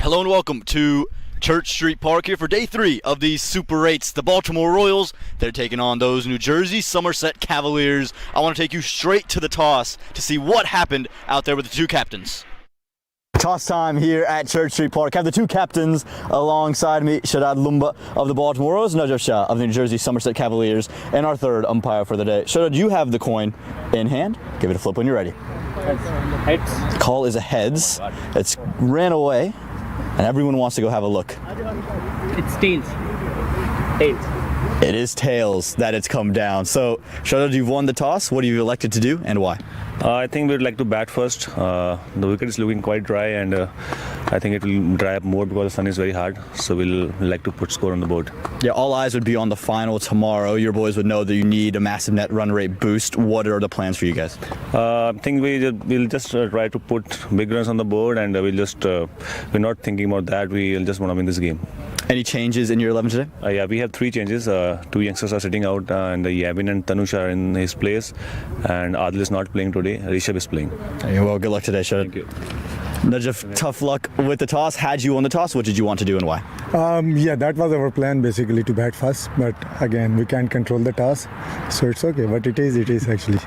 Hello and welcome to Church Street Park here for day 3 of these Super 8s. The Baltimore Royals, they're taking on those New Jersey Somerset Cavaliers. I want to take you straight to the toss to see what happened out there with the two captains. Toss time here at Church Street Park. I have the two captains alongside me, Sharad Lumba of the Baltimore Royals, Najaf Shah of the New Jersey Somerset Cavaliers, and our third umpire for the day. Sharad, you have the coin in hand. Give it a flip when you're ready. Heads. The call is a heads. It's ran away, and everyone wants to go have a look. It's tails. Tails. It is tails that it's come down. So, Sharad, you've won the toss. What have you elected to do, and why? I think we'd like to bat first. The wicket is looking quite dry, and I think it will dry up more because the sun is very hard. So we'll like to put score on the board. Yeah, all eyes would be on the final tomorrow. Your boys would know that you need a massive net run rate boost. What are the plans for you guys? I think we'll just try to put big runs on the board, and we're not thinking about that. We'll just want to win this game. Any changes in your 11 today? Yeah, we have 3 changes. 2 youngsters are sitting out, and Yavin and Tanush are in his place, and Adil is not playing today. Rishabh is playing. Hey, well, good luck today, Sharad. Thank you. Najaf, tough luck with the toss. Had you won the toss, what did you want to do and why? Yeah, that was our plan basically, to bat first, but again we can't control the toss, so it's okay, but it is actually.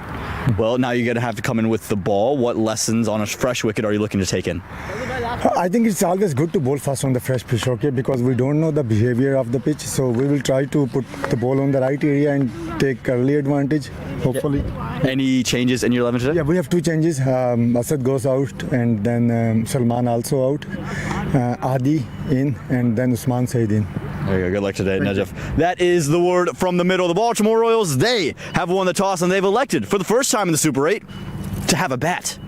Well, now you're going to have to come in with the ball. What lessons on a fresh wicket are you looking to take in? I think it's always good to bowl first on the fresh pitch, okay, because we don't know the behavior of the pitch, so we will try to put the ball on the right area and take early advantage, hopefully. Any changes in your 11 today? Yeah, we have 2 changes. Asad goes out, and then Salman also out. Adi in, and then Usman Said in. There you go. Good luck today, Najaf. That is the word from the middle. The Baltimore Royals, they have won the toss, and they've elected, for the first time in the Super 8, to have a bat.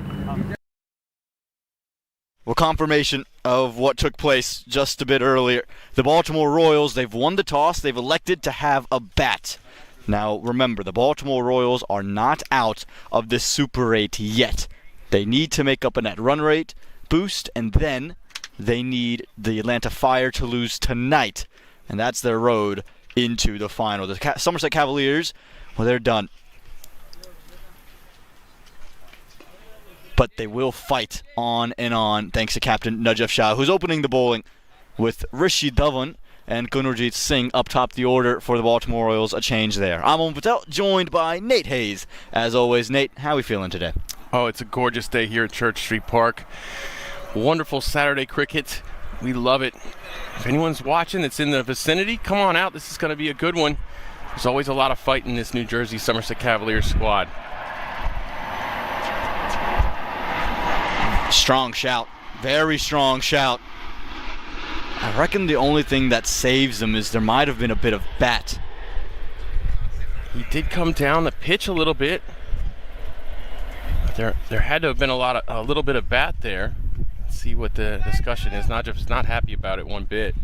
Well, confirmation of what took place just a bit earlier. The Baltimore Royals, they've won the toss. They've elected to have a bat. Now, remember, the Baltimore Royals are not out of this Super 8 yet. They need to make up a net run rate boost, and then they need the Atlanta Fire to lose tonight. And that's their road into the final. The Somerset Cavaliers, well, they're done. But they will fight on and on, thanks to Captain Najaf Shah, who's opening the bowling with Rishi Dhawan and Gunarjeet Singh up top the order for the Baltimore Royals. A change there. I'm Om Patel, joined by Nate Hayes. As always, Nate, how are we feeling today? Oh, it's a gorgeous day here at Church Street Park. Wonderful Saturday cricket. We love it. If anyone's watching that's in the vicinity, come on out. This is going to be a good one. There's always a lot of fight in this New Jersey Somerset Cavaliers squad. Strong shout. Very strong shout. I reckon the only thing that saves them is there might have been a bit of bat. He did come down the pitch a little bit. There had to have been a little bit of bat there. Let's see what the discussion is. Najaf is not happy about it one bit.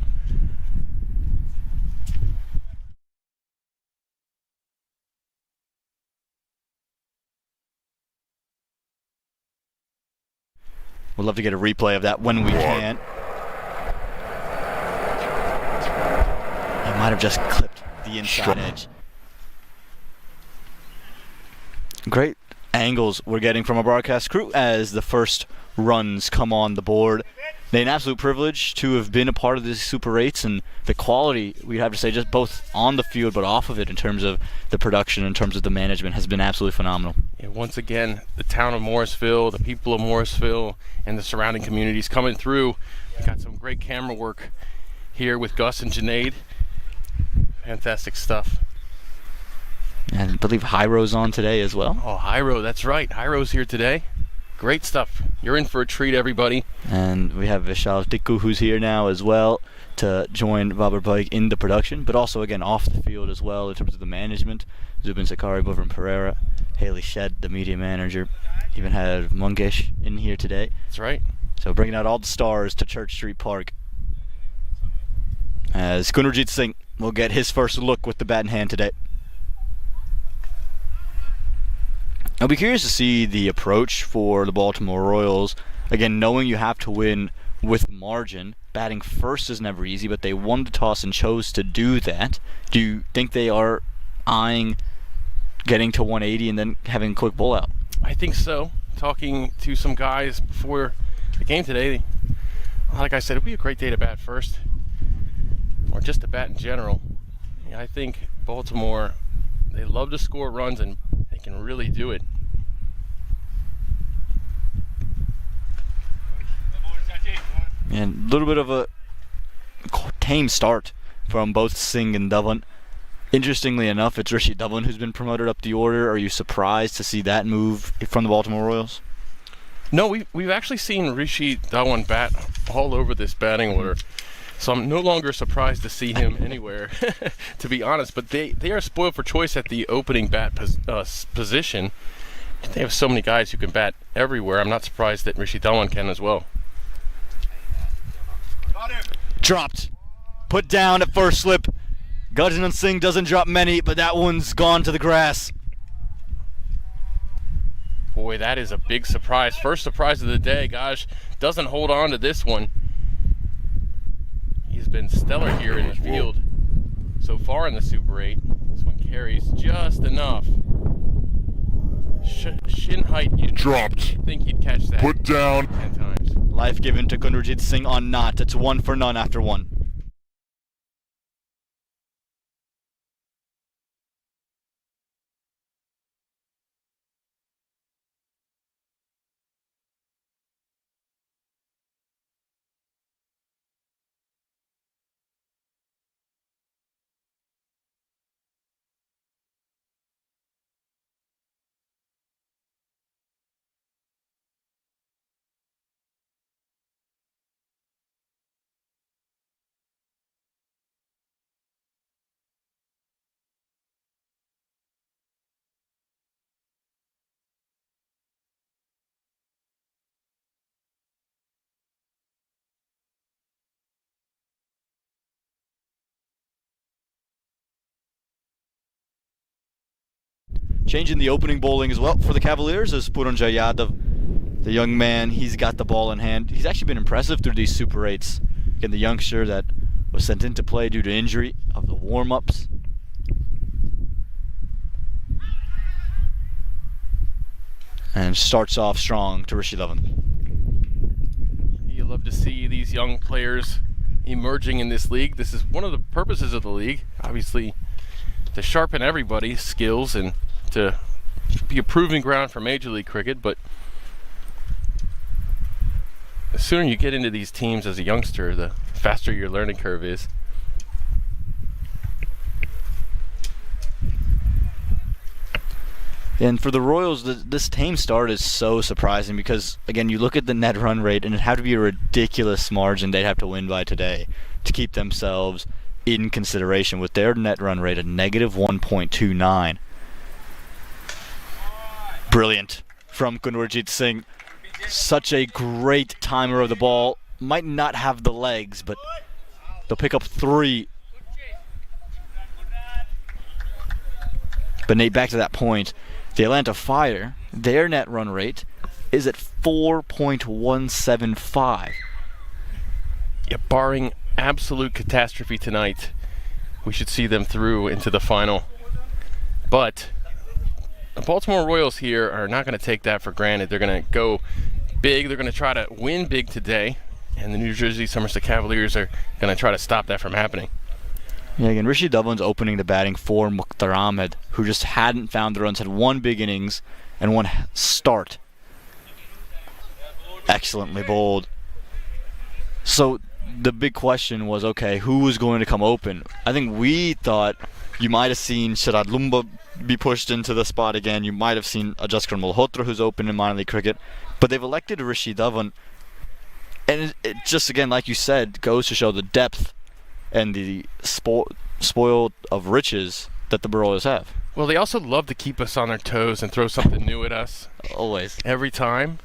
We'd love to get a replay of that when we can. He might have just clipped the inside edge. Great angles we're getting from our broadcast crew as the first runs come on the board. An absolute privilege to have been a part of these Super 8s, and the quality, we have to say, just both on the field but off of it in terms of the production, in terms of the management, has been absolutely phenomenal. Yeah, once again, the town of Morrisville, the people of Morrisville, and the surrounding communities coming through. We got some great camera work here with Gus and Junaid. Fantastic stuff. And I believe Hyro's on today as well. Oh, Hyro, that's right. Hyro's here today. Great stuff. You're in for a treat, everybody. And we have Vishal Tikku, who's here now as well, to join Babar Baig in the production, but also, again, off the field as well in terms of the management. Zubin Sakari, Bovram Pereira, Haley Shed, the media manager. Even had Mungesh in here today. That's right. So bringing out all the stars to Church Street Park. As Gunarjeet Singh will get his first look with the bat in hand today. I'll be curious to see the approach for the Baltimore Royals. Again, knowing you have to win with margin. Batting first is never easy, but they won the toss and chose to do that. Do you think they are eyeing getting to 180 and then having a quick bowl out? I think so. Talking to some guys before the game today, like I said, it would be a great day to bat first, or just to bat in general. I think Baltimore, they love to score runs, and they can really do it. And a little bit of a tame start from both Singh and Dhawan. Interestingly enough, it's Rishi Dhawan who's been promoted up the order. Are you surprised to see that move from the Baltimore Royals? No, we've actually seen Rishi Dhawan bat all over this batting order, so I'm no longer surprised to see him anywhere, to be honest. But they are spoiled for choice at the opening bat position. They have so many guys who can bat everywhere. I'm not surprised that Rishi Dhawan can as well. Dropped. Put down at first slip. Gurjit Singh doesn't drop many, but that one's gone to the grass. Boy, that is a big surprise. First surprise of the day. Gosh, doesn't hold on to this one. He's been stellar here in the field so far in the Super 8. This one carries just enough. Shin height. You'd think he'd catch that. Put down. 10 times. Life given to Gurjit Singh on not. It's 1 for none after 1. Changing the opening bowling as well for the Cavaliers is Purnjay Yadav. The young man, he's got the ball in hand. He's actually been impressive through these Super 8s. Again, the youngster that was sent into play due to injury of the warm-ups. And starts off strong to Rishi Dhawan. You love to see these young players emerging in this league. This is one of the purposes of the league, obviously, to sharpen everybody's skills and to be a proving ground for Major League Cricket. But the sooner you get into these teams as a youngster, the faster your learning curve is. And for the Royals, this tame start is so surprising because, again, you look at the net run rate, and it'd have to be a ridiculous margin they'd have to win by today to keep themselves in consideration with their net run rate at negative 1.29. Brilliant from Gurjit Singh. Such a great timer of the ball. Might not have the legs, but they'll pick up 3. But Nate, back to that point, the Atlanta Fire, their net run rate is at 4.175. Yeah, barring absolute catastrophe tonight, we should see them through into the final. But the Baltimore Royals here are not going to take that for granted. They're going to go big. They're going to try to win big today. And the New Jersey Somerset Cavaliers are going to try to stop that from happening. Yeah, again, Rishi Dhawan's opening the batting for Mukhtar Ahmed, who just hadn't found the runs, had 1 big innings and 1 start. Excellently bowled. So the big question was, okay, who was going to come open? I think we thought you might have seen Sharad Lumba be pushed into the spot again. You might have seen Ajaskar Malhotra, who's open in minor league cricket. But they've elected Rishi Dhawan. And it just, again, like you said, goes to show the depth and the spoil of riches that the Royals have. Well, they also love to keep us on our toes and throw something new at us. Always. Every time.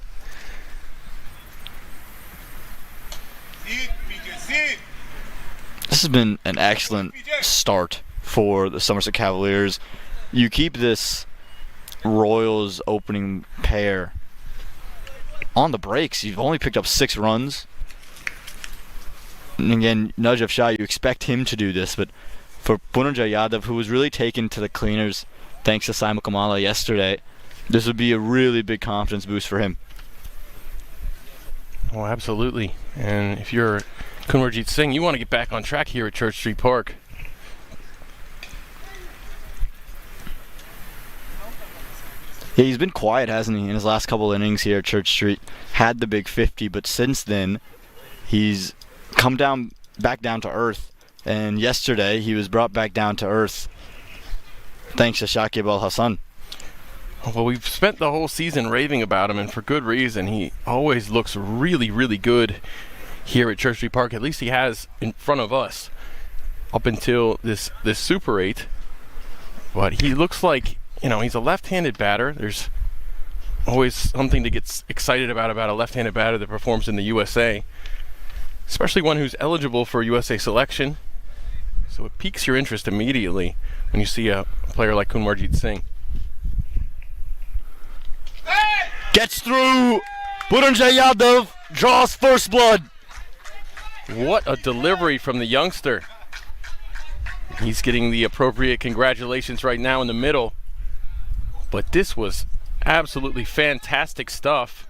This has been an excellent start for the Somerset Cavaliers. You keep this Royals opening pair on the breaks. You've only picked up 6 runs. And again, Najaf Shah, you expect him to do this, but for Purnjay Yadav, who was really taken to the cleaners thanks to Saima Kamala yesterday, this would be a really big confidence boost for him. Oh, absolutely. And if you're Kunwarjeet Singh, you want to get back on track here at Church Street Park. Yeah, he's been quiet, hasn't he, in his last couple innings here at Church Street. Had the big 50, but since then, he's come back down to earth. And yesterday, he was brought back down to earth thanks to Shakib Al-Hassan. Well, we've spent the whole season raving about him, and for good reason. He always looks really, really good here at Church Street Park. At least he has in front of us up until this Super 8. But he looks like, he's a left-handed batter. There's always something to get excited about a left-handed batter that performs in the USA, especially one who's eligible for USA selection. So it piques your interest immediately when you see a player like Kunwarjeet Singh. Gets through. Budunjay Yadav draws first blood. What a delivery from the youngster. He's getting the appropriate congratulations right now in the middle. But this was absolutely fantastic stuff.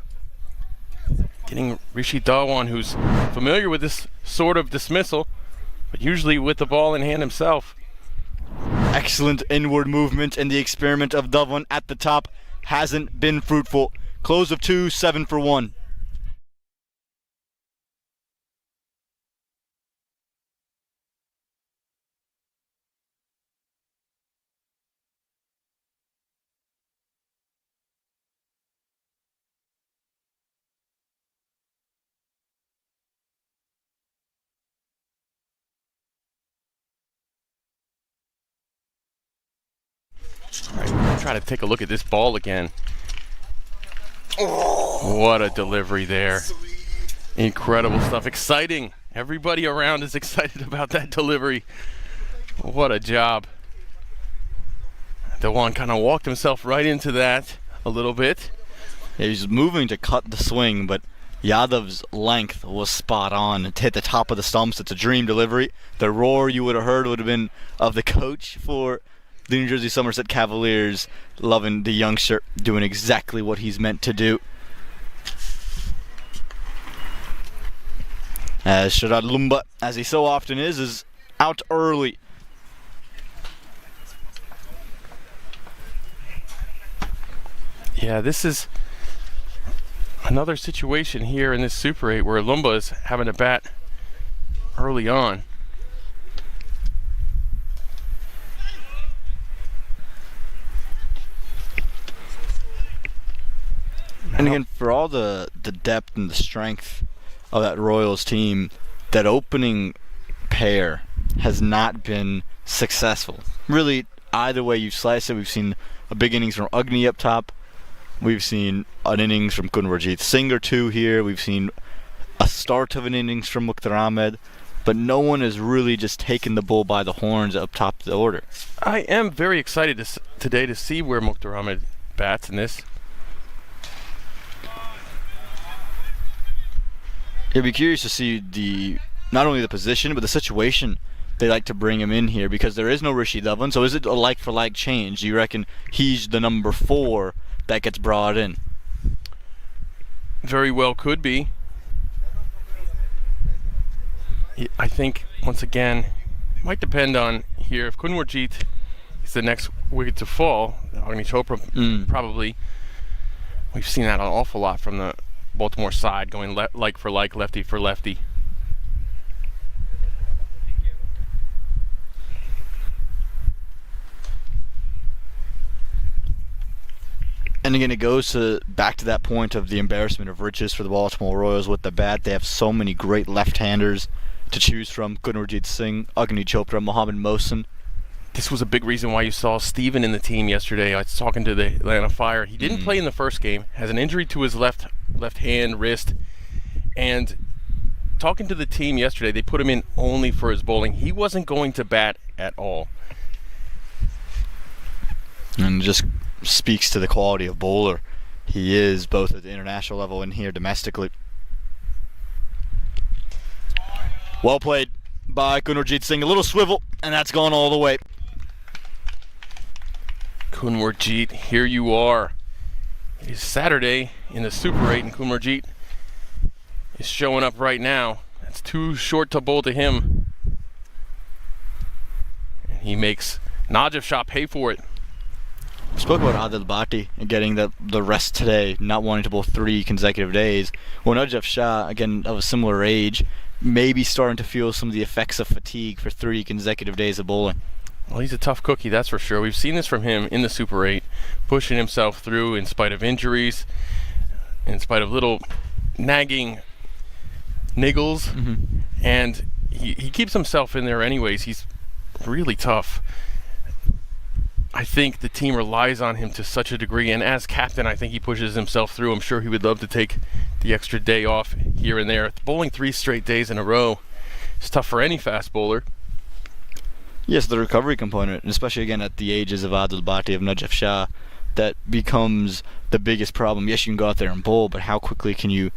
Getting Rishi Dhawan, who's familiar with this sort of dismissal, but usually with the ball in hand himself. Excellent inward movement, and the experiment of Dhawan at the top hasn't been fruitful. Close of 2, 7 for 1. All right, try to take a look at this ball again. What a delivery there. Incredible stuff. Exciting. Everybody around is excited about that delivery. What a job. Dhawan kind of walked himself right into that a little bit. Yeah, he's moving to cut the swing, but Yadav's length was spot on. It hit the top of the stumps. It's a dream delivery. The roar you would have heard would have been of the coach for the New Jersey Somerset Cavaliers, loving the youngster, doing exactly what he's meant to do. As Sharad Lumba, as he so often is out early. Yeah, this is another situation here in this Super 8 where Lumba is having to bat early on. And again, for all the depth and the strength of that Royals team, that opening pair has not been successful. Really, either way you slice it, we've seen a big innings from Agni up top. We've seen an innings from Kunwarjeet Singh or two here. We've seen a start of an innings from Mukhtar Ahmed. But no one has really just taken the bull by the horns up top of the order. I am very excited today to see where Mukhtar Ahmed bats in this. I'd be curious to see not only the position, but the situation they like to bring him in here, because there is no Rishi Dhawan. So is it a like-for-like change? Do you reckon he's the number 4 that gets brought in? Very well could be. I think, once again, it might depend on here. If Kunwarjeet is the next wicket to fall, Agni Chopra probably. We've seen that an awful lot from the Baltimore side, going like for like, lefty for lefty. And again, it goes back to that point of the embarrassment of riches for the Baltimore Royals with the bat. They have so many great left-handers to choose from. Kunwarjeet Singh, Agni Chopra, Mohammad Mohsin. This was a big reason why you saw Steven in the team yesterday. I was talking to the Atlanta Fire. He didn't play in the first game, has an injury to his left hand wrist, and talking to the team yesterday, they put him in only for his bowling. He wasn't going to bat at all. And it just speaks to the quality of bowler he is, both at the international level and here domestically. Well played by Kunwarjeet Singh. A little swivel, and that's gone all the way. Kunwarjeet, here you are. It is Saturday in the Super 8, and Kunwarjeet is showing up right now. It's too short to bowl to him. And he makes Najib Shah pay for it. Spoke about Adil Bhatti and getting the rest today, not wanting to bowl 3 consecutive days. Well, Najib Shah, again, of a similar age, maybe starting to feel some of the effects of fatigue for 3 consecutive days of bowling. Well, he's a tough cookie, that's for sure. We've seen this from him in the Super 8, pushing himself through in spite of injuries, in spite of little nagging niggles, and he keeps himself in there anyways. He's really tough. I think the team relies on him to such a degree, and as captain, I think he pushes himself through. I'm sure he would love to take the extra day off here and there. Bowling 3 straight days in a row is tough for any fast bowler. Yes, the recovery component, and especially again at the ages of Adil Bhatti, of Najib Shah, that becomes the biggest problem. Yes, you can go out there and bowl, but how quickly can you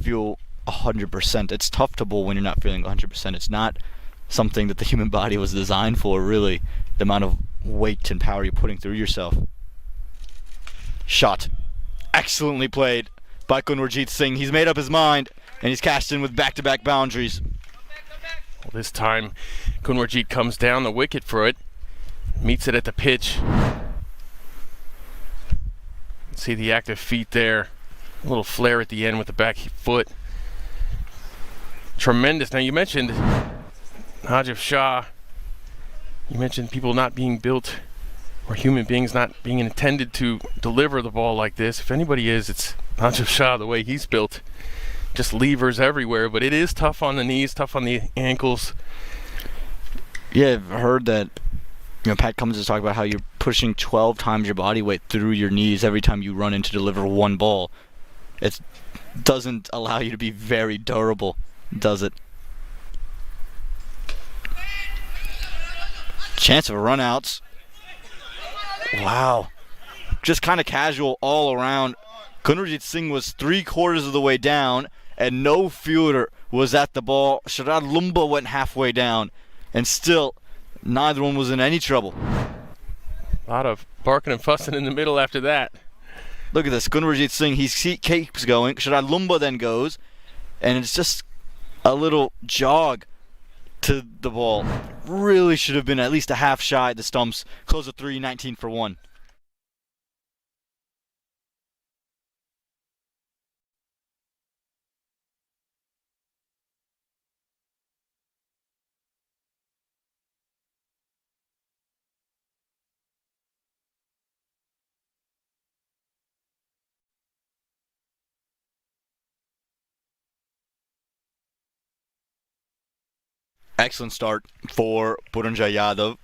feel 100%? It's tough to bowl when you're not feeling 100%. It's not something that the human body was designed for, really, the amount of weight and power you're putting through yourself. Shot. Excellently played by Kunwarjit Singh. He's made up his mind, and he's cashed in with back-to-back boundaries. Well, this time, Kunwarjit comes down the wicket for it, meets it at the pitch. See the active feet there. A little flare at the end with the back foot. Tremendous. Now, you mentioned Najib Shah. You mentioned people not being built, or human beings not being intended to deliver the ball like this. If anybody is, it's Najib Shah, the way he's built. Just levers everywhere, but it is tough on the knees, tough on the ankles. Yeah, I've heard that, Pat Cummins is talking about how you're pushing 12 times your body weight through your knees every time you run in to deliver one ball. It doesn't allow you to be very durable, does it? Chance of runouts. Wow. Just kind of casual all around. Kunwarjit Singh was 3/4 of the way down, and no fielder was at the ball. Sharad Lumba went halfway down, and still, neither one was in any trouble. A lot of barking and fussing in the middle after that. Look at this. Kunwarjit Singh, he keeps going. Sharad Lumba then goes, and it's just a little jog to the ball. Really should have been at least a half shy at the stumps. Close of 3, 19 for 1. Excellent start for Puranjay Yadav,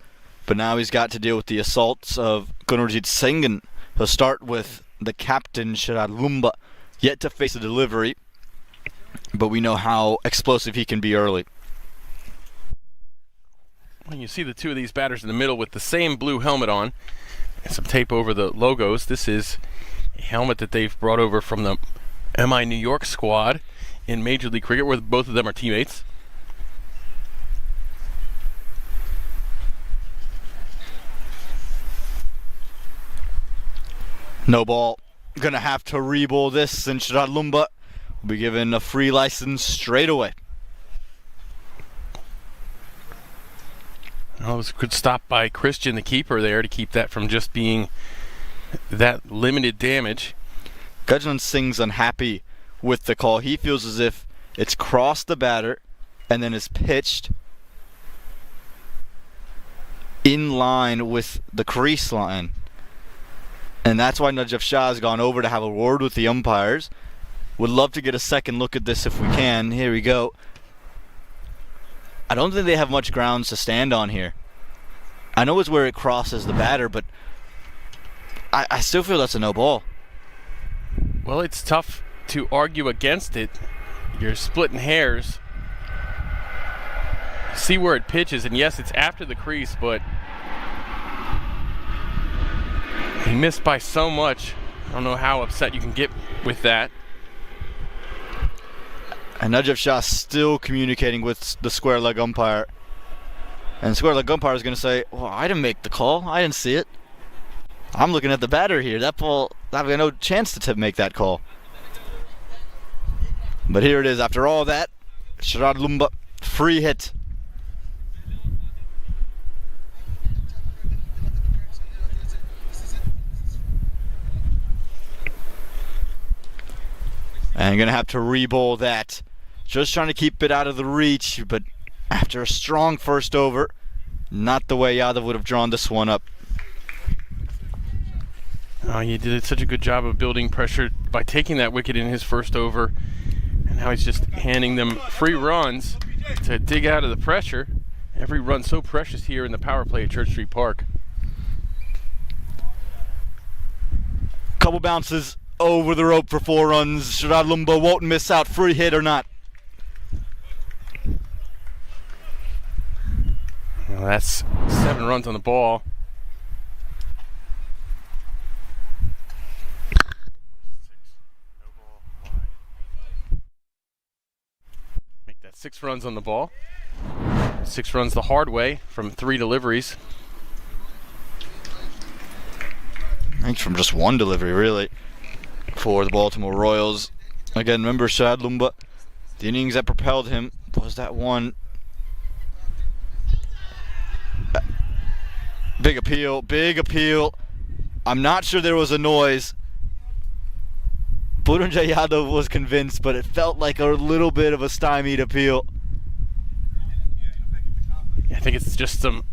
but now he's got to deal with the assaults of Kunwarjit Singh, and he'll start with the captain Sharad Lumba, yet to face a delivery, but we know how explosive he can be early. When you see the two of these batters in the middle with the same blue helmet on and some tape over the logos, this is a helmet that they've brought over from the MI New York squad in Major League Cricket, where both of them are teammates. No ball. Gonna have to re-bowl this, and Sharad Lumba will be given a free license straight away. Well, it was a good stop by Christian, the keeper there, to keep that from just being that limited damage. Gajnan Singh's unhappy with the call. He feels as if it's crossed the batter and then is pitched in line with the crease line. And that's why Najib Shah has gone over to have a word with the umpires. Would love to get a second look at this if we can. Here we go. I don't think they have much grounds to stand on here. I know it's where it crosses the batter, but I still feel that's a no ball. Well, it's tough to argue against it. You're splitting hairs. See where it pitches, and yes, it's after the crease, but he missed by so much. I don't know how upset you can get with that. And Najib Shah still communicating with the square leg umpire. And the square leg umpire is going to say, well, I didn't make the call. I didn't see it. I'm looking at the batter here. That ball, I have no chance to make that call. But here it is. After all that, Sharad Lumba, free hit. And going to have to re-bowl that. Just trying to keep it out of the reach, but after a strong first over, not the way Yadav would have drawn this one up. Oh, he did such a good job of building pressure by taking that wicket in his first over. And now he's just handing them free runs to dig out of the pressure. Every run so precious here in the power play at Church Street Park. Couple bounces over the rope for 4 runs. Sharad Lumba won't miss out, free hit or not. Well, that's 7 runs on the ball. Make that 6 runs on the ball. 6 runs the hard way from 3 deliveries. I think from just 1 delivery, really, for the Baltimore Royals. Again, remember Sharad Lumba, the innings that propelled him was that one. Big appeal, big appeal. I'm not sure there was a noise. Budunjay Yadav was convinced, but it felt like a little bit of a stymied appeal. I think it's just some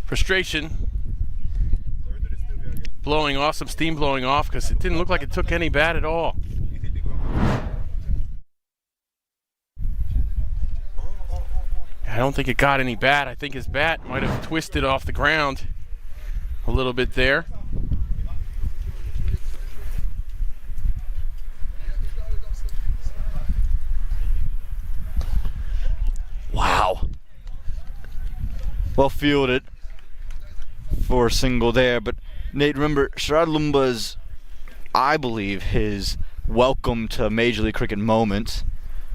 frustration blowing off, some steam blowing off, because it didn't look like it took any bat at all. I don't think it got any bat. I think his bat might have twisted off the ground a little bit there. Wow. Well fielded for a single there, but Nate, remember, Sharad Lumba's, I believe, his welcome to Major League Cricket moment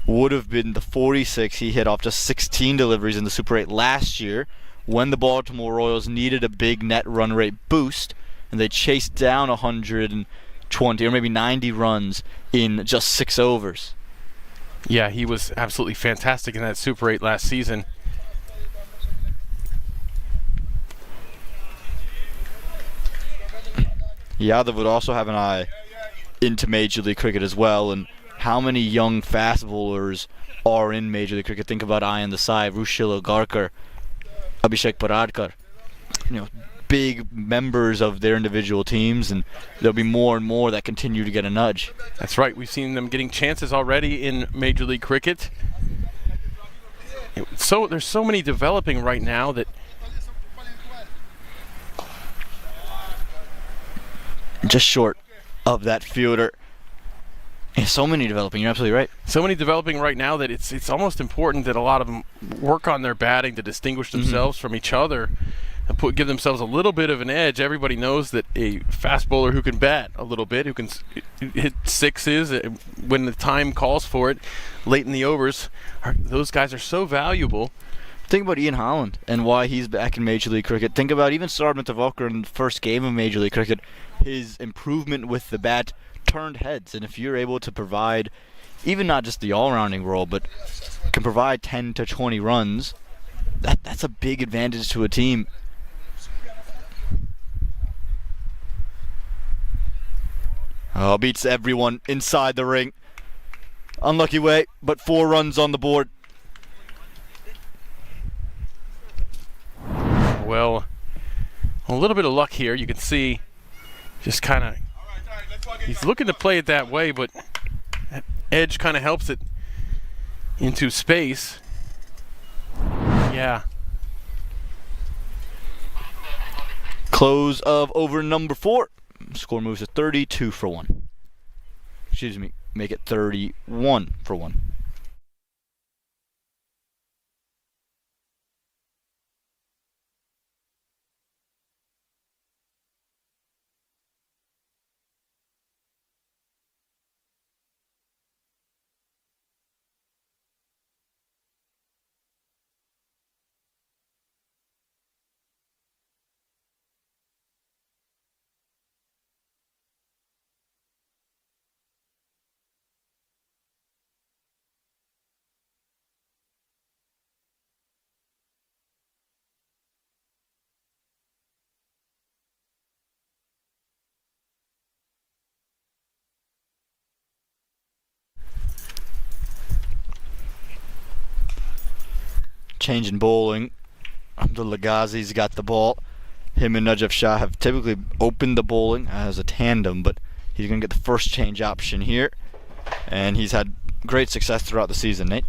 would have been the 46 he hit off just 16 deliveries in the Super 8 last year when the Baltimore Royals needed a big net run rate boost, and they chased down 120 or maybe 90 runs in just 6 overs. Yeah, he was absolutely fantastic in that Super 8 last season. Yadav would also have an eye into Major League Cricket as well, and how many young fast bowlers are in Major League Cricket? Think about eye on the side, Rushil Agarkar, Abhishek Paradkar, big members of their individual teams, and there'll be more and more that continue to get a nudge. That's right. We've seen them getting chances already in Major League Cricket. So there's so many developing right now that just short of that fielder. Yeah, so many developing. You're absolutely right. So many developing right now that it's almost important that a lot of them work on their batting to distinguish themselves from each other and give themselves a little bit of an edge. Everybody knows that a fast bowler who can bat a little bit, who can hit sixes when the time calls for it, late in the overs, those guys are so valuable. Think about Ian Holland and why he's back in Major League Cricket. Think about even Sarban Tavakkar in the first game of Major League Cricket. His improvement with the bat turned heads, and if you're able to provide even not just the all-rounding role, but can provide 10 to 20 runs, that's a big advantage to a team. Oh, beats everyone inside the ring. Unlucky way, but 4 runs on the board. Well, a little bit of luck here. You can see just kind of, he's looking to play it that way, but that edge kind of helps it into space. Yeah. Close of over number 4. Score moves to 32 for 1. Excuse me, make it 31 for 1. change in bowling. Abdul Ghazi's got the ball. Him and Najaf Shah have typically opened the bowling as a tandem, but he's going to get the first change option here. And he's had great success throughout the season, Nate.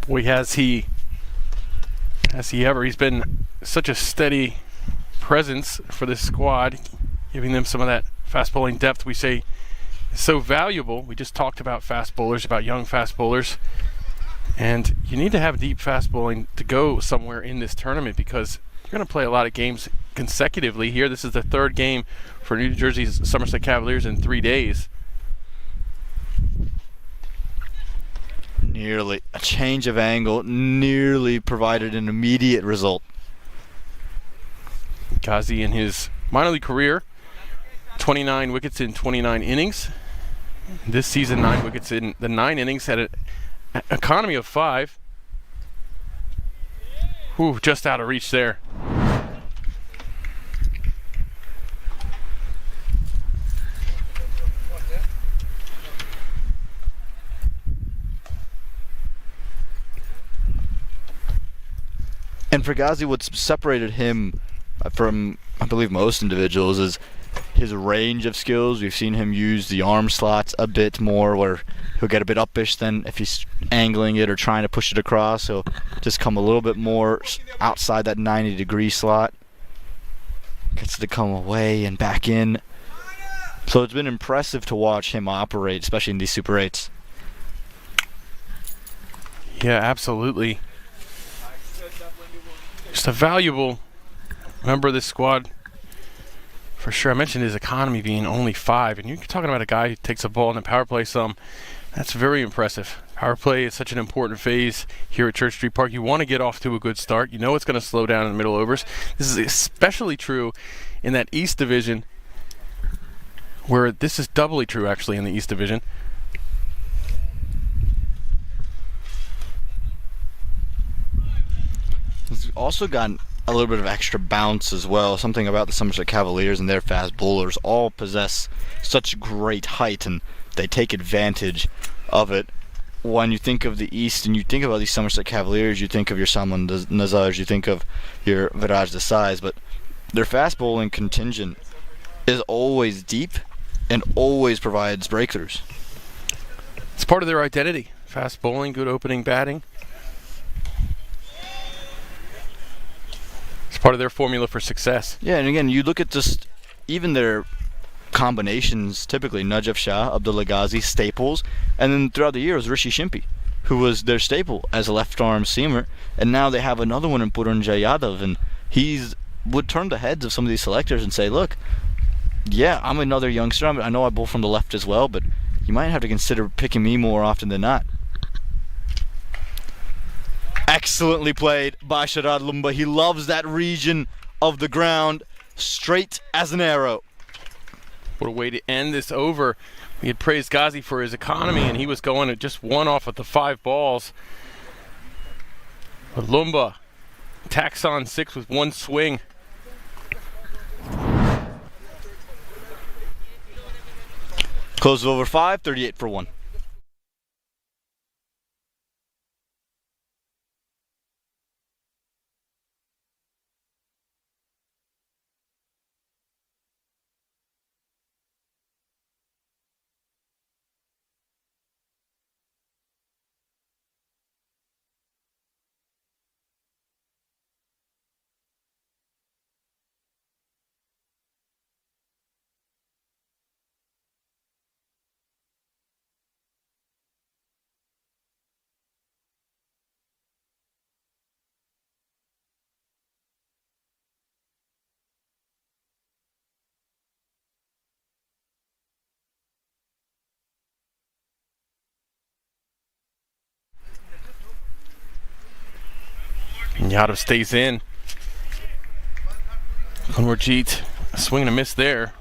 Boy, has he ever. He's been such a steady presence for this squad, giving them some of that fast bowling depth we say is so valuable. We just talked about fast bowlers, about young fast bowlers. And you need to have deep fast bowling to go somewhere in this tournament because you're going to play a lot of games consecutively here. This is the third game for New Jersey's Somerset Cavaliers in 3 days. Nearly a change of angle, nearly provided an immediate result. Ghazi in his minor league career, 29 wickets in 29 innings. This season, 9 wickets in the 9 innings, had an economy of 5. Whew, just out of reach there. And for Ghazi, what's separated him from, I believe, most individuals is his range of skills. We've seen him use the arm slots a bit more, where he'll get a bit uppish than if he's angling it or trying to push it across. He'll just come a little bit more outside that 90-degree slot. Gets to come away and back in. So it's been impressive to watch him operate, especially in these Super 8s. Yeah, absolutely. Just a valuable member of this squad. For sure. I mentioned his economy being only 5, and you're talking about a guy who takes a ball in the power play some. That's very impressive. Power play is such an important phase here at Church Street Park. You want to get off to a good start. You know it's going to slow down in the middle overs. This is especially true in that East Division, where this is doubly true actually in the East Division. He's also gotten a little bit of extra bounce as well. Something about the Somerset Cavaliers and their fast bowlers all possess such great height, and they take advantage of it. When you think of the East and you think about these Somerset Cavaliers, you think of your Salman Nazars, you think of your Viraj Desais, but their fast bowling contingent is always deep and always provides breakthroughs. It's part of their identity. Fast bowling, good opening batting. It's part of their formula for success. Yeah, and again, you look at just even their combinations, typically Najaf Shah, Abdullah Ghazi, staples, and then throughout the year it was Rishi Shimpi, who was their staple as a left-arm seamer, and now they have another one in Purnjay Yadav, and he's would turn the heads of some of these selectors and say, look, yeah, I'm another youngster, I know I bowl from the left as well, but you might have to consider picking me more often than not. Excellently played by Sharad Lumba. He loves that region of the ground, straight as an arrow. What a way to end this over. We had praised Ghazi for his economy, and he was going at just 1 off of the 5 balls. But Lumba tacks on 6 with 1 swing. Closes over 5, 38 for 1. And Yadav stays in. Kunwarjeet, a swing and a miss there.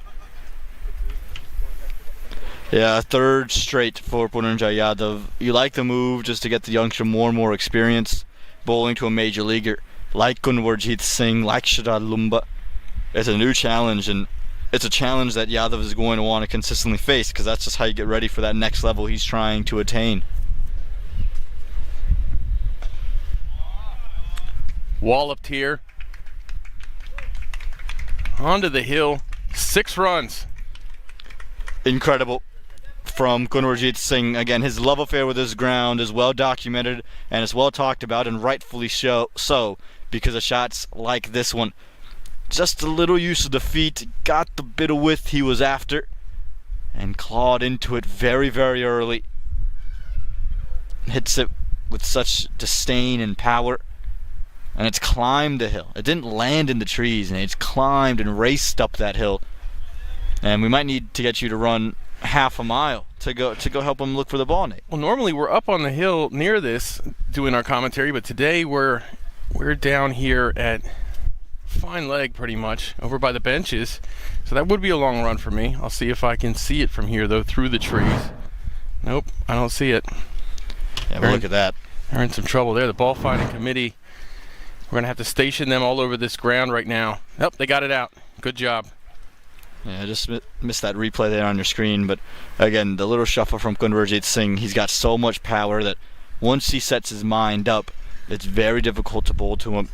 Yeah, 3rd straight for Purnjay Yadav. You like the move just to get the youngster more and more experience bowling to a major leaguer like Kunwarjeet Singh, like Sharad Lumba. It's a new challenge, and it's a challenge that Yadav is going to want to consistently face, because that's just how you get ready for that next level he's trying to attain. Walloped here. Onto the hill. 6 runs. Incredible from Kunwarjit Singh. Again, his love affair with his ground is well documented and it's well talked about, and rightfully so because of shots like this one. Just a little use of the feet, got the bit of width he was after, and clawed into it very, very early. Hits it with such disdain and power, and it's climbed the hill. It didn't land in the trees, and it's climbed and raced up that hill. And we might need to get you to run half a mile to go help him look for the ball, Nate. Well, normally we're up on the hill near this doing our commentary, but today we're down here at fine leg pretty much over by the benches. So that would be a long run for me. I'll see if I can see it from here though through the trees. Nope, I don't see it. Yeah, well, look at that. They're in some trouble there. The ball finding committee. We're going to have to station them all over this ground right now. Yep, they got it out. Good job. Yeah, I just missed that replay there on your screen. But again, the little shuffle from Kunwarjit Singh, he's got so much power that once he sets his mind up, it's very difficult to bowl to him.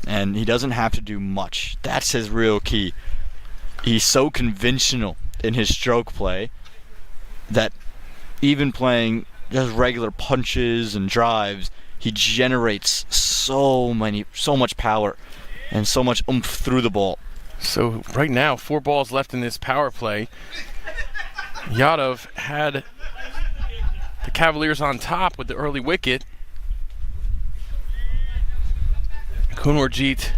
And he doesn't have to do much. That's his real key. He's so conventional in his stroke play that even playing just regular punches and drives, he generates so much power and so much oomph through the ball. So right now, 4 balls left in this power play. Yadav had the Cavaliers on top with the early wicket. Kunwarjit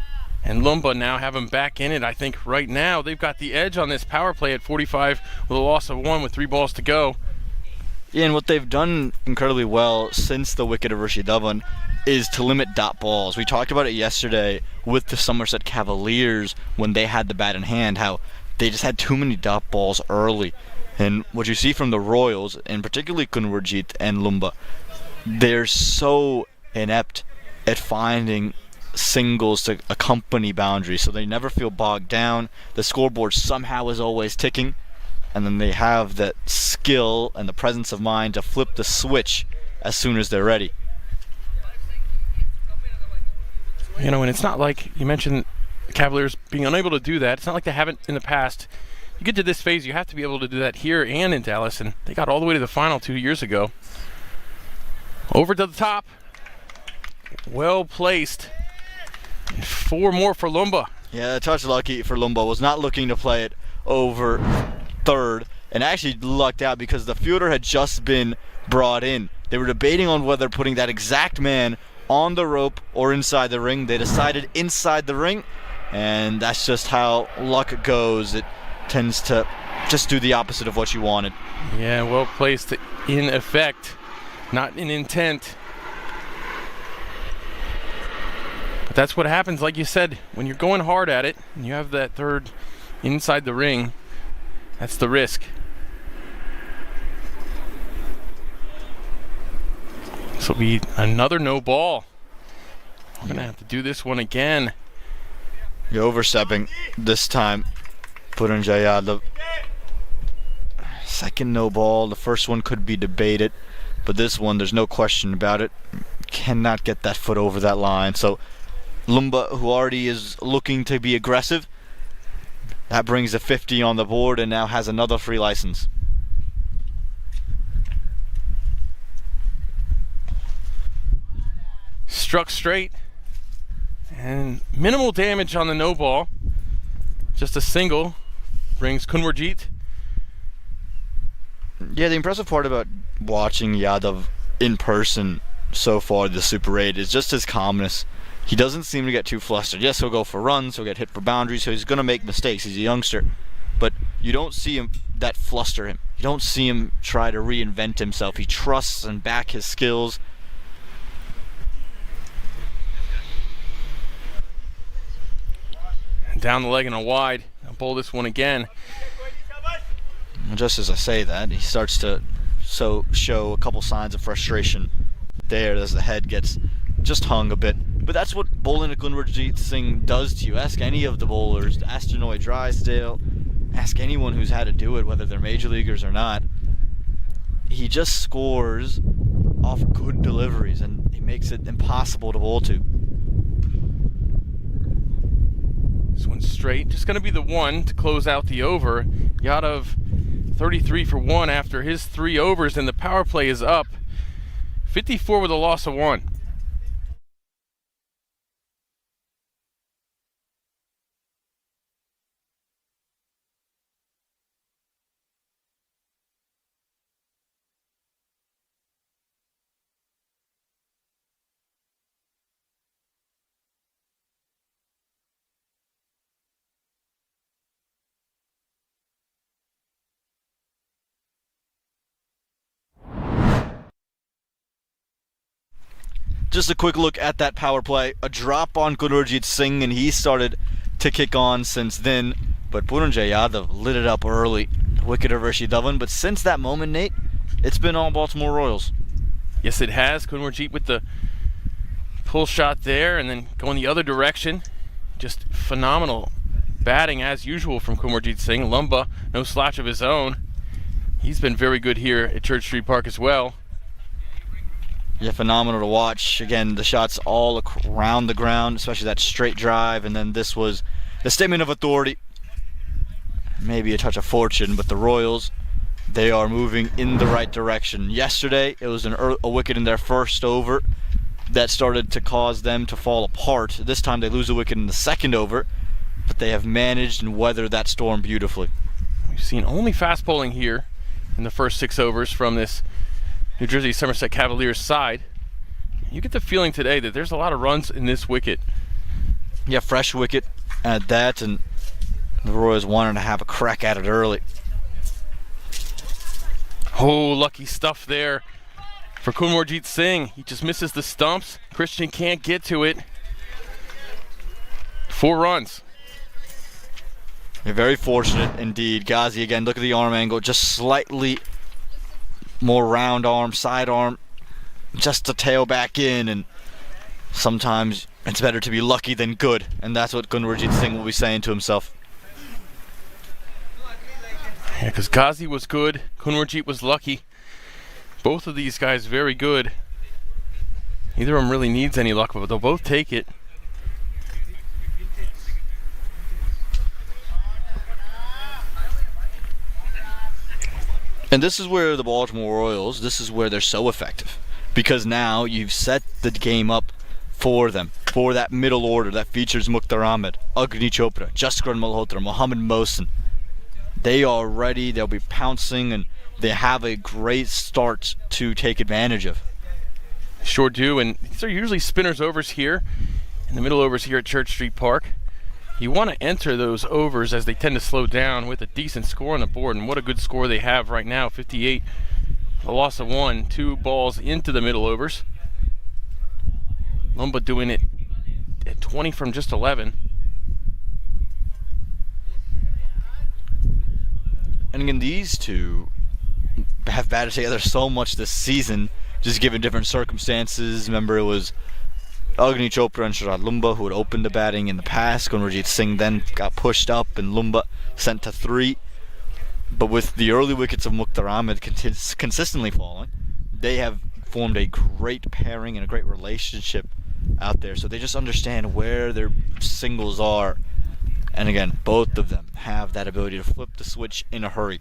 and Lumba now have him back in it. I think right now they've got the edge on this power play at 45 with a loss of 1 with 3 balls to go. Yeah, and what they've done incredibly well since the wicket of Rishi Dhawan is to limit dot balls. We talked about it yesterday with the Somerset Cavaliers when they had the bat in hand, how they just had too many dot balls early. And what you see from the Royals, and particularly Kunwarjit and Lumba, they're so inept at finding singles to accompany boundaries, so they never feel bogged down. The scoreboard somehow is always ticking, and then they have that skill and the presence of mind to flip the switch as soon as they're ready. You know, and it's not like you mentioned the Cavaliers being unable to do that. It's not like they haven't in the past. You get to this phase, you have to be able to do that here and in Dallas, and they got all the way to the final 2 years ago. Over to the top. Well placed. 4 more for Lumba. Yeah, a touch lucky for Lumba. Was not looking to play it over third, and actually lucked out because the fielder had just been brought in. They were debating on whether putting that exact man on the rope or inside the ring. They decided inside the ring, and that's just how luck goes. It tends to just do the opposite of what you wanted. Yeah, well placed in effect, not in intent. But that's what happens, like you said, when you're going hard at it and you have that third inside the ring, that's the risk. This will be another no ball. We're going to have to do this one again. You're overstepping this time, Puranjay Yadav. Second no ball. The first one could be debated, but this one, there's no question about it. Cannot get that foot over that line. So Lumba, who already is looking to be aggressive, that brings a 50 on the board and now has another free license. Struck straight and minimal damage on the no ball. Just a single brings Kunwarjit. Yeah, the impressive part about watching Yadav in person so far this Super 8 is just his calmness. He doesn't seem to get too flustered. Yes, he'll go for runs, he'll get hit for boundaries, so he's going to make mistakes. He's a youngster. But you don't see him that fluster him. You don't see him try to reinvent himself. He trusts and back his skills. Down the leg and a wide. I'll bowl this one again. Just as I say that, he starts to show a couple signs of frustration there as the head gets just hung a bit. But that's what bowling to Kunwarjit Singh does to you. Ask any of the bowlers, Astronoy Drysdale, ask anyone who's had to do it, whether they're major leaguers or not. He just scores off good deliveries, and he makes it impossible to bowl to. This one's straight. Just going to be the one to close out the over. Yadav 33 for 1 after his 3 overs, and the power play is up 54 with a loss of 1. Just a quick look at that power play. A drop on Gururjeet Singh, and he started to kick on since then. But Purnjay Yadav lit it up early. Wicket over Rishi Dhawan. But since that moment, Nate, it's been all Baltimore Royals. Yes, it has. Kunwarjeet with the pull shot there, and then going the other direction. Just phenomenal batting as usual from Kunwarjeet Singh. Lumba, no slouch of his own. He's been very good here at Church Street Park as well. Yeah, phenomenal to watch. Again, the shots all around the ground, especially that straight drive, and then this was the statement of authority. Maybe a touch of fortune, but the Royals, they are moving in the right direction. Yesterday, it was a wicket in their first over that started to cause them to fall apart. This time they lose a wicket in the second over, but they have managed and weathered that storm beautifully. We've seen only fast bowling here in the first 6 overs from this New Jersey Somerset Cavaliers side. You get the feeling today that there's a lot of runs in this wicket. Yeah, fresh wicket at that, and the Royals wanted to have a crack at it early. Oh, lucky stuff there for Kunwarjeet Singh. He just misses the stumps. Christian can't get to it. 4 runs. You're very fortunate indeed. Ghazi again, look at the arm angle, just slightly more round arm, side arm, just to tail back in, and sometimes it's better to be lucky than good, and that's what Kunwarjeet Singh will be saying to himself. Yeah, because Ghazi was good, Kunwarjeet was lucky. Both of these guys very good. Neither of them really needs any luck, but they'll both take it. And this is where the Baltimore Royals, this is where they're so effective. Because now you've set the game up for them, for that middle order that features Mukhtar Ahmed, Agni Chopra, Jaskran Malhotra, Mohammad Mohsin. They are ready, they'll be pouncing, and they have a great start to take advantage of. Sure do, and these are usually spinners overs here, in the middle overs here at Church Street Park. You want to enter those overs as they tend to slow down with a decent score on the board, and what a good score they have right now, 58. A loss of 1, 2 balls into the middle overs. Lumba doing it at 20 from just 11. And again, these two have batted together so much this season, just given different circumstances. Remember, it was Agni Chopra and Sharad Lumba who had opened the batting in the past. Kunwarjeet Singh then got pushed up and Lumba sent to 3. But with the early wickets of Mukhtar Ahmed consistently falling, they have formed a great pairing and a great relationship out there. So they just understand where their singles are. And again, both of them have that ability to flip the switch in a hurry.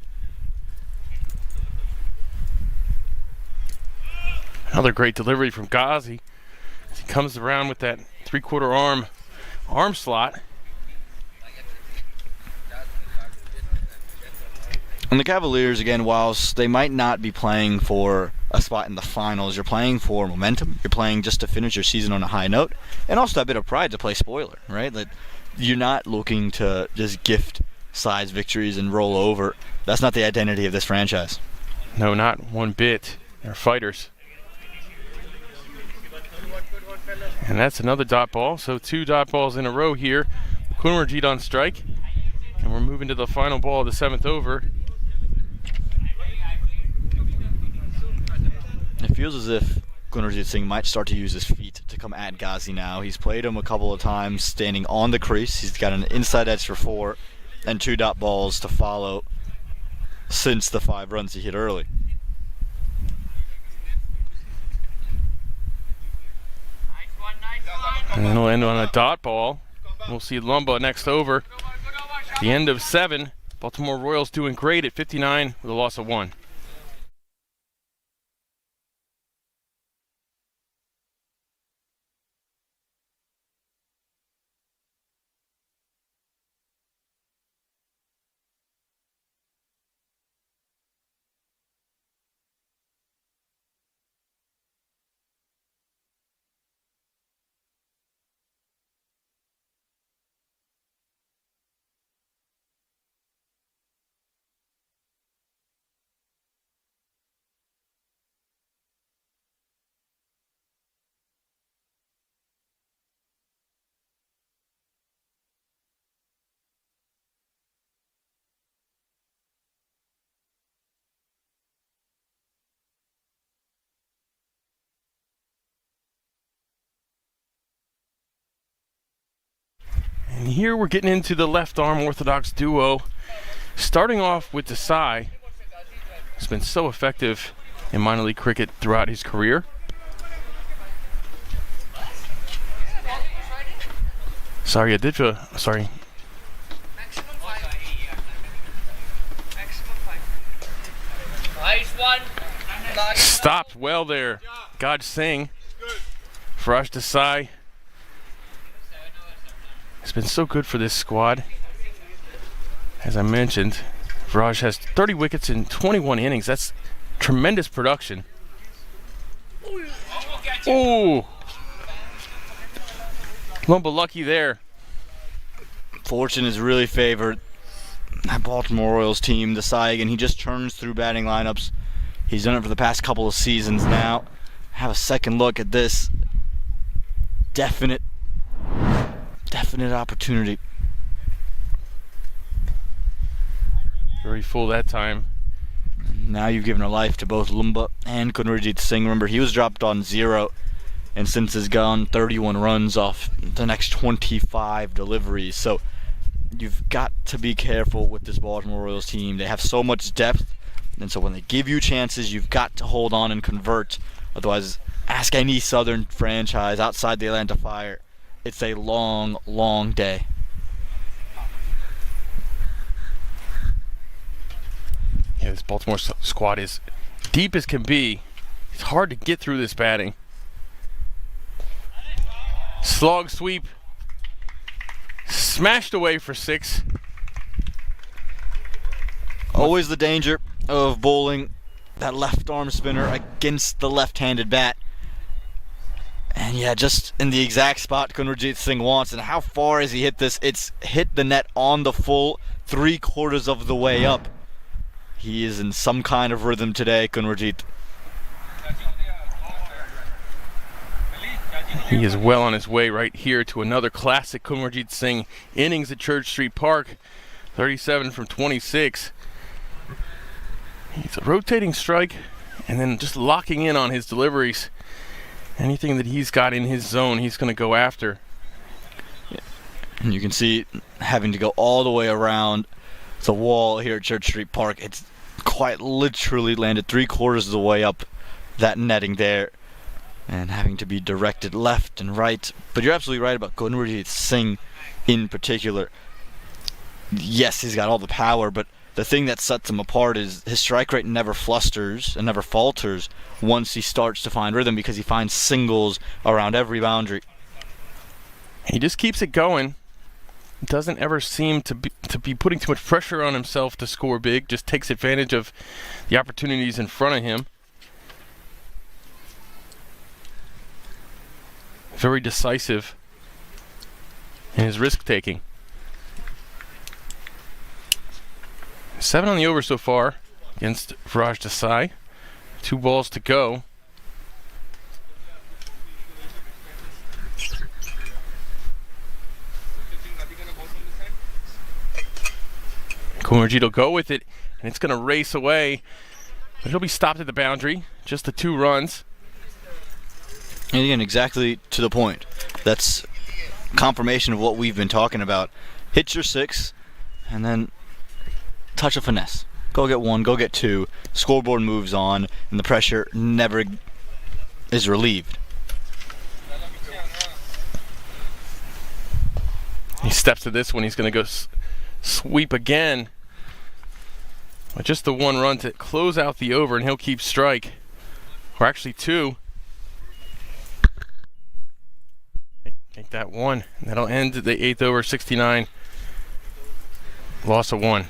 Another great delivery from Ghazi. He comes around with that 3/4 arm slot. And the Cavaliers, again, whilst they might not be playing for a spot in the finals, you're playing for momentum. You're playing just to finish your season on a high note, and also a bit of pride to play spoiler, right? That you're not looking to just gift size victories and roll over. That's not the identity of this franchise. No, not one bit. They're fighters. And that's another dot ball. So 2 dot balls in a row here. Kunwarjeet on strike. And we're moving to the final ball of the 7th over. It feels as if Kunwarjeet Singh might start to use his feet to come at Ghazi now. He's played him a couple of times standing on the crease. He's got an inside edge for 4 and 2 dot balls to follow since the 5 runs he hit early. And it'll end on a dot ball. We'll see Lumba next over. The end of 7. Baltimore Royals doing great at 59 with a loss of 1. And here we're getting into the left arm orthodox duo. Starting off with Desai. He's been so effective in minor league cricket throughout his career. Sorry. Stopped well there. Gaj Singh. Faraj Desai. It's been so good for this squad. As I mentioned, Faraj has 30 wickets in 21 innings. That's tremendous production. Ooh. Lumba lucky there. Fortune has really favored that Baltimore Royals team. Desai, again, he just churns through batting lineups. He's done it for the past couple of seasons now. Have a second look at this. Definite opportunity. Very full that time. Now you've given a life to both Lumba and Kunrajit Singh. Remember, he was dropped on 0, and since has gone 31 runs off the next 25 deliveries. So you've got to be careful with this Baltimore Royals team. They have so much depth, and so when they give you chances, you've got to hold on and convert. Otherwise, ask any Southern franchise outside the Atlanta Fire. It's a long, long day. Yeah, this Baltimore squad is deep as can be. It's hard to get through this batting. Slog sweep. Smashed away for 6. Always the danger of bowling that left arm spinner against the left-handed bat. And yeah, just in the exact spot Kunrajit Singh wants. And how far has he hit this? It's hit the net on the full 3/4 of the way up. He is in some kind of rhythm today, Kunrajit. He is well on his way right here to another classic Kunrajit Singh innings at Church Street Park. 37 from 26. He's a rotating strike and then just locking in on his deliveries. Anything that he's got in his zone, he's going to go after. And you can see having to go all the way around the wall here at Church Street Park. It's quite literally landed 3/4 of the way up that netting there, and having to be directed left and right. But you're absolutely right about Kunrajit Singh in particular. Yes, he's got all the power, but the thing that sets him apart is his strike rate never flusters and never falters once he starts to find rhythm, because he finds singles around every boundary. He just keeps it going. Doesn't ever seem to be putting too much pressure on himself to score big. Just takes advantage of the opportunities in front of him. Very decisive in his risk-taking. 7 on the over so far against Faraj Desai. 2 balls to go. Kunrajit will go with it, and it's going to race away. But he'll be stopped at the boundary. Just the 2 runs. And again, exactly to the point. That's confirmation of what we've been talking about. Hit your 6, and then touch of finesse. Go get 1, go get 2. Scoreboard moves on, and the pressure never is relieved. He steps to this one. He's going to go sweep again. But just the one run to close out the over, and he'll keep strike. Or actually two. Make that one. And that'll end the 8th over, 69. Loss of 1.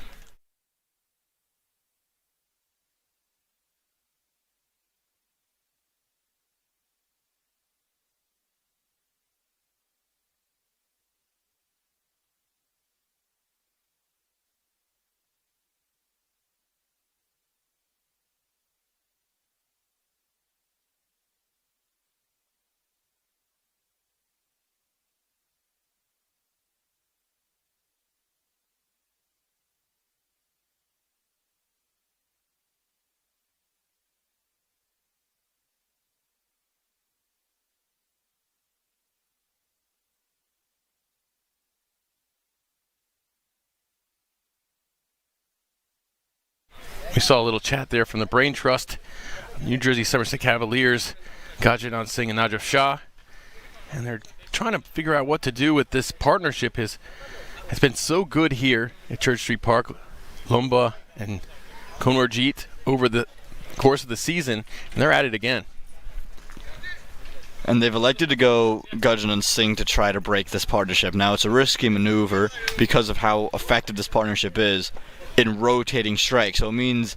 We saw a little chat there from the Brain Trust, New Jersey Somerset Cavaliers, Gajanan Singh and Najaf Shah. And they're trying to figure out what to do with this partnership. Has been so good here at Church Street Park, Lumba and Konwarjeet over the course of the season, and they're at it again. And they've elected to go Gajanan Singh to try to break this partnership. Now, it's a risky maneuver because of how effective this partnership is in rotating strikes. So it means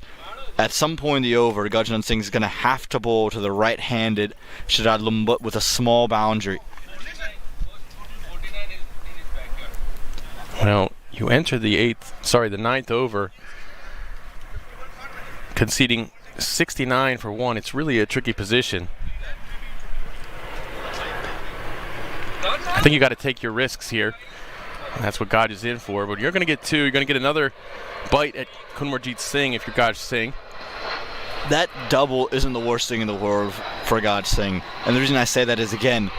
at some point in the over, Gajanan Singh is going to have to bowl to the right-handed Sharad Lumba with a small boundary. Well, you enter the 9th over, conceding 69 for 1. It's really a tricky position. I think you got to take your risks here. And that's what Gaj is in for. But you're going to get 2. You're going to get another bite at Konwarjeet Singh if you're Gaj Singh. That double isn't the worst thing in the world for Gaj Singh. And the reason I say that is, again,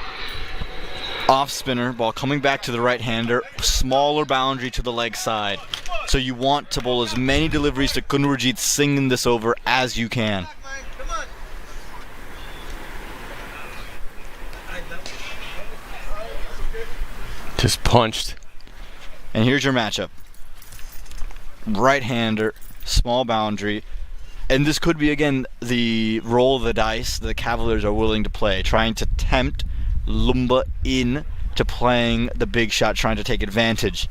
off spinner, ball coming back to the right-hander, smaller boundary to the leg side. So you want to bowl as many deliveries to Konwarjeet Singh in this over as you can. Just punched. And here's your matchup. Right-hander, small boundary. And this could be, again, the roll of the dice the Cavaliers are willing to play, trying to tempt Lumba in to playing the big shot, trying to take advantage.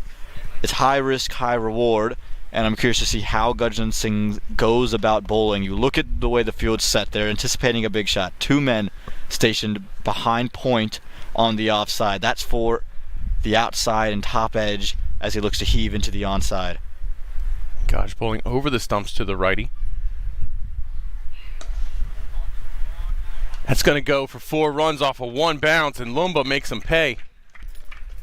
It's high risk, high reward, and I'm curious to see how Gajanan Singh goes about bowling. You look at the way the field's set. They're anticipating a big shot. 2 men stationed behind point on the offside. That's for the outside and top edge as he looks to heave into the onside. Gaj bowling over the stumps to the righty. That's going to go for 4 runs off of 1 bounce, and Lumba makes him pay.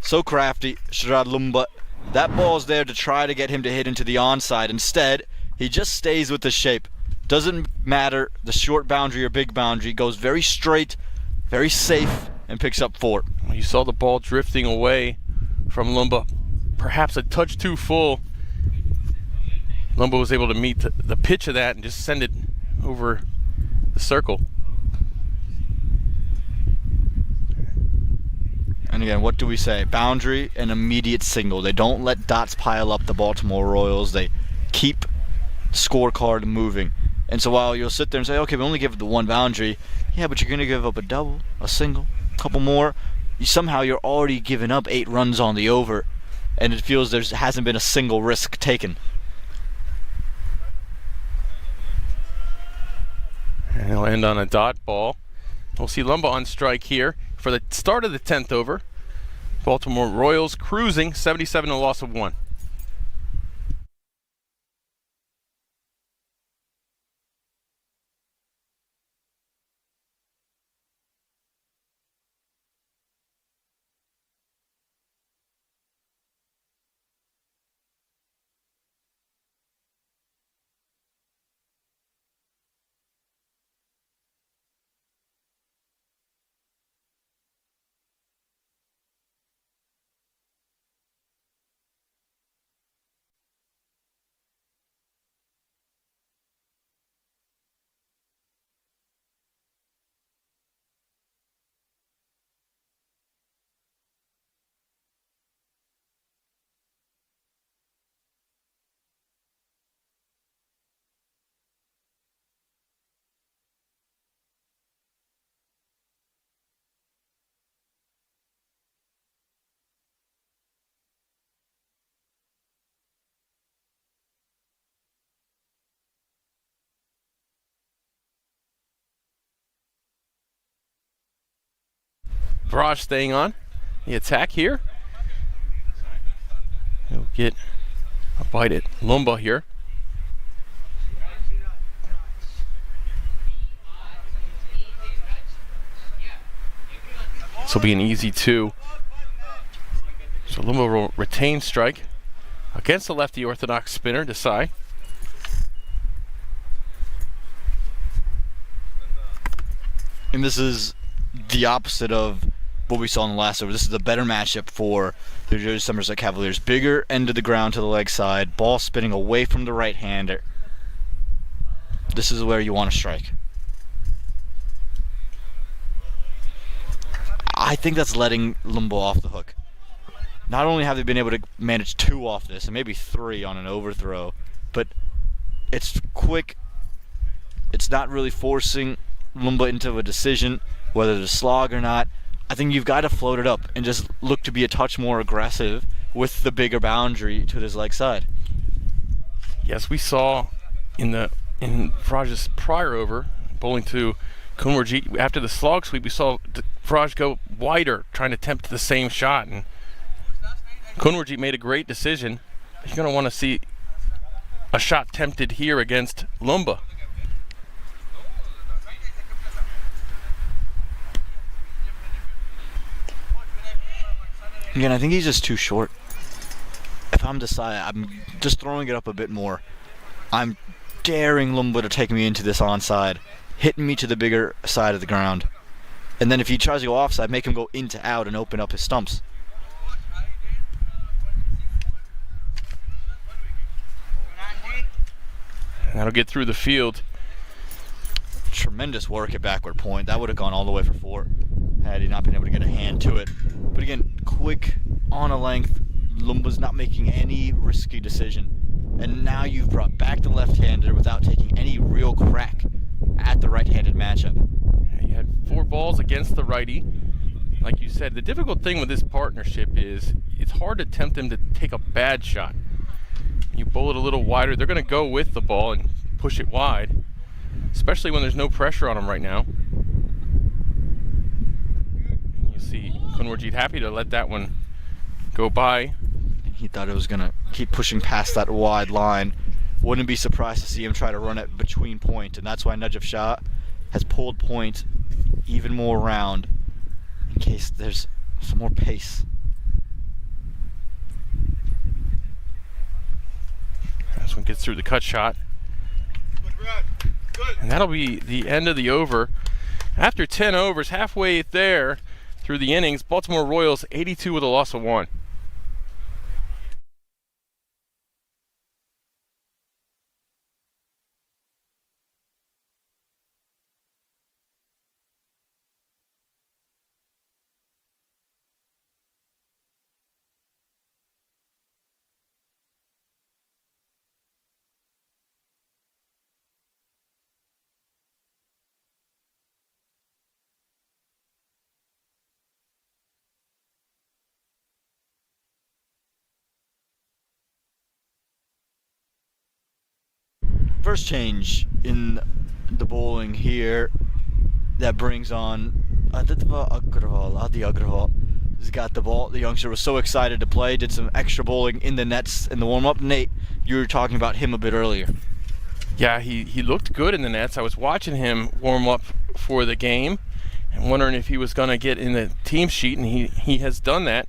So crafty, Sharad Lumba. That ball's there to try to get him to hit into the onside. Instead, he just stays with the shape. Doesn't matter the short boundary or big boundary. Goes very straight, very safe, and picks up 4. You saw the ball drifting away from Lumba, perhaps a touch too full. Lumba was able to meet the pitch of that and just send it over the circle. And again, what do we say? Boundary and immediate single. They don't let dots pile up the Baltimore Royals. They keep scorecard moving. And so while you'll sit there and say, okay, we only give up the 1 boundary, yeah, but you're going to give up a double, a single, a couple more. You're already giving up 8 runs on the over, and it feels there hasn't been a single risk taken. And he'll end on a dot ball. We'll see Lumba on strike here for the start of the 10th over. Baltimore Royals cruising, 77, a loss of 1. Viraj staying on the attack here. He'll get a bite at Lumba here. This will be an easy 2. So Lumba will retain strike against the lefty orthodox spinner, Desai. And this is the opposite of what we saw in the last over. This is a better matchup for the New Jersey Somerset Cavaliers. Bigger end of the ground to the leg side, ball spinning away from the right-hander. This is where you want to strike. I think that's letting Lumba off the hook. Not only have they been able to manage 2 off this, and maybe 3 on an overthrow, but it's quick. It's not really forcing Lumba into a decision, whether to slog or not. I think you've got to float it up and just look to be a touch more aggressive with the bigger boundary to this leg side. Yes, we saw in Viraj's prior over, bowling to Kunwarjeet, after the slog sweep, we saw Viraj go wider, trying to tempt the same shot, and Kunwarjeet made a great decision. You're going to want to see a shot tempted here against Lumba. Again, I think he's just too short. If I'm Desai, I'm just throwing it up a bit more. I'm daring Lumba to take me into this onside, hitting me to the bigger side of the ground. And then if he tries to go offside, make him go into out and open up his stumps. And that'll get through the field. Tremendous work at backward point. That would have gone all the way for 4 had he not been able to get a hand to it. But again, quick on a length. Lumba's not making any risky decision. And now you've brought back the left-hander without taking any real crack at the right-handed matchup. You had 4 balls against the righty. Like you said, the difficult thing with this partnership is it's hard to tempt them to take a bad shot. You bowl it a little wider, they're going to go with the ball and push it wide, especially when there's no pressure on them right now. And you see Kunwarjeet happy to let that one go by. He thought it was going to keep pushing past that wide line. Wouldn't be surprised to see him try to run it between point, and that's why Nudge of Shot has pulled point even more round in case there's some more pace. This one gets through the cut shot. And that'll be the end of the over. After 10 overs, halfway there through the innings, Baltimore Royals 82 with a loss of 1. First change in the bowling here that brings on Adi Agrawal. He's got the ball. The youngster was so excited to play, did some extra bowling in the nets in the warm-up. Nate, you were talking about him a bit earlier. Yeah, he looked good in the nets. I was watching him warm up for the game and wondering if he was going to get in the team sheet, and he has done that.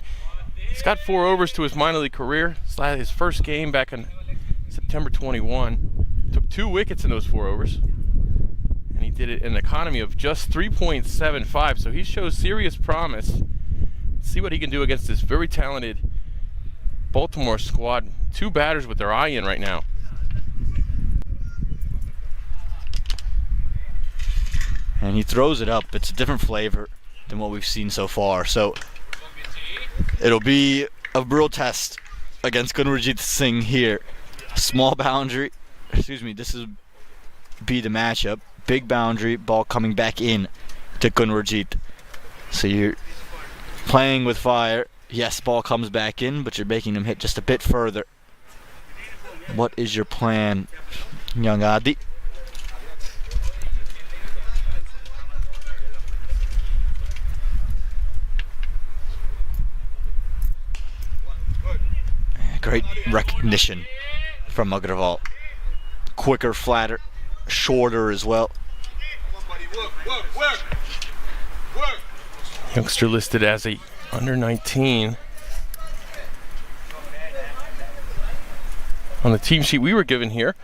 He's got 4 overs to his minor league career. His first game back in September 21. Took 2 wickets in those 4 overs. And he did it in an economy of just 3.75. So he shows serious promise. See what he can do against this very talented Baltimore squad. 2 batters with their eye in right now. And he throws it up. It's a different flavor than what we've seen so far. So it'll be a real test against Kunwarjeet Singh here. Small boundary. This is be the matchup. Big boundary, ball coming back in to Kunwarjeet. So you're playing with fire. Yes, ball comes back in, but you're making him hit just a bit further. What is your plan, young Adi? Great recognition from Agrawal. Quicker, flatter, shorter as well. Youngster listed as a under 19. On the team sheet we were given here.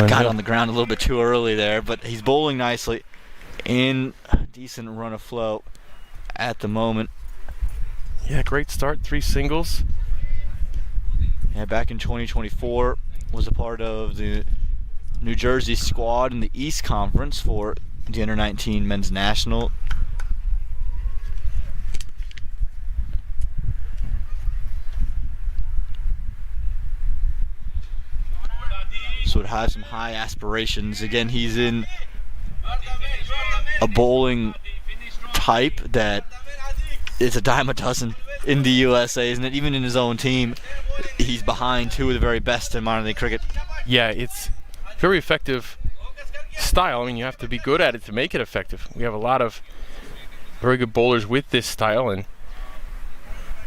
Got on the ground a little bit too early there, but he's bowling nicely. In a decent run of flow at the moment. Yeah, great start, 3 singles. Yeah, back in 2024 was a part of the New Jersey squad in the East Conference for the Under 19 Men's National. So it has some high aspirations. Again, he's in a bowling type that is a dime a dozen in the USA, isn't it? Even in his own team, he's behind 2 of the very best in minor league cricket. Yeah, it's very effective style. I mean, you have to be good at it to make it effective. We have a lot of very good bowlers with this style, and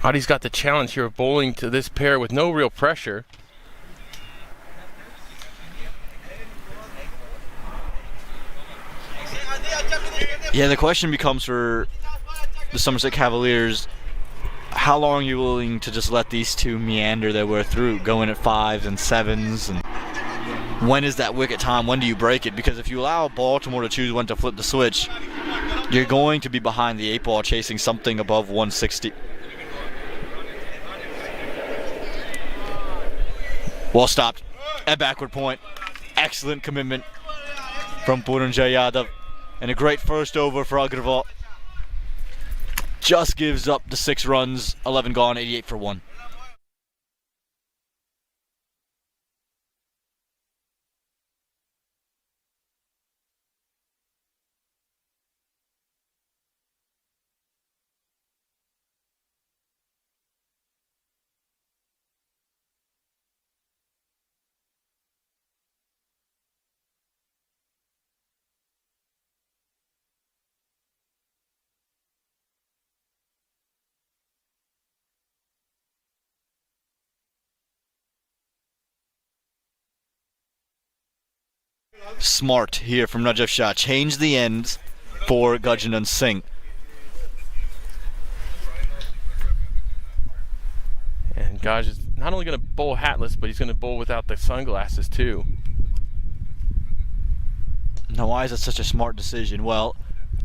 Adi's got the challenge here of bowling to this pair with no real pressure. Yeah, the question becomes for the Somerset Cavaliers, how long are you willing to just let these two meander their way through, going at 5s and 7s, and when is that wicket time? When do you break it? Because if you allow Baltimore to choose when to flip the switch, you're going to be behind the 8 ball chasing something above 160. Well stopped at backward point. Excellent commitment from Puranjay Yadav. And a great first over for Agrawal. Just gives up the 6 runs, 11 gone, 88 for 1. Smart here from Najaf Shah. Change the ends for Gurjendra Singh. And Gaj is not only going to bowl hatless, but he's going to bowl without the sunglasses too. Now, why is that such a smart decision? Well,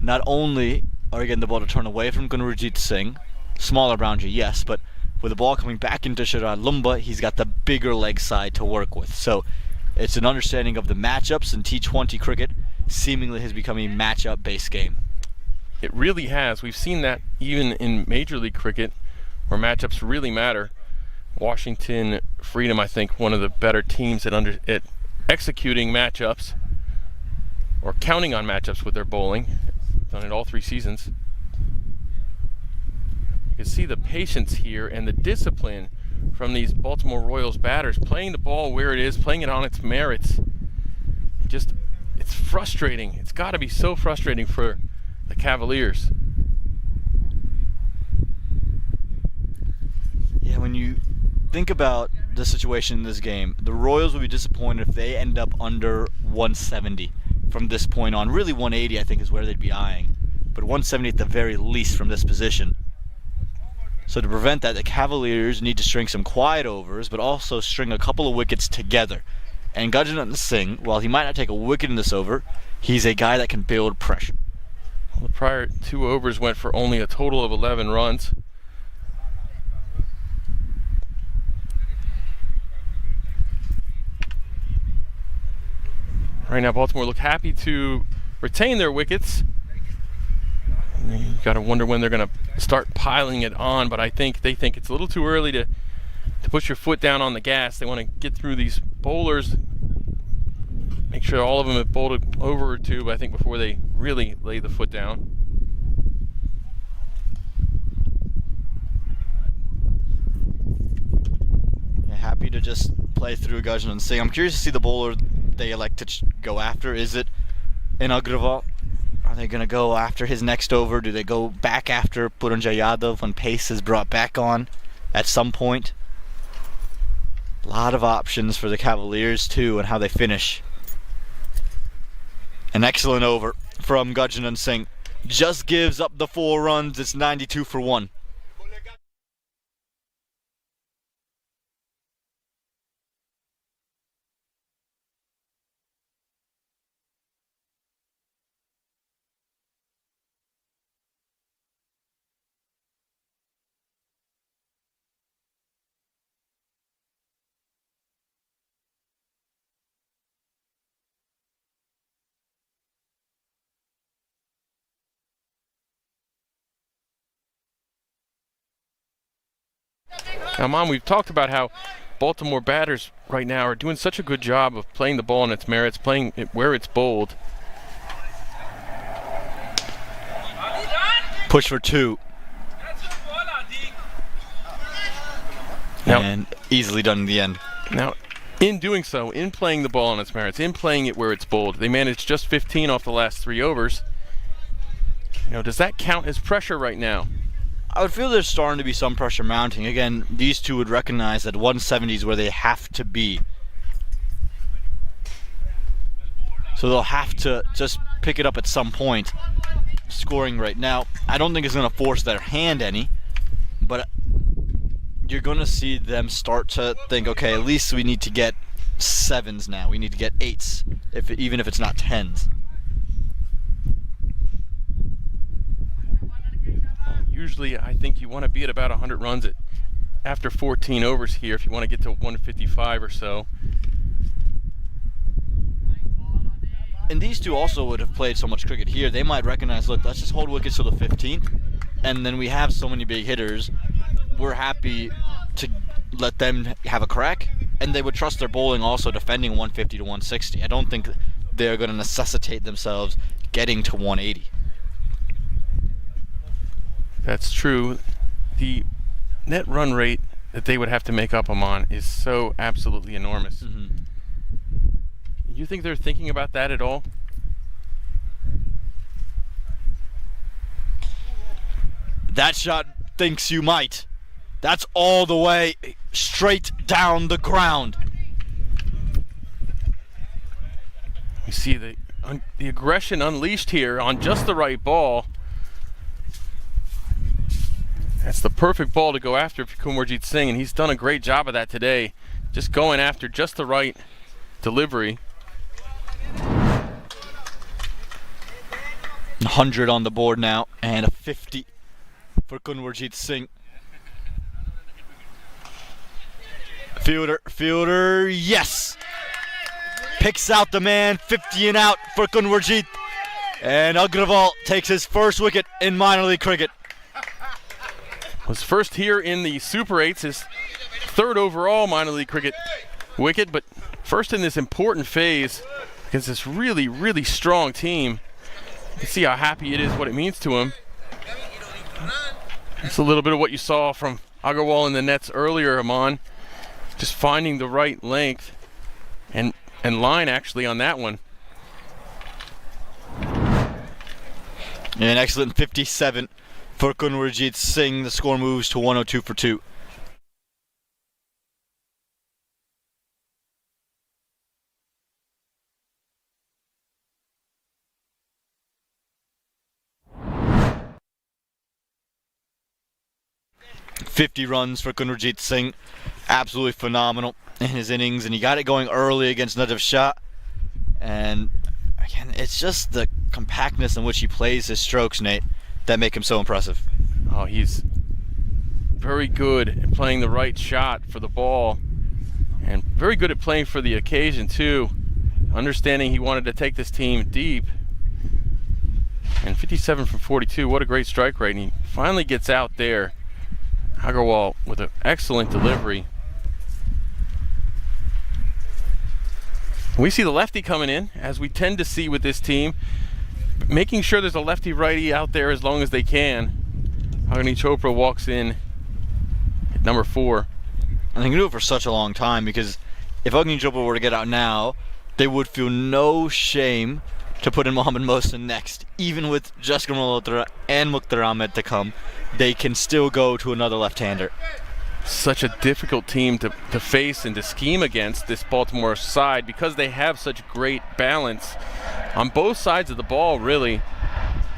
not only are we getting the ball to turn away from Gurjendra Singh, smaller boundary, yes, but with the ball coming back into Sharad Lumba, he's got the bigger leg side to work with. So it's an understanding of the matchups, in T20 cricket seemingly has become a matchup-based game. It really has. We've seen that even in Major League Cricket, where matchups really matter. Washington Freedom, I think, one of the better teams at executing matchups or counting on matchups with their bowling. Done it all 3 seasons. You can see the patience here and the discipline from these Baltimore Royals batters, playing the ball where it is, playing it on its merits. It's frustrating. It's got to be so frustrating for the Cavaliers. Yeah, when you think about the situation in this game, the Royals would be disappointed if they end up under 170 from this point on. Really 180 I think is where they'd be eyeing, but 170 at the very least from this position. So to prevent that, the Cavaliers need to string some quiet overs, but also string a couple of wickets together. And Gurjendra Singh, while he might not take a wicket in this over, he's a guy that can build pressure. Well, the prior 2 overs went for only a total of 11 runs. Right now, Baltimore look happy to retain their wickets. You got to wonder when they're going to start piling it on, but I think they think it's a little too early to put your foot down on the gas. They want to get through these bowlers, make sure all of them have bowled over or 2, but I think before they really lay the foot down. Yeah, happy to just play through Gurjendra Singh. I'm curious to see the bowler they elect to go after. Is it and Agrawal. Are they going to go after his next over? Do they go back after Puranjayadov when pace is brought back on at some point? A lot of options for the Cavaliers too and how they finish. An excellent over from Gurjanath Singh. Just gives up the 4 runs. It's 92 for 1. Now, Mom, we've talked about how Baltimore batters right now are doing such a good job of playing the ball on its merits, playing it where it's bowled. Push for 2. Now, And easily done in the end. Now, in doing so, in playing the ball on its merits, in playing it where it's bowled, they managed just 15 off the last 3 overs. Does that count as pressure right now? I would feel there's starting to be some pressure mounting. Again, these two would recognize that 170 is where they have to be. So they'll have to just pick it up at some point. Scoring right now, I don't think it's going to force their hand any, but you're going to see them start to think, okay, at least we need to get 7s now. We need to get 8s, even if it's not 10s. Usually, I think you want to be at about 100 runs after 14 overs here if you want to get to 155 or so. And these two also would have played so much cricket here. They might recognize, look, let's just hold wickets till the 15th, and then we have so many big hitters. We're happy to let them have a crack, and they would trust their bowling also defending 150 to 160. I don't think they're going to necessitate themselves getting to 180. That's true. The net run rate that they would have to make up on is so absolutely enormous. Mm-hmm. You think they're thinking about that at all? That shot thinks you might. That's all the way straight down the ground. You see the aggression unleashed here on just the right ball. That's the perfect ball to go after for Kunwarjit Singh, and he's done a great job of that today. Just going after just the right delivery. 100 on the board now, and a 50 for Kunwarjit Singh. Fielder, yes! Picks out the man, 50 and out for Kunwarjit. And Agrawal takes his first wicket in minor league cricket. Was first here in the Super 8s, his 3rd overall minor league cricket wicket, but first in this important phase against this really, really strong team. You can see how happy it is, what it means to him. That's a little bit of what you saw from Agrawal in the nets earlier, Aman. Just finding the right length and line actually on that one. An excellent 57 for Kunwarjit Singh. The score moves to 102 for 2. .50 runs for Kunwarjit Singh. Absolutely phenomenal in his innings, and he got it going early against Nadev Shah. And again, it's just the compactness in which he plays his strokes, Nate, that make him so impressive. Oh, he's very good at playing the right shot for the ball, and very good at playing for the occasion too. Understanding he wanted to take this team deep. And 57 from 42, what a great strike rate. And he finally gets out there. Agrawal with an excellent delivery. We see the lefty coming in, as we tend to see with this team, making sure there's a lefty-righty out there as long as they can. Agni Chopra walks in at number 4. And they can do it for such a long time, because if Agni Chopra were to get out now, they would feel no shame to put in Mohamed Mohsen next. Even with Jessica Malhotra and Mukhtar Ahmed to come, they can still go to another left-hander. Such a difficult team to face and to scheme against, this Baltimore side, because they have such great balance on both sides of the ball, really.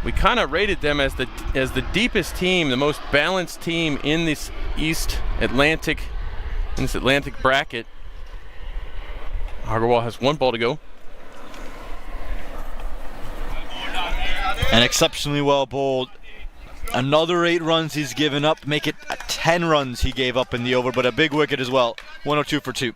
We kind of rated them as the deepest team, the most balanced team in this Atlantic bracket. Agarwal has one ball to go. And exceptionally well bowled. Another 8 runs he's given up, make it 10 runs he gave up in the over, but a big wicket as well. 102 for 2.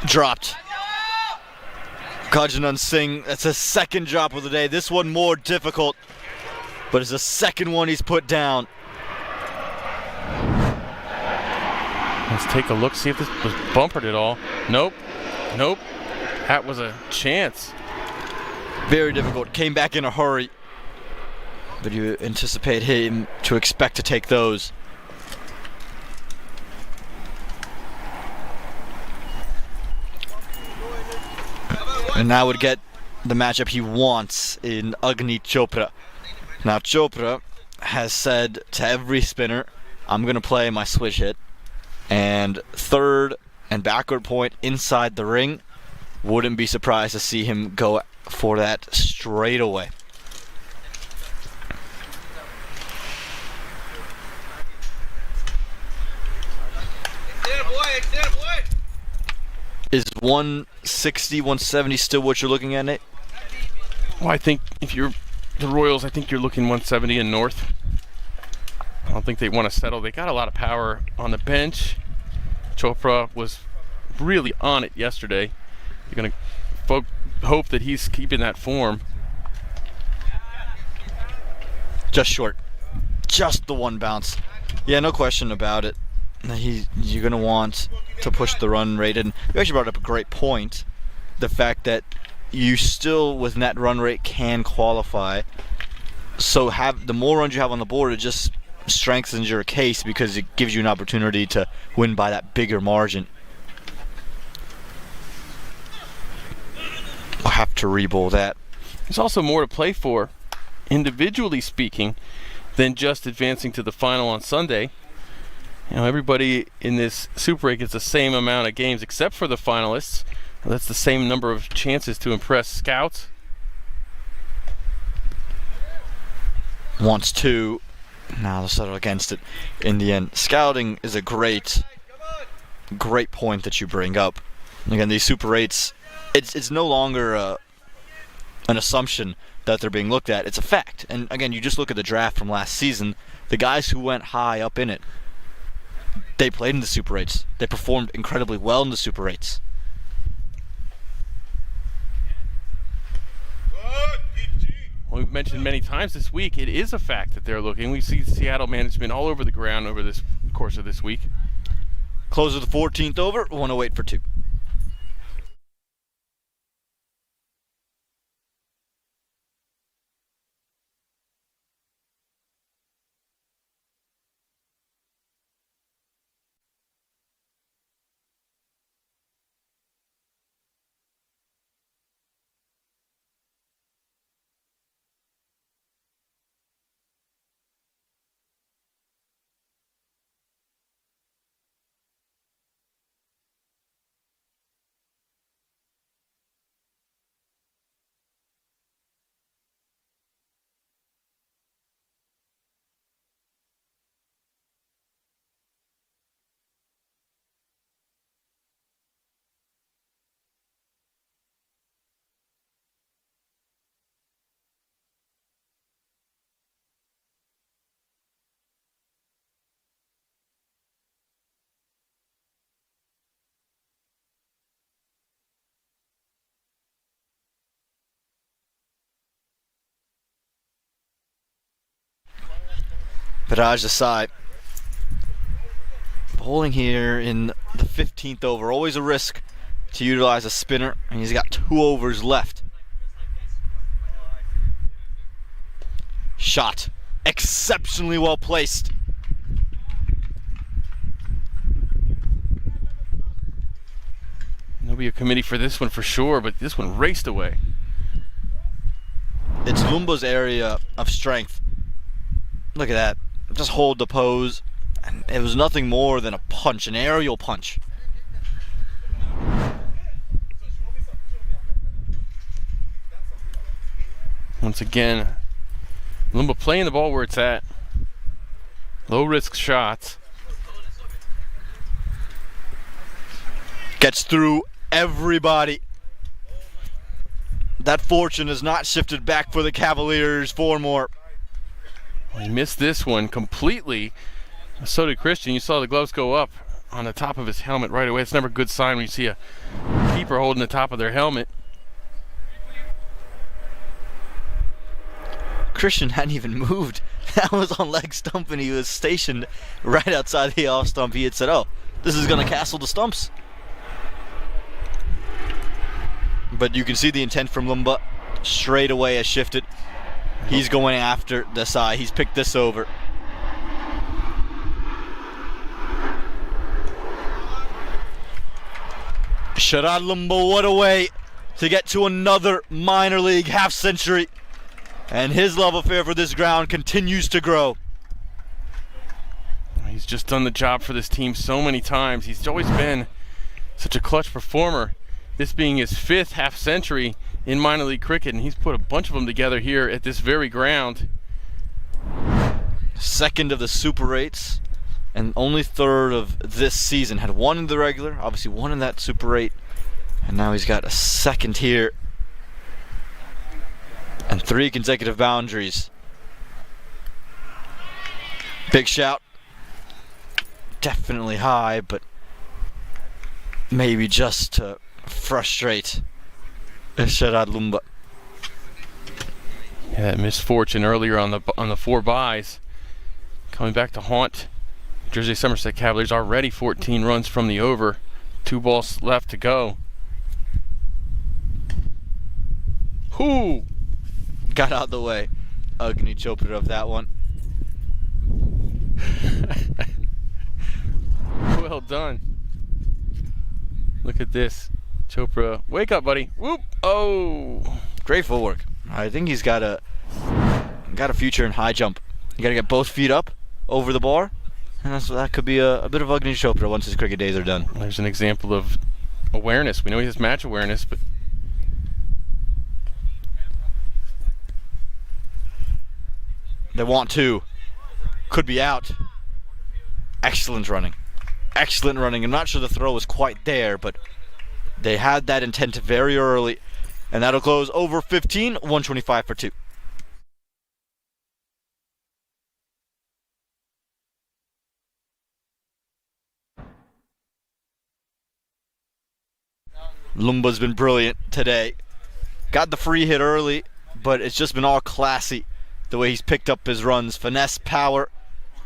Dropped. Kajanan Singh, that's his second drop of the day. This one more difficult, but it's the second one he's put down. Let's take a look, see if this was bumpered at all. Nope. That was a chance. Very difficult. Came back in a hurry, but you anticipate him to expect to take those. And now would get the matchup he wants in Agni Chopra. Now Chopra has said to every spinner, I'm going to play my switch hit. And third and backward point inside the ring. Wouldn't be surprised to see him go for that straight away. Is 160, 170 still what you're looking at, Nate? Well, I think if you're the Royals, I think you're looking 170 and north. I don't think they want to settle. They got a lot of power on the bench. Chopra was really on it yesterday. You're going to hope that he's keeping that form. Just short. Just the one bounce. Yeah, no question about it. You're going to want to push the run rate. And you actually brought up a great point. The fact that you still, with net run rate, can qualify. So the more runs you have on the board, it just strengthens your case because it gives you an opportunity to win by that bigger margin. I'll have to re-bowl that. There's also more to play for, individually speaking, than just advancing to the final on Sunday. You know, everybody in this Super 8 gets the same amount of games except for the finalists. That's the same number of chances to impress scouts. Wants to. Now they'll settle against it in the end. Scouting is a great point that you bring up. Again, these Super 8s, it's no longer an assumption that they're being looked at. It's a fact. And again, you just look at the draft from last season. The guys who went high up in it, they played in the Super 8s. They performed incredibly well in the Super 8s. Well, we've mentioned many times this week, it is a fact that they're looking. We see Seattle management all over the ground over this course of this week. Close of the 14th over, 108 for 2. Biraj Desai. Bowling here in the 15th over. Always a risk to utilize a spinner, and he's got 2 overs left. Shot. Exceptionally well placed. There'll be a committee for this one for sure, but this one raced away. It's Lumba's area of strength. Look at that. Just hold the pose. And it was nothing more than a punch, an aerial punch. Once again, Lumba playing the ball where it's at. Low risk shots. Gets through everybody. That fortune has not shifted back for the Cavaliers. 4 more. He missed this one completely. So did Christian. You saw the gloves go up on the top of his helmet right away. It's never a good sign when you see a keeper holding the top of their helmet. Christian hadn't even moved. That was on leg stump, and he was stationed right outside the off stump. He had said, oh, this is going to castle the stumps. But you can see the intent from Lumba. Straight away has shifted. He's going after Desai. He's picked this over. Sharad Lumba, what a way to get to another minor league half century. And his love affair for this ground continues to grow. He's just done the job for this team so many times. He's always been such a clutch performer. This being his 5th half century in minor league cricket, and he's put a bunch of them together here at this very ground. 2nd of the Super 8s, and only 3rd of this season. Had 1 in the regular, obviously 1 in that Super 8, and now he's got a 2nd here. And 3 consecutive boundaries. Big shout. Definitely high, but maybe just to frustrate Sharad Lumba. Yeah, that misfortune earlier on the 4 byes. Coming back to haunt Jersey Somerset Cavaliers. Already 14 runs from the over. 2 balls left to go. Whoo! Got out of the way. Agni Chopra of that one. Well done. Look at this. Chopra, wake up, buddy. Whoop! Oh! Great footwork. I think he's got a future in high jump. You got to get both feet up over the bar, and that could be a bit of Agni Chopra once his cricket days are done. There's an example of awareness. We know he has match awareness, but they want to. Could be out. Excellent running. Excellent running. I'm not sure the throw was quite there, but they had that intent very early. And that'll close over 15, 125 for 2. Lumba's been brilliant today. Got the free hit early, but it's just been all classy. The way he's picked up his runs, finesse, power,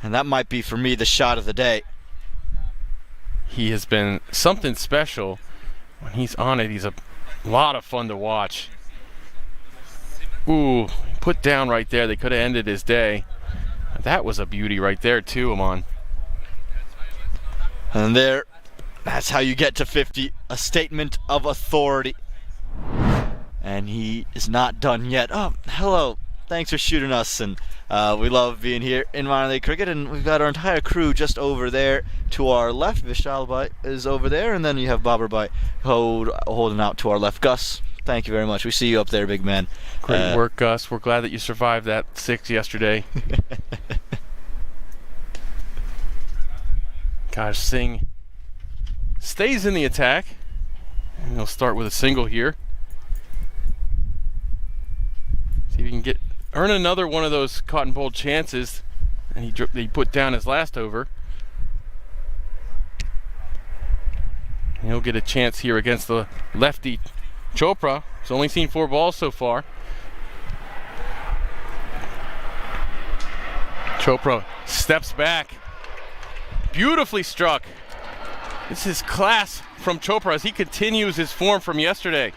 and that might be, for me, the shot of the day. he has been something special. When he's on it, he's a lot of fun to watch. Ooh, put down right there. They could have ended his day. That was a beauty right there too, Aman. And that's how you get to 50. A statement of authority. And he is not done yet. Oh, hello. Thanks for shooting us. And we love being here in minor league cricket. And we've got our entire crew just over there to our left. Vishal Bhai is over there. And then you have Babar Bhai holding out to our left. Gus, thank you very much. We see you up there, big man. Great work, Gus. We're glad that you survived that 6 yesterday. Gosh, Singh stays in the attack. And he'll start with a single here. See if he can earn another one of those cotton bowl chances. And he put down his last over. And he'll get a chance here against the lefty Chopra. He's only seen 4 balls so far. Chopra steps back. Beautifully struck. This is class from Chopra as he continues his form from yesterday.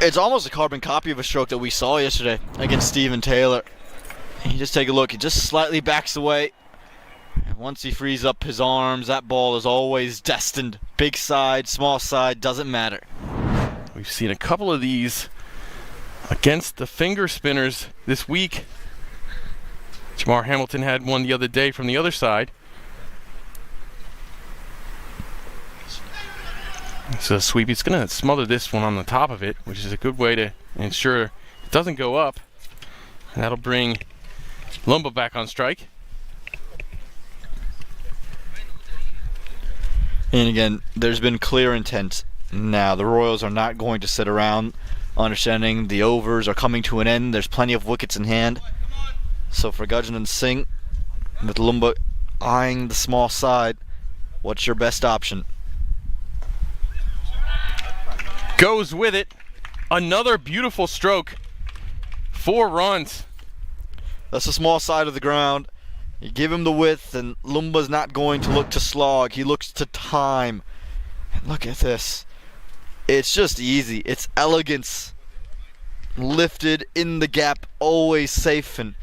It's almost a carbon copy of a stroke that we saw yesterday against Steven Taylor. You just take a look. He just slightly backs away. And once he frees up his arms, that ball is always destined. Big side, small side, doesn't matter. We've seen a couple of these against the finger spinners this week. Jamar Hamilton had one the other day from the other side. So sweep, he's going to smother this one on the top of it, which is a good way to ensure it doesn't go up. And that'll bring Lumba back on strike. And again, there's been clear intent. Now, the Royals are not going to sit around, understanding the overs are coming to an end. There's plenty of wickets in hand. So for Gurjendra Singh, with Lumba eyeing the small side, what's your best option? Goes with it. Another beautiful stroke. 4 runs. That's the small side of the ground. You give him the width, and Lumba's not going to look to slog. He looks to time. And look at this. It's just easy. It's elegance. Lifted in the gap, always safe, and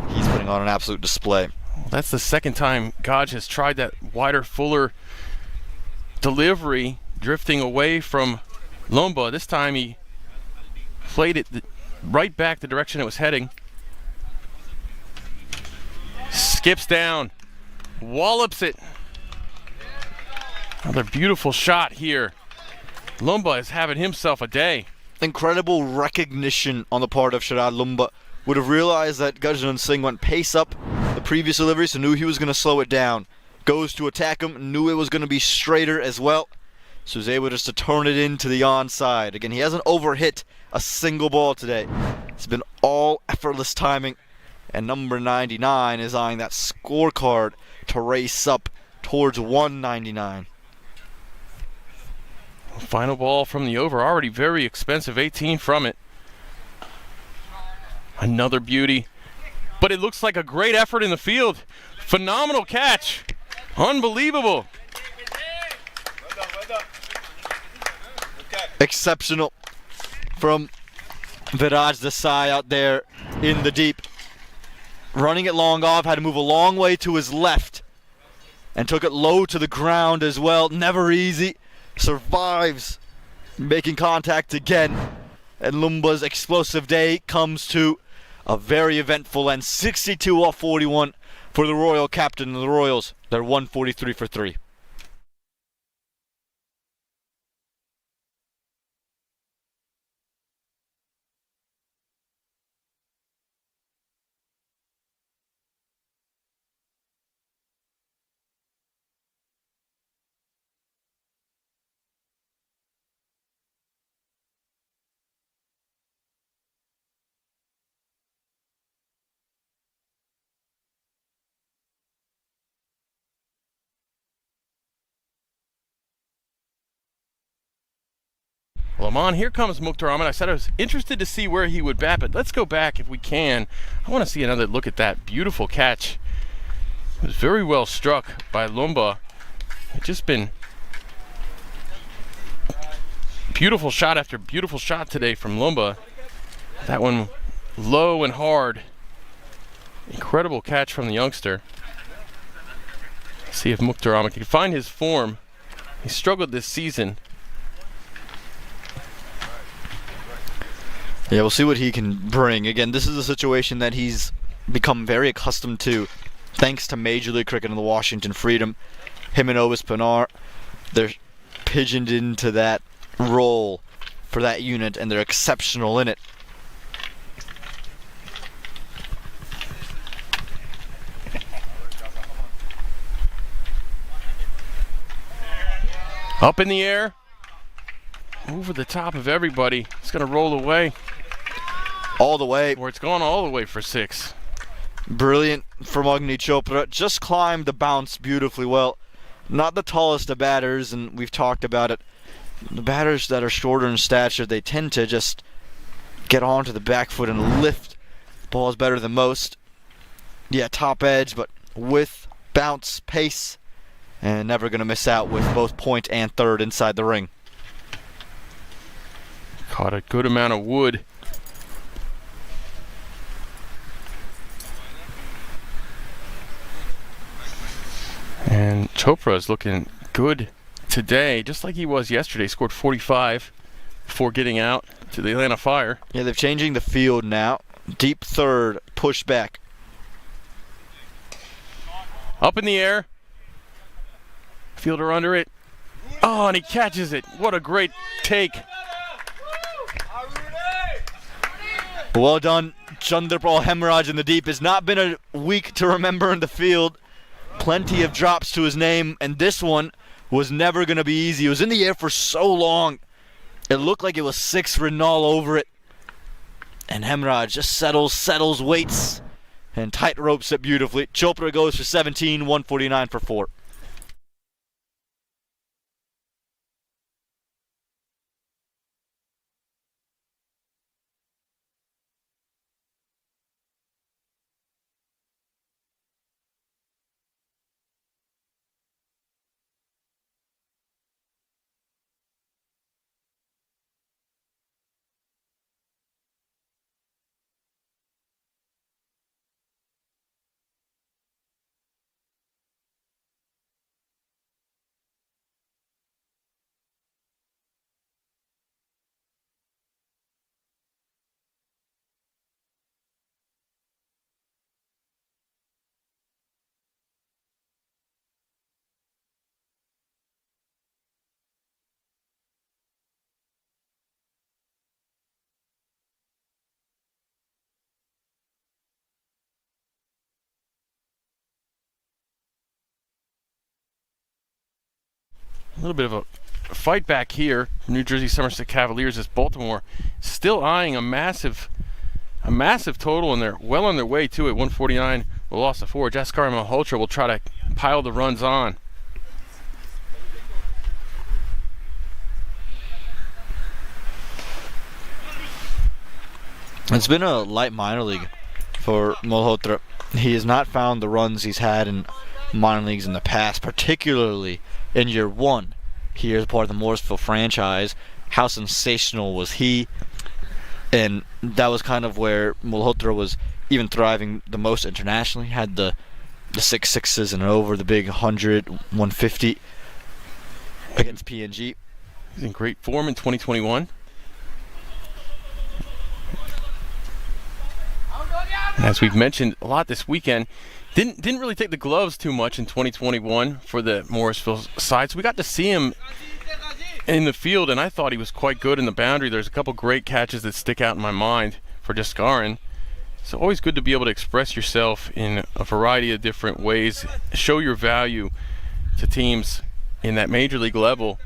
he's putting on an absolute display. Well, that's the second time Gaj has tried that wider, fuller delivery, drifting away from Lumba. This time he played it right back the direction it was heading. Skips down, wallops it. Another beautiful shot here. Lumba is having himself a day. Incredible recognition on the part of Sharad Lumba. Would have realized that Gurjendra Singh went pace up the previous delivery, so knew he was going to slow it down. Goes to attack him, knew it was going to be straighter as well. So was able just to turn it into the onside. Again, he hasn't overhit a single ball today. It's been all effortless timing. And number 99 is eyeing that scorecard to race up towards 199. Final ball from the over, already very expensive, 18 from it. Another beauty. But it looks like a great effort in the field. Phenomenal catch. Unbelievable. Exceptional from Viraj Desai out there in the deep. Running it long off, had to move a long way to his left and took it low to the ground as well. Never easy. Survives making contact again. And Lumba's explosive day comes to a very eventful end. 62 off 41 for the Royal captain of the Royals. They're 143 for 3. Well, Aman, here comes Mukhtar Ahmed. I said I was interested to see where he would bat, but let's go back if we can. I want to see another look at that beautiful catch. It was very well struck by Lumba. It's just been beautiful shot after beautiful shot today from Lumba. That one low and hard. Incredible catch from the youngster. Let's see if Mukhtar Ahmed can find his form. He struggled this season. Yeah, we'll see what he can bring. Again, this is a situation that he's become very accustomed to thanks to Major League Cricket and the Washington Freedom. Him and Ovis Pinar, they're pigeoned into that role for that unit, and they're exceptional in it. Up in the air. Over the top of everybody. It's going to roll away. All the way. Or it's gone all the way for 6. Brilliant from Agni Chopra. Just climbed the bounce beautifully well. Not the tallest of batters, and we've talked about it. The batters that are shorter in stature, they tend to just get onto the back foot and lift Ball's better than most. Yeah, top edge, but with bounce, pace, and never going to miss out with both point and third inside the ring. Caught a good amount of wood. And Chopra is looking good today, just like he was yesterday. Scored 45 before getting out to the Atlanta Fire. Yeah, they're changing the field now. Deep third, push back. Up in the air. Fielder under it. Oh, and he catches it. What a great take. Well done, Chandrapal Hemraj in the deep. Has not been a week to remember in the field. Plenty of drops to his name, and this one was never going to be easy. It was in the air for so long. It looked like it was 6 written all over it. And Hemraj just settles, waits, and tight ropes it beautifully. Chopra goes for 17, 149 for 4. A little bit of a fight back here. New Jersey Somerset Cavaliers as Baltimore still eyeing a massive total, and they're well on their way to it. 149 will loss to 4. Jaskar and Malhotra will try to pile the runs on. It's been a light minor league for Malhotra. He has not found the runs he's had in minor leagues in the past, particularly in year 1. He is part of the Morrisville franchise. How sensational was he? And that was kind of where Malhotra was even thriving the most internationally. Had the 6 sixes and over, the big 100, 150 against PNG. He's in great form in 2021. And as we've mentioned a lot this weekend, didn't really take the gloves too much in 2021 for the Morrisville side. So we got to see him in the field, and I thought he was quite good in the boundary. There's a couple great catches that stick out in my mind for Jaskarin. So always good to be able to express yourself in a variety of different ways, show your value to teams in that major league level.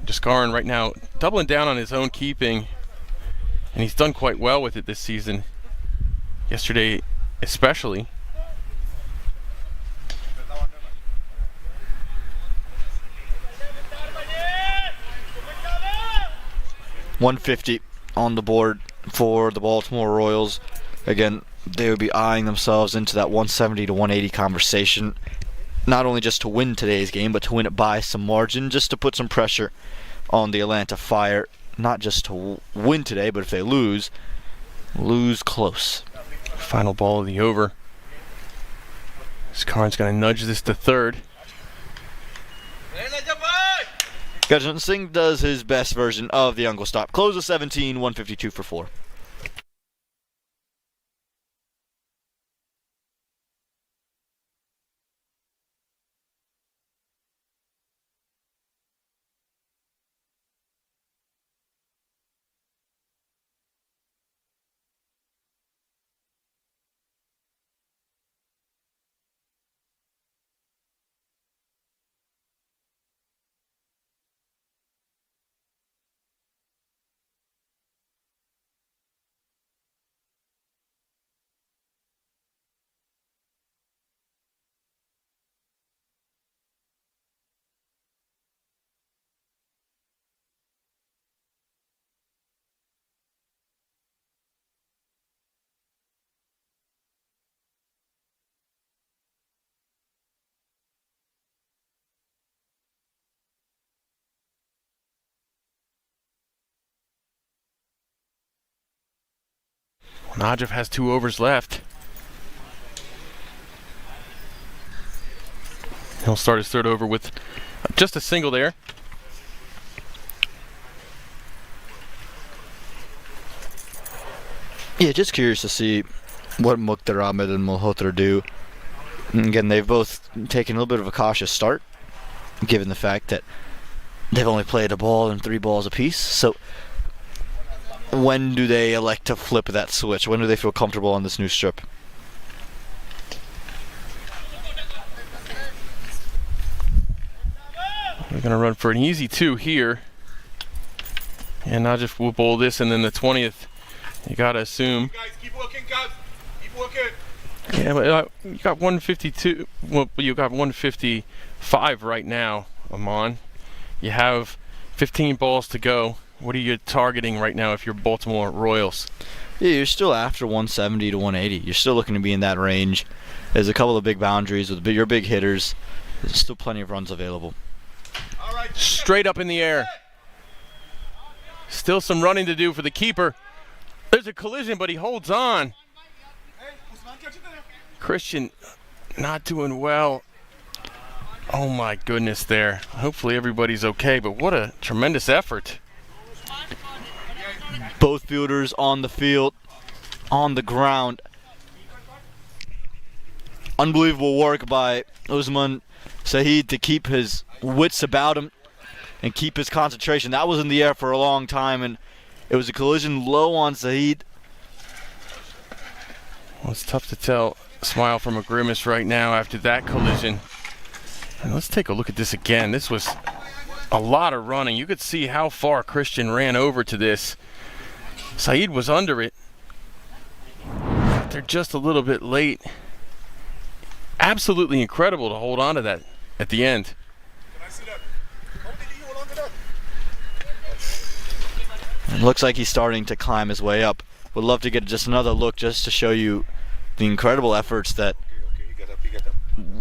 Jaskarin right now doubling down on his own keeping, and he's done quite well with it this season. Yesterday especially. $150 on the board for the Baltimore Royals. Again, they would be eyeing themselves into that 170 to 180 conversation, not only just to win today's game, but to win it by some margin, just to put some pressure on the Atlanta Fire, not just to win today, but if they lose close. Final ball of the over. Jaskarin's going to nudge this to third. Gajant Singh does his best version of the Uncle Stop. Close of 17, 152 for 4. Najaf has 2 overs left. He'll start his 3rd over with just a single there. Yeah, just curious to see what Mukhtar Ahmed and Malhotra do. And again, they've both taken a little bit of a cautious start, given the fact that they've only played a ball and 3 balls apiece. So when do they elect to flip that switch? When do they feel comfortable on this new strip? We're going to run for an easy 2 here. And Najaf will bowl this, and then the 20th, you got to assume. Guys, keep working, guys. Keep working. Yeah, but you got 152. Well, you got 155 right now, Aman. You have 15 balls to go. What are you targeting right now if you're Baltimore Royals? Yeah, you're still after 170 to 180. You're still looking to be in that range. There's a couple of big boundaries with your big hitters. There's still plenty of runs available. All right. Straight up in the air. Still some running to do for the keeper. There's a collision, but he holds on. Christian not doing well. Oh my goodness there. Hopefully everybody's okay, but what a tremendous effort. Both fielders on the field, on the ground. Unbelievable work by Usman Saeed to keep his wits about him and keep his concentration. That was in the air for a long time, and it was a collision low on Saeed. Well, it's tough to tell. Smile from a grimace right now after that collision. And let's take a look at this again. This was a lot of running. You could see how far Christian ran over to this. Saeed was under it. They're just a little bit late. Absolutely incredible to hold on to that at the end. Can I see that? How did you hold on to that? It looks like he's starting to climb his way up. Would love to get just another look just to show you the incredible efforts that He got up.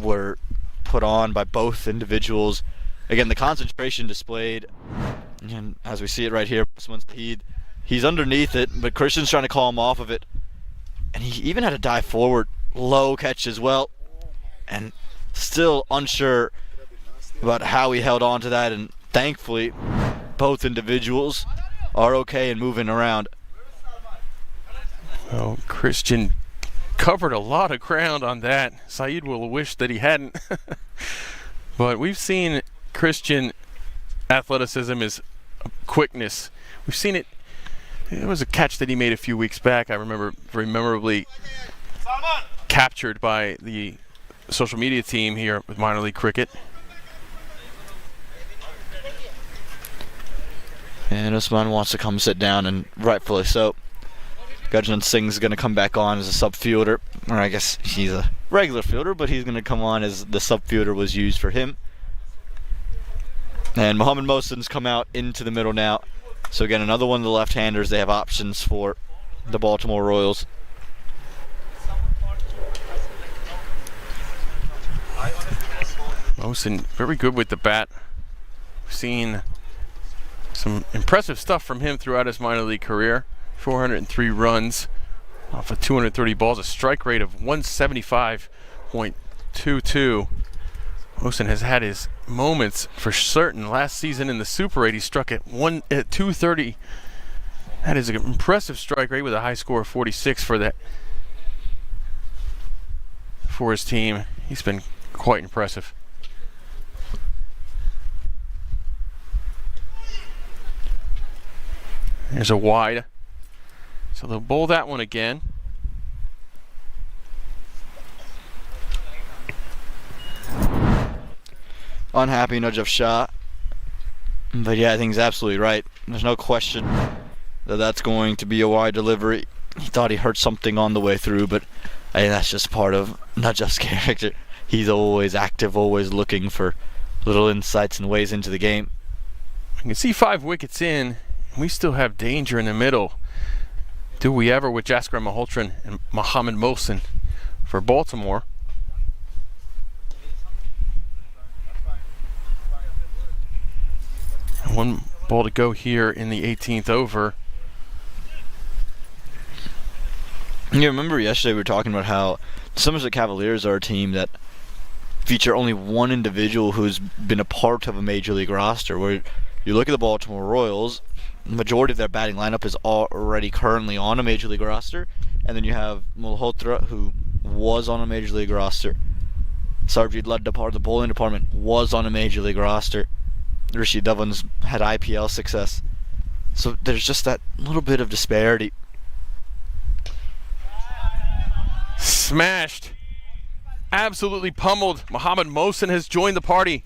were put on by both individuals. Again, the concentration displayed, and as we see it right here, he's underneath it, but Christian's trying to call him off of it. And he even had to dive forward, low catch as well, and still unsure about how he held on to that. And thankfully, both individuals are okay and moving around. Oh, Christian covered a lot of ground on that. Saeed will wish that he hadn't. But we've seen Christian athleticism is quickness. We've seen it. It was a catch that he made a few weeks back. I remember very memorably captured by the social media team here with minor league cricket. And Usman wants to come sit down, and rightfully so. Gurjant Singh's going to come back on as a sub fielder, or I guess he's a regular fielder, but he's going to come on as the sub fielder was used for him. And Mohammad Mohsin's come out into the middle now. So again, another one of the left-handers they have options for the Baltimore Royals. Mohsin very good with the bat. We've seen some impressive stuff from him throughout his minor league career. 403 runs off of 230 balls, a strike rate of 175.22. Mohsin has had his moments for certain. Last season in the Super 8, he struck at 230. That is an impressive strike rate with a high score of 46 for his team. He's been quite impressive. There's a wide. So they'll bowl that one again. Unhappy Najaf Shah. But yeah, I think he's absolutely right. There's no question that that's going to be a wide delivery. He thought he heard something on the way through, but I think that's just part of Najaf's character. He's always active, always looking for little insights and ways into the game. You can see 5 wickets in. We still have danger in the middle. Do we ever with Jaskar Malhotra and Mohammad Mohsin for Baltimore? And 1 ball to go here in the 18th over. You remember yesterday we were talking about how the Somerset Cavaliers are a team that feature only one individual who's been a part of a major league roster, where you look at the Baltimore Royals, the majority of their batting lineup is already currently on a major league roster, and then you have Malhotra, who was on a major league roster. Sarjeet led the bowling department, was on a major league roster. Rishi Dhawan's had IPL success. So there's just that little bit of disparity. Smashed. Absolutely pummeled. Mohammad Mohsin has joined the party.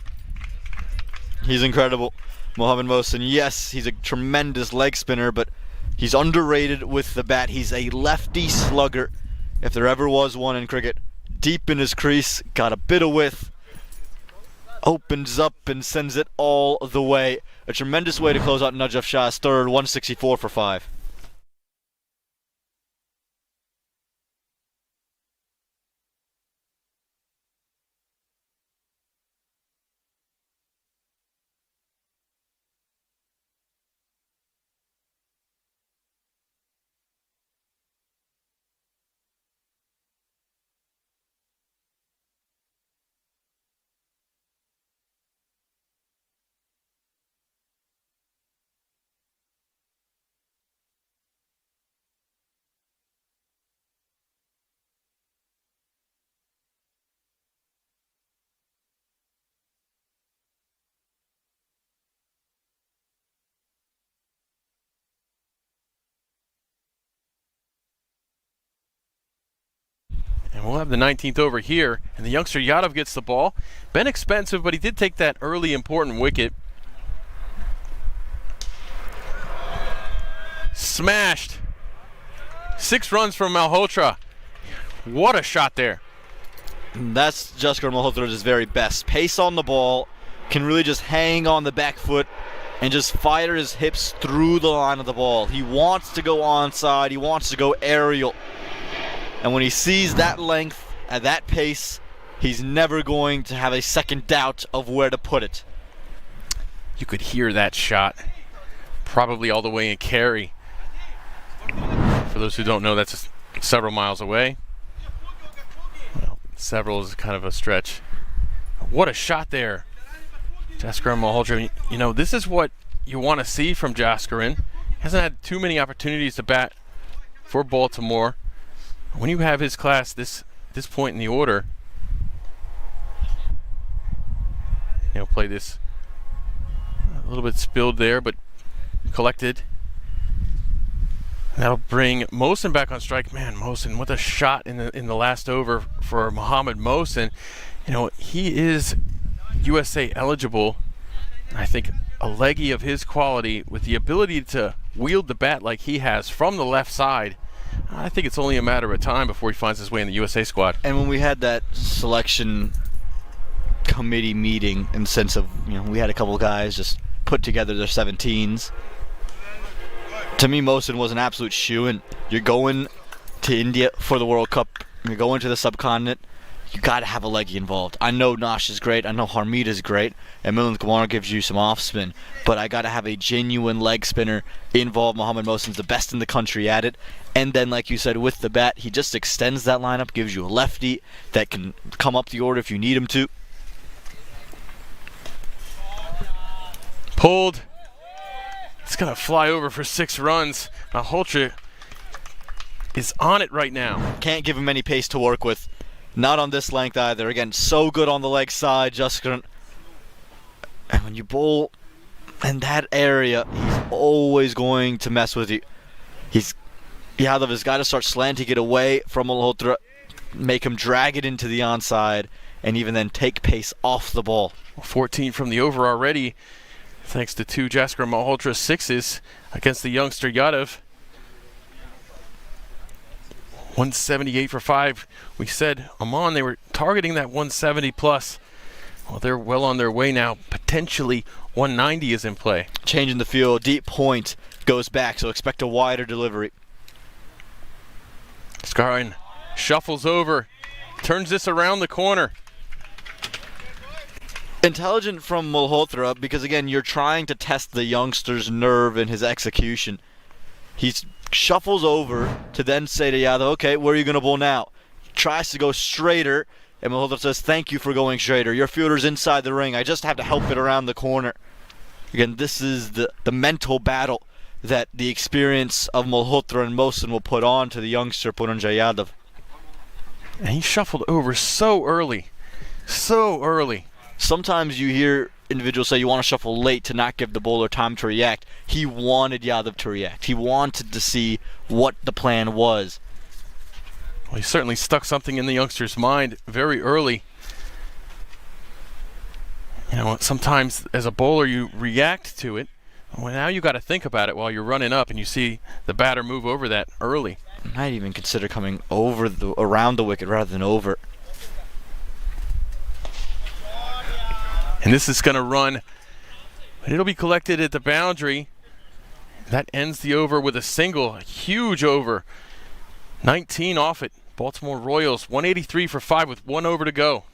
He's incredible. Mohammad Mohsin, yes, he's a tremendous leg spinner, but he's underrated with the bat. He's a lefty slugger, if there ever was one in cricket. Deep in his crease, got a bit of width, opens up and sends it all the way. A tremendous way to close out Najaf Shah's third, 164 for 5. And we'll have the 19th over here, and the youngster Yadav gets the ball. Been expensive, but he did take that early important wicket. Smashed. 6 runs from Malhotra. What a shot there. That's Jaskar Malhotra's very best. Pace on the ball, can really just hang on the back foot and just fire his hips through the line of the ball. He wants to go onside, he wants to go aerial. And when he sees that length at that pace, he's never going to have a second doubt of where to put it. You could hear that shot probably all the way in Cary. For those who don't know, that's several miles away. Well, several is kind of a stretch. What a shot there. Jaskaran Malhotra, you know, this is what you want to see from Jaskaran. Hasn't had too many opportunities to bat for Baltimore. When you have his class this point in the order, you know, play this a little bit spilled there, but collected. That'll bring Mohsin back on strike. Man, Mohsin, what a shot in the last over for Mohammad Mohsin. You know, he is USA eligible. I think a leggy of his quality with the ability to wield the bat like he has from the left side. I think it's only a matter of time before he finds his way in the USA squad. And when we had that selection committee meeting, in the sense of, you know, we had a couple of guys just put together their 17s. To me, Mohsin was an absolute shoo-in. You're going to India for the World Cup. You're going to the subcontinent. You got to have a leggy involved. I know Nash is great. I know Harmeet is great. And Milind Kumar gives you some off spin. But I got to have a genuine leg spinner involved. Mohammad Mohsin's the best in the country at it. And then, like you said, with the bat, he just extends that lineup, gives you a lefty that can come up the order if you need him to. Pulled. It's going to fly over for 6 runs. Malhotra is on it right now. Can't give him any pace to work with. Not on this length either. Again, so good on the leg side, Jaskaran. And when you bowl in that area, he's always going to mess with you. Yadav has got to start slanting it away from Malhotra, make him drag it into the onside, and even then take pace off the ball. 14 from the over already, thanks to 2 Jaskaran Malhotra 6s against the youngster Yadav. 178 for 5. We said, Amon, they were targeting that 170 plus. Well, they're well on their way now. Potentially 190 is in play. Changing the field, deep point goes back, so expect a wider delivery. Skarin shuffles over, turns this around the corner. Intelligent from Malhotra, because again, you're trying to test the youngster's nerve and his execution. He shuffles over to then say to Yadav, okay, where are you going to bowl now? Tries to go straighter, and Malhotra says, thank you for going straighter. Your fielder's inside the ring. I just have to help it around the corner. Again, this is the mental battle that the experience of Malhotra and Mohsin will put on to the youngster Purnanjay Yadav. And he shuffled over so early. So early. Sometimes you hear individuals say you want to shuffle late to not give the bowler time to react. He wanted Yadav to react. He wanted to see what the plan was. Well, he certainly stuck something in the youngster's mind very early. You know, sometimes as a bowler you react to it. Well, now you got to think about it while you're running up and you see the batter move over that early. Might even consider coming around the wicket rather than over. And this is going to run, but it'll be collected at the boundary. That ends the over with a single, a huge over. 19 off it. Baltimore Royals, 183 for 5 with 1 over to go.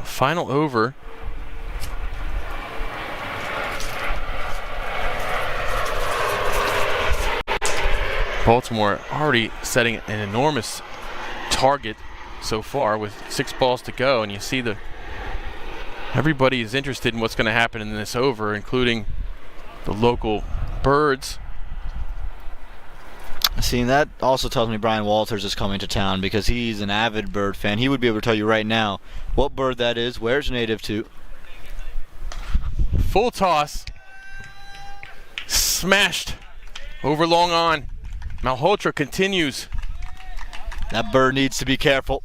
Final over. Baltimore already setting an enormous target so far with 6 balls to go, and you see everybody is interested in what's going to happen in this over, including the local birds. See, that also tells me Brian Walters is coming to town because he's an avid bird fan. He would be able to tell you right now what bird that is, where it's native to. Full toss. Smashed over long on. Malhotra continues. That bird needs to be careful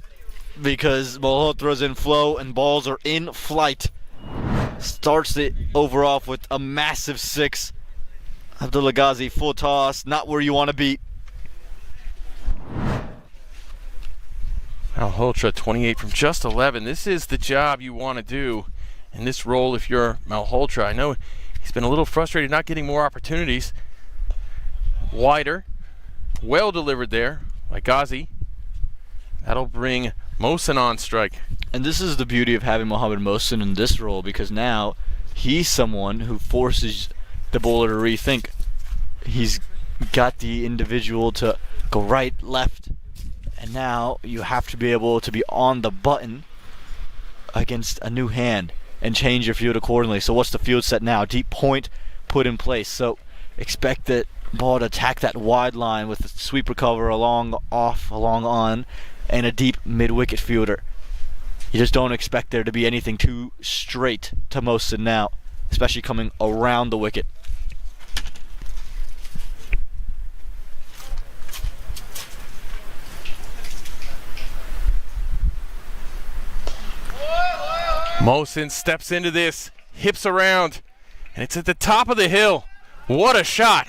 because Malhotra's in flow and balls are in flight. Starts the over off with a massive 6. Abdullah Ghazi, full toss, not where you want to be. Malhotra, 28 from just 11. This is the job you want to do in this role if you're Malhotra. I know he's been a little frustrated not getting more opportunities. Wider. Well delivered there by Ghazi. That'll bring Mohsin on strike. And this is the beauty of having Mohammad Mohsin in this role because now he's someone who forces the bowler to rethink. He's got the individual to go right, left, and now you have to be able to be on the button against a new hand and change your field accordingly. So what's the field set now? Deep point put in place. So expect that ball to attack that wide line with a sweeper cover along off, along on, and a deep mid-wicket fielder. You just don't expect there to be anything too straight to Mohsin now, especially coming around the wicket. Mohsin steps into this, hips around, and it's at the top of the hill. What a shot.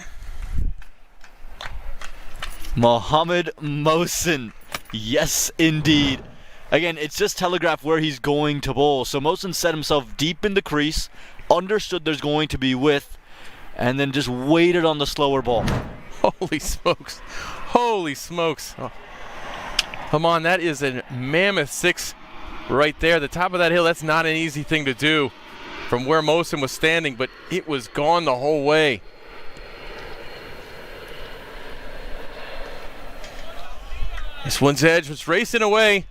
Mohammad Mohsin, yes indeed. Again, it's just telegraphed where he's going to bowl. So Mohsin set himself deep in the crease, understood there's going to be width, and then just waited on the slower ball. Holy smokes. Holy smokes. Oh. Come on, that is a mammoth 6 right there. The top of that hill, that's not an easy thing to do from where Mohsin was standing, but it was gone the whole way. This one's edge was racing away,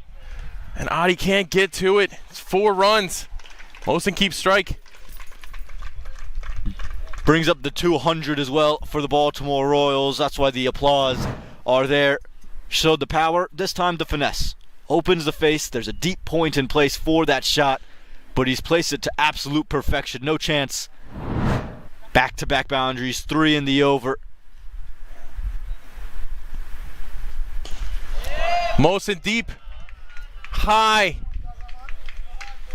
and Adi can't get to it. It's 4 runs. Mohsin keeps strike. Brings up the 200 as well for the Baltimore Royals. That's why the applause are there. Showed the power, this time the finesse. Opens the face, there's a deep point in place for that shot, but he's placed it to absolute perfection. No chance. Back-to-back boundaries, 3 in the over. Mosen deep, high,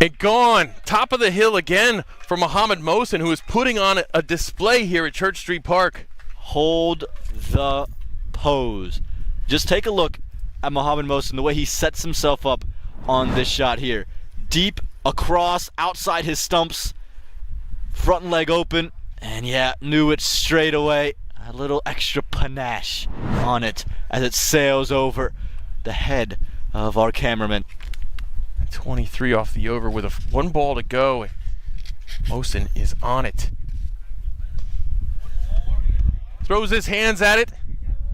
and gone. Top of the hill again for Muhammad Mosen, who is putting on a display here at Church Street Park. Hold the pose. Just take a look at Muhammad Mosen, the way he sets himself up on this shot here. Deep across, outside his stumps, front leg open, and yeah, knew it straight away. A little extra panache on it as it sails over the head of our cameraman. 23 off the over with one ball to go. Mosen is on it. Throws his hands at it.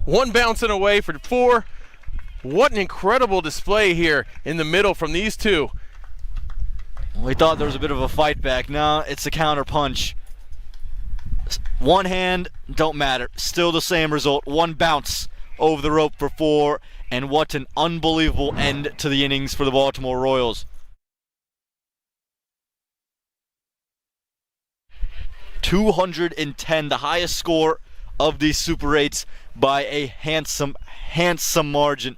One bouncing away for 4. What an incredible display here in the middle from these two. We thought there was a bit of a fight back. No, it's a counter punch. One hand, don't matter. Still the same result. One bounce over the rope for 4. And what an unbelievable end to the innings for the Baltimore Royals. 210, the highest score of these Super 8s by a handsome margin.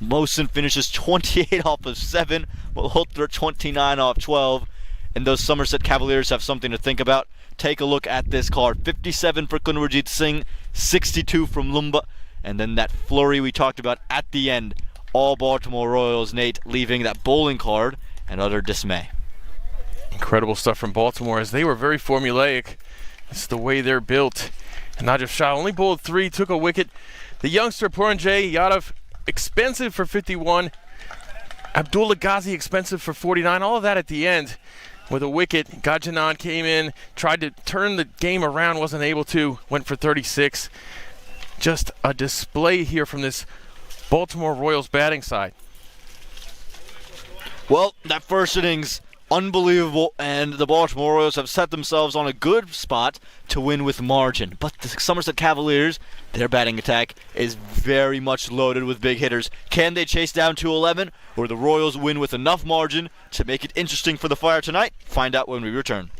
Mosen finishes 28 off of 7, Malhotra 29 off 12, and those Somerset Cavaliers have something to think about. Take a look at this card. 57 for Kunwarjit Singh, 62 from Lumba, and then that flurry we talked about at the end. All Baltimore Royals, Nate, leaving that bowling card and utter dismay. Incredible stuff from Baltimore, as they were very formulaic. It's the way they're built. And Najib Shah only bowled 3, took a wicket. The youngster Puranjay Yadav, expensive for 51. Abdullah Ghazi, expensive for 49. All of that at the end with a wicket. Gajanan came in, tried to turn the game around, wasn't able to, went for 36. Just a display here from this Baltimore Royals batting side. Well, that first innings, unbelievable, and the Baltimore Royals have set themselves on a good spot to win with margin. But the Somerset Cavaliers, their batting attack is very much loaded with big hitters. Can they chase down 211, or the Royals win with enough margin to make it interesting for the Fire tonight? Find out when we return.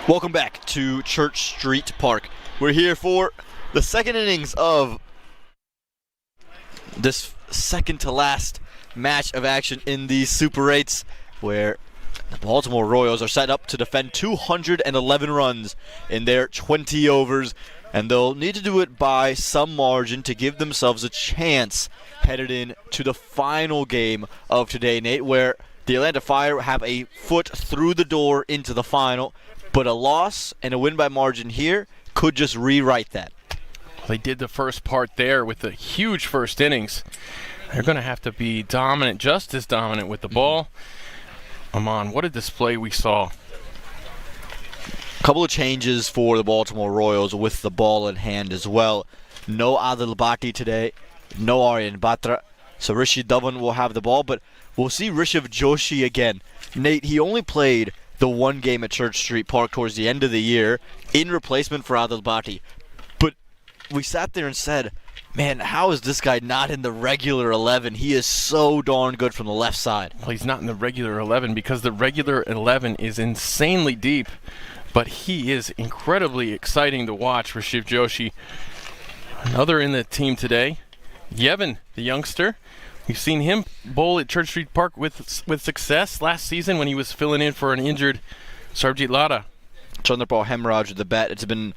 Welcome back to Church Street Park. We're here for the second innings of this second to last match of action in the Super 8s, where the Baltimore Royals are set up to defend 211 runs in their 20 overs, and they'll need to do it by some margin to give themselves a chance headed in to the final game of today, Nate, where the Atlanta Fire have a foot through the door into the final, but a loss and a win by margin here could just rewrite that. They did the first part there with the huge first innings. They're going to have to be dominant, just as dominant with the ball. Aman, what a display we saw. A couple of changes for the Baltimore Royals with the ball in hand as well. No Adil Bhatti today, no Aryan Batra. So Rishi Dhawan will have the ball, but we'll see Rishabh Joshi again. Nate, he only played the one game at Church Street Park towards the end of the year in replacement for Adil Bhatti. But we sat there and said, man, how is this guy not in the regular 11? He is so darn good from the left side. Well, he's not in the regular 11 because the regular 11 is insanely deep, but he is incredibly exciting to watch. Rishabh Joshi, another in the team today. Yevon, the youngster. We've seen him bowl at Church Street Park with success last season when he was filling in for an injured Sarvjit Lada. Chandrapal Hemraj with the bat. It's been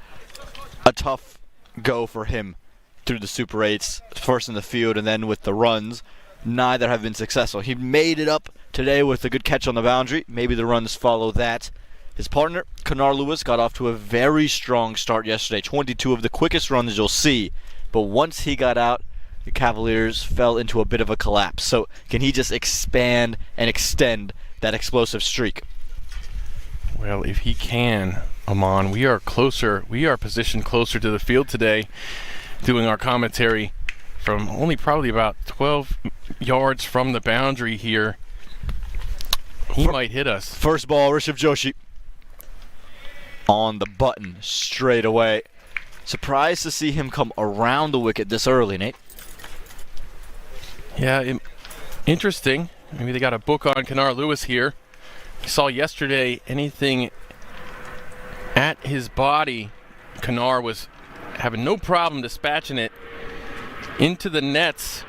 a tough go for him through the Super 8s, first in the field and then with the runs. Neither have been successful. He made it up today with a good catch on the boundary. Maybe the runs follow that. His partner, Kanar Lewis, got off to a very strong start yesterday. 22 of the quickest runs you'll see. But once he got out, the Cavaliers fell into a bit of a collapse. So can he just expand and extend that explosive streak? Well, if he can, Aman, we are closer. We are positioned closer to the field today, doing our commentary from only probably about 12 yards from the boundary here. He might hit us. First ball, Rishabh Joshi on the button straight away. Surprised to see him come around the wicket this early, Nate. Yeah, interesting. Maybe they got a book on Kanar Lewis here. We saw yesterday anything at his body, Kanar was having no problem dispatching it into the nets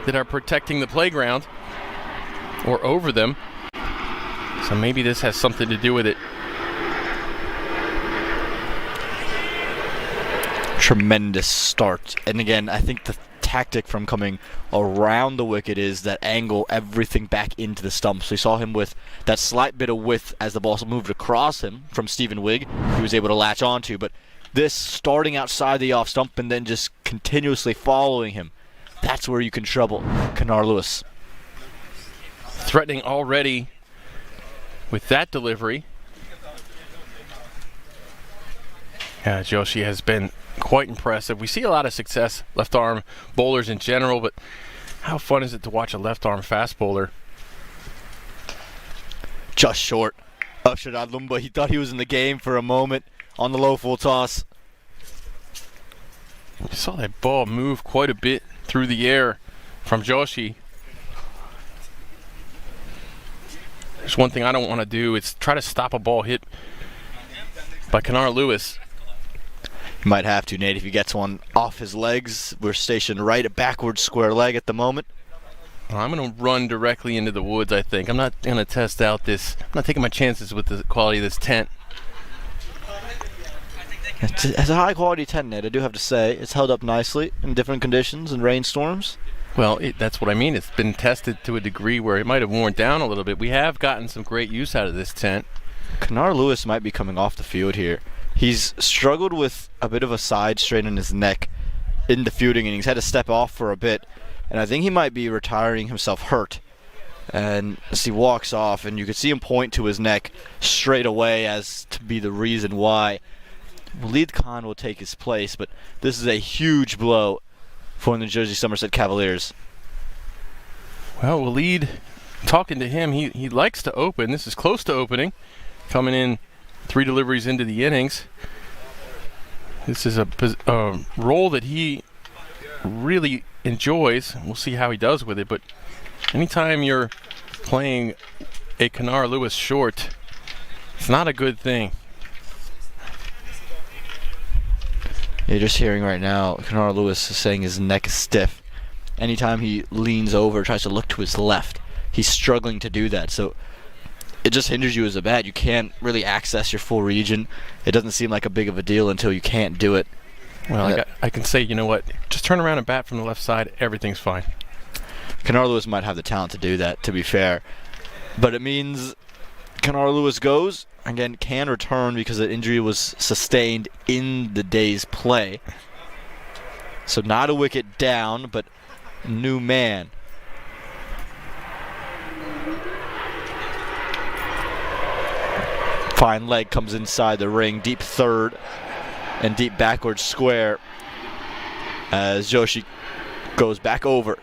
that are protecting the playground or over them. So maybe this has something to do with it. Tremendous start. And again, I think the tactic from coming around the wicket is that angle everything back into the stump. So we saw him with that slight bit of width as the ball moved across him from Stephen Wigg. He was able to latch onto, but this starting outside the off stump and then just continuously following him, that's where you can trouble Kanar Lewis. Threatening already with that delivery. Yeah, Joshi has been quite impressive. We see a lot of success, left arm bowlers in general, but how fun is it to watch a left arm fast bowler? Just short of Sharad Lumba. He thought he was in the game for a moment on the low full toss. We saw that ball move quite a bit through the air from Joshi. There's one thing I don't want to do, it's try to stop a ball hit by Kanar Lewis. You might have to, Nate, if he gets one off his legs. We're stationed right at backwards square leg at the moment. I'm going to run directly into the woods, I think. I'm not going to test out this. I'm not taking my chances with the quality of this tent. It's a high quality tent, Nate, I do have to say. It's held up nicely in different conditions and rainstorms. Well, that's what I mean. It's been tested to a degree where it might have worn down a little bit. We have gotten some great use out of this tent. Kanar Lewis might be coming off the field here. He's struggled with a bit of a side strain in his neck in the fielding, and he's had to step off for a bit. And I think he might be retiring himself hurt. And as he walks off, and you could see him point to his neck straight away as to be the reason why. Waleed Khan will take his place, but this is a huge blow for the New Jersey Somerset Cavaliers. Well, Waleed, talking to him, he likes to open. This is close to opening. Coming in 3 deliveries into the innings. This is a role that he really enjoys. We'll see how he does with it, but anytime you're playing a Kanar Lewis short, it's not a good thing. You're just hearing right now, Kennard Lewis is saying his neck is stiff. Anytime he leans over, tries to look to his left, he's struggling to do that. So it just hinders you as a bat. You can't really access your full region. It doesn't seem like a big of a deal until you can't do it. Well, I can say, you know what? Just turn around and bat from the left side. Everything's fine. Kennard Lewis might have the talent to do that, to be fair. But it means Kennard Lewis goes, again, can return because the injury was sustained in the day's play. So not a wicket down, but new man. Fine leg comes inside the ring, deep third and deep backward square as Joshi goes back over.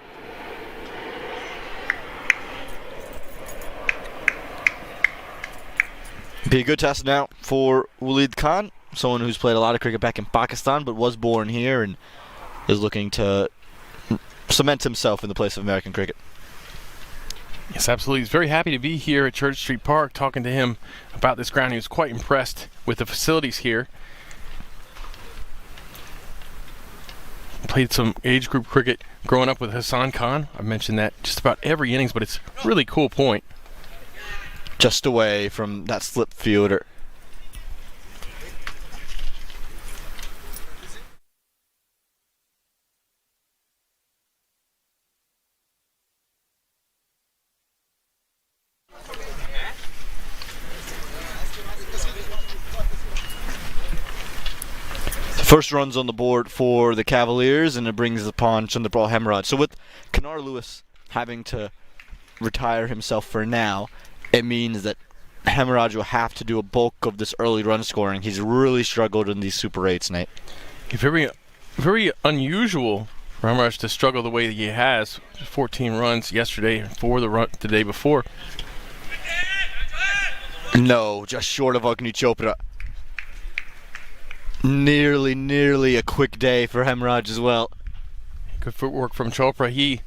Be a good test now for Waleed Khan, someone who's played a lot of cricket back in Pakistan but was born here and is looking to cement himself in the place of American cricket. Yes, absolutely. He's very happy to be here at Church Street Park, talking to him about this ground. He was quite impressed with the facilities here. Played some age group cricket growing up with Hassan Khan. I mentioned that just about every innings, but it's a really cool point. Just away from that slip fielder. First runs on the board for the Cavaliers, and it brings upon Chandrapal Hemraj. So with Kennard Lewis having to retire himself for now, it means that Hemraj will have to do a bulk of this early run scoring. He's really struggled in these Super 8s, Nate. Very, very unusual for Hemraj to struggle the way that he has. 14 runs yesterday, 4 the day before. No, just short of Agni Chopra. Nearly a quick day for Hemraj as well. Good footwork from Chopra.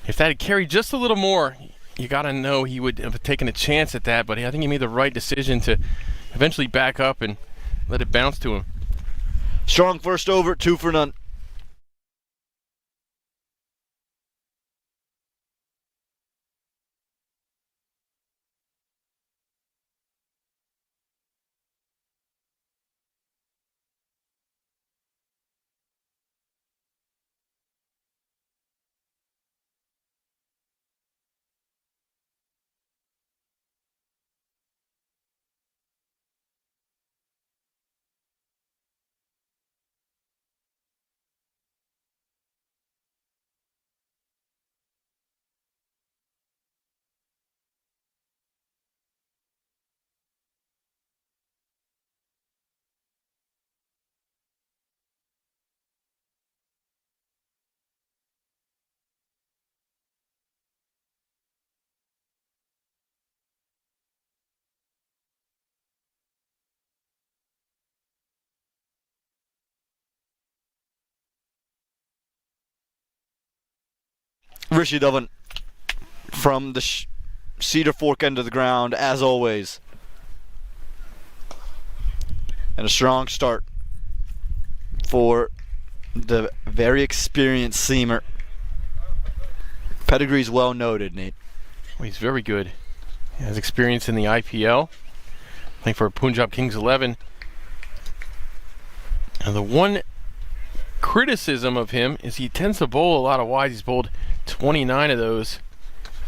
If that had carried just a little more, you got to know he would have taken a chance at that, but I think he made the right decision to eventually back up and let it bounce to him. Strong first over, 2 for none. Rishi Dhawan from the Cedar Fork end of the ground, as always. And a strong start for the very experienced seamer. Pedigree's well noted, Nate. Well, he's very good. He has experience in the IPL, playing for Punjab Kings 11. And the one criticism of him is he tends to bowl a lot of wides. He's bowled 29 of those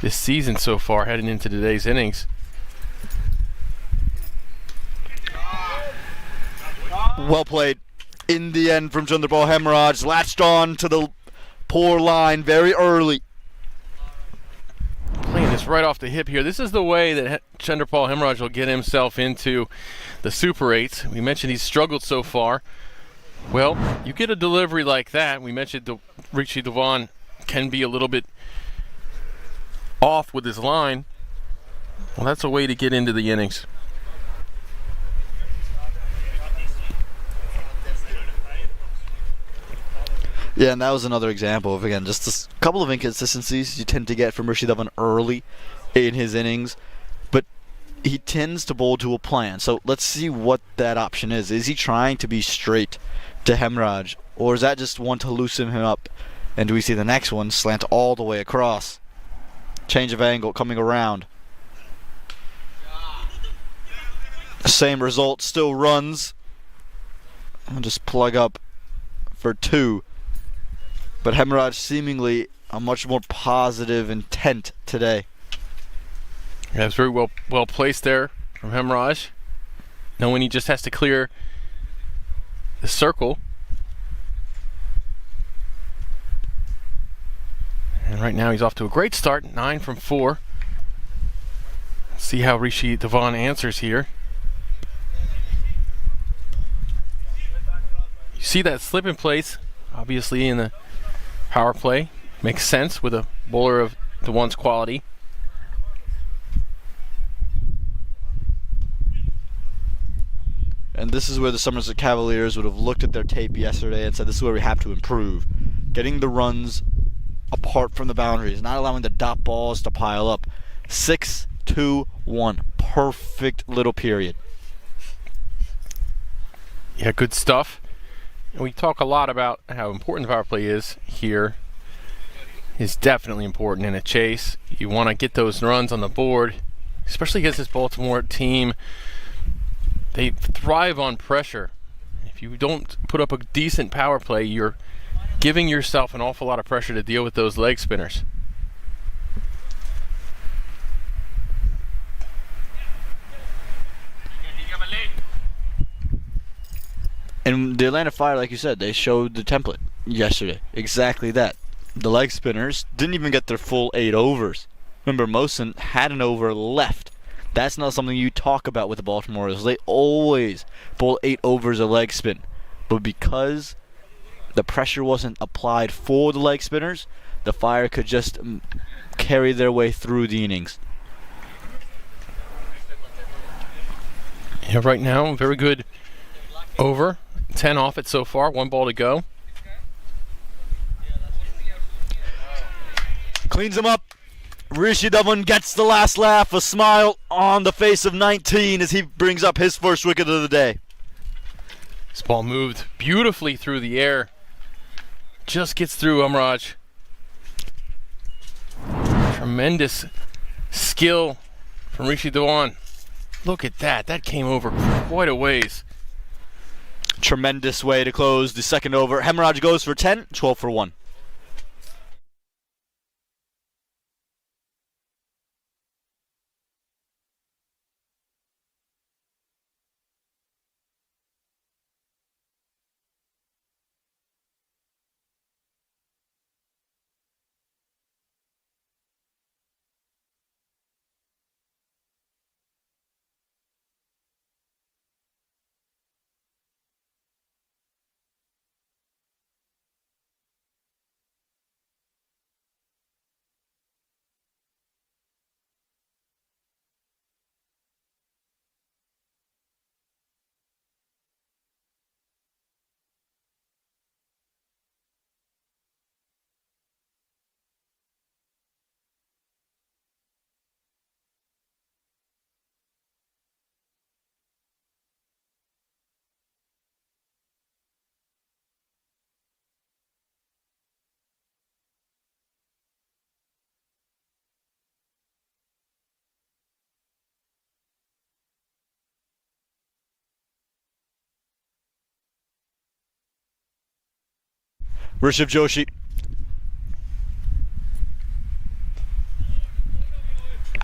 this season so far, heading into today's innings. Well played in the end from Chandrapal Hemraj. Latched on to the poor line very early. Playing this right off the hip here. This is the way that Chandrapal Hemraj will get himself into the Super 8s. We mentioned he's struggled so far. Well, you get a delivery like that. We mentioned Rishi Dhawan can be a little bit off with his line. Well, that's a way to get into the innings. Yeah, and that was another example of, again, just a couple of inconsistencies you tend to get from Rishi Dhawan early in his innings. But he tends to bowl to a plan. So let's see what that option is. Is he trying to be straight to Hemraj, or is that just one to loosen him up? And do we see the next one slant all the way across? Change of angle coming around. Same result, still runs. I'll just plug up for 2. But Hemraj seemingly a much more positive intent today. Yeah, it's very well placed there from Hemraj. Knowing he just has to clear the circle. And right now he's off to a great start, 9 from 4. Let's see how Rishi Dhawan answers here. You see that slip in place, obviously in the power play. Makes sense with a bowler of Dhawan's quality. And this is where the Somerset Cavaliers would have looked at their tape yesterday and said, this is where we have to improve. Getting the runs apart from the boundaries, not allowing the dot balls to pile up. 6-2-1. Perfect little period. Yeah, good stuff. And we talk a lot about how important the power play is here. It's definitely important in a chase. You want to get those runs on the board, especially against this Baltimore team. They thrive on pressure. If you don't put up a decent power play, you're giving yourself an awful lot of pressure to deal with those leg spinners. And the Atlanta Fire, like you said, they showed the template yesterday. Exactly that. The leg spinners didn't even get their full 8 overs. Remember, Mosen had an over left. That's not something you talk about with the Baltimore Orioles. They always bowl 8 overs a leg spin. But because the pressure wasn't applied for the leg spinners, the Fire could just carry their way through the innings. Yeah, right now, very good over. 10 off it so far, 1 ball to go. Cleans him up. Rishi Dhawan gets the last laugh, a smile on the face of 19 as he brings up his first wicket of the day. This ball moved beautifully through the air. Just gets through Hemraj. Tremendous skill from Rishi Dhawan. Look at that. That came over quite a ways. Tremendous way to close the second over. Hemraj goes for 10, 12 for 1. Rishabh Joshi.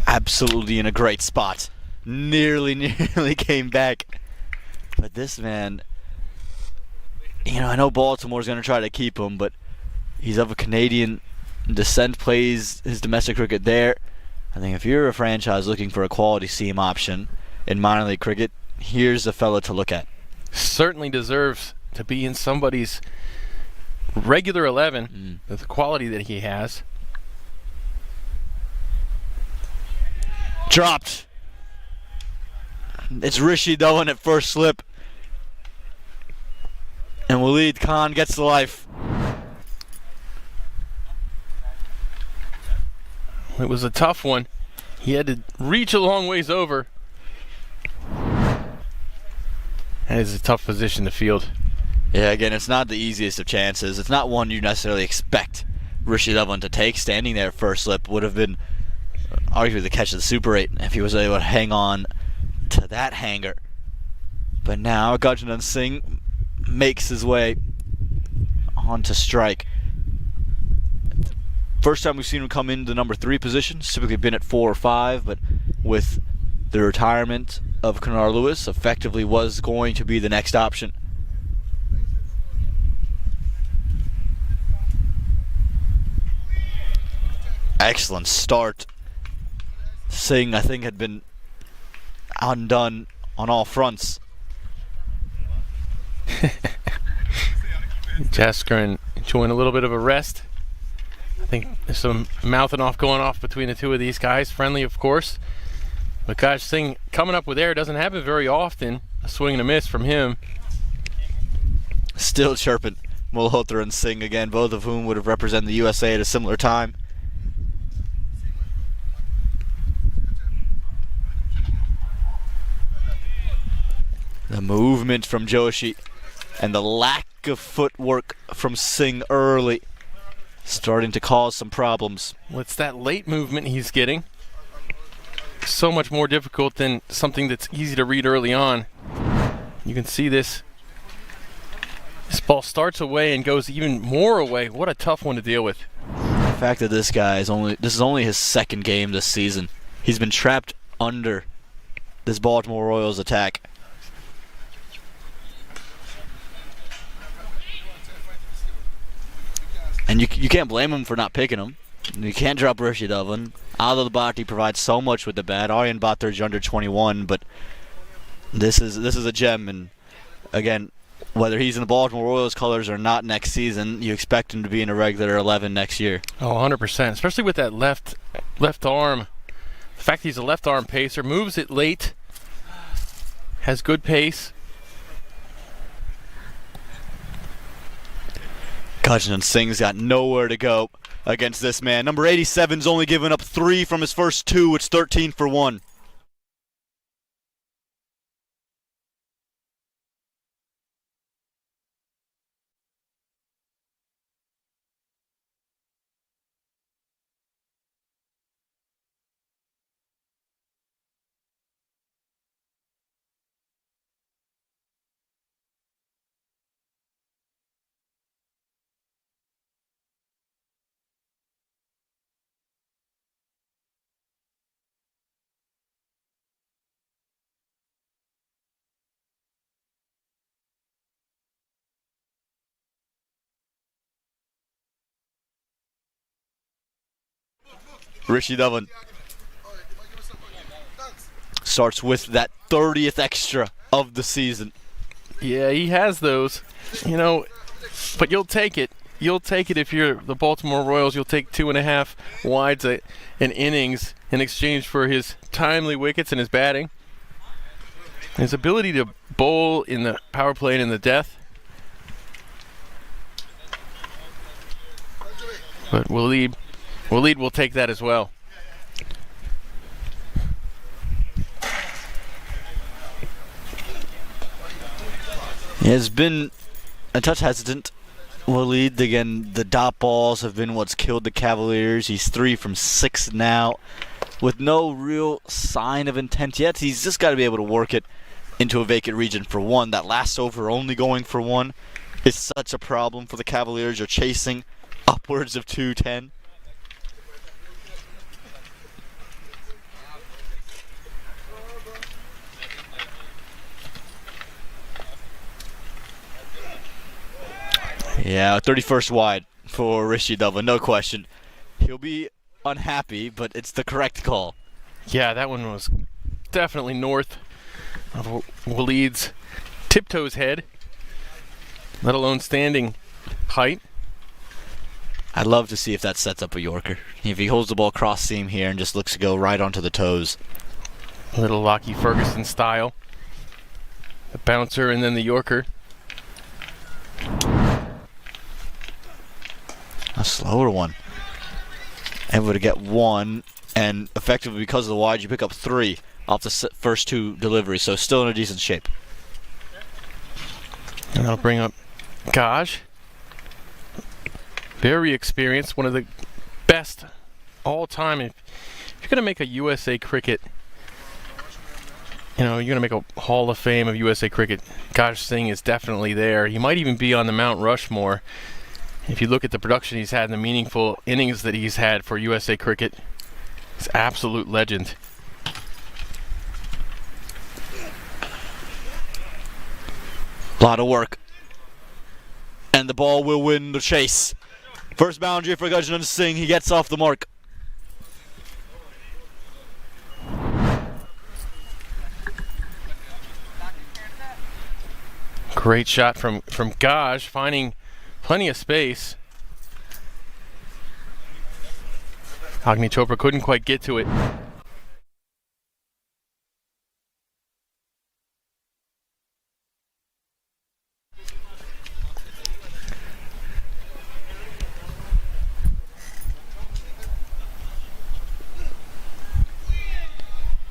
Absolutely in a great spot. Nearly came back. But this man, I know Baltimore's going to try to keep him, but he's of a Canadian descent, plays his domestic cricket there. I think if you're a franchise looking for a quality seam option in minor league cricket, here's a fella to look at. Certainly deserves to be in somebody's regular 11 with the quality that he has. Dropped. It's Rishi Dhawan at first slip. And Waleed Khan gets to life. It was a tough one. He had to reach a long ways over. That is a tough position to field. Yeah, again, it's not the easiest of chances. It's not one you necessarily expect Rishi Devlin to take. Standing there first slip would have been arguably the catch of the Super 8 if he was able to hang on to that hanger. But now Gurjendra Singh makes his way onto strike. First time we've seen him come into number 3 position. He's typically been at 4 or 5, but with the retirement of Kennard Lewis, effectively was going to be the next option. Excellent start. Singh, I think, had been undone on all fronts. Jaskrin enjoying a little bit of a rest. I think there's some mouthing off going off between the two of these guys. Friendly, of course. But gosh, Singh coming up with air doesn't happen very often. A swing and a miss from him. Still chirping. Malhotra and Singh again, both of whom would have represented the USA at a similar time. The movement from Joshi and the lack of footwork from Singh early starting to cause some problems. Well, it's that late movement he's getting. So much more difficult than something that's easy to read early on. You can see this. This ball starts away and goes even more away. What a tough one to deal with. The fact that this is only his second game this season. He's been trapped under this Baltimore Royals attack. And you can't blame him for not picking him. You can't drop Rishi Devlin. Adil Bhatti provides so much with the bat. Aryan Bhatter's under 21, but this is a gem. And again, whether he's in the Baltimore Royals colors or not next season, you expect him to be in a regular 11 next year. Oh, 100%. Especially with that left arm. The fact he's a left arm pacer, moves it late, has good pace. Gurjendra Singh's got nowhere to go against this man. Number 87's only given up 3 from his first 2. It's 13 for 1. Rishi Devlin starts with that 30th extra of the season. Yeah, he has those, but you'll take it. You'll take it if you're the Baltimore Royals. You'll take 2.5 wides an innings in exchange for his timely wickets and his batting. His ability to bowl in the power play and in the death. But Waleed will take that as well. He has been a touch hesitant. Waleed, again, the dot balls have been what's killed the Cavaliers. He's 3 from 6 now with no real sign of intent yet. He's just got to be able to work it into a vacant region for 1. That last over only going for 1 is such a problem for the Cavaliers. You're chasing upwards of 210. Yeah, 31st wide for Rishi Devlin, no question. He'll be unhappy, but it's the correct call. Yeah, that one was definitely north of Waleed's tiptoes head, let alone standing height. I'd love to see if that sets up a Yorker. If he holds the ball cross seam here and just looks to go right onto the toes. A little Lockie Ferguson style. The bouncer and then the Yorker. A slower one. Able to get 1, and effectively because of the wide, you pick up 3 off the first 2 deliveries, so still in a decent shape. And that'll bring up Gaj, very experienced, one of the best all time. If you're going to make a USA Cricket, you're going to make a Hall of Fame of USA Cricket, Gaj Singh is definitely there. He might even be on the Mount Rushmore. If you look at the production he's had and the meaningful innings that he's had for USA Cricket, he's an absolute legend. A lot of work. And the ball will win the chase. First boundary for Gajnan Singh. He gets off the mark. Great shot from Gaj, finding plenty of space. Agni Chopra couldn't quite get to it.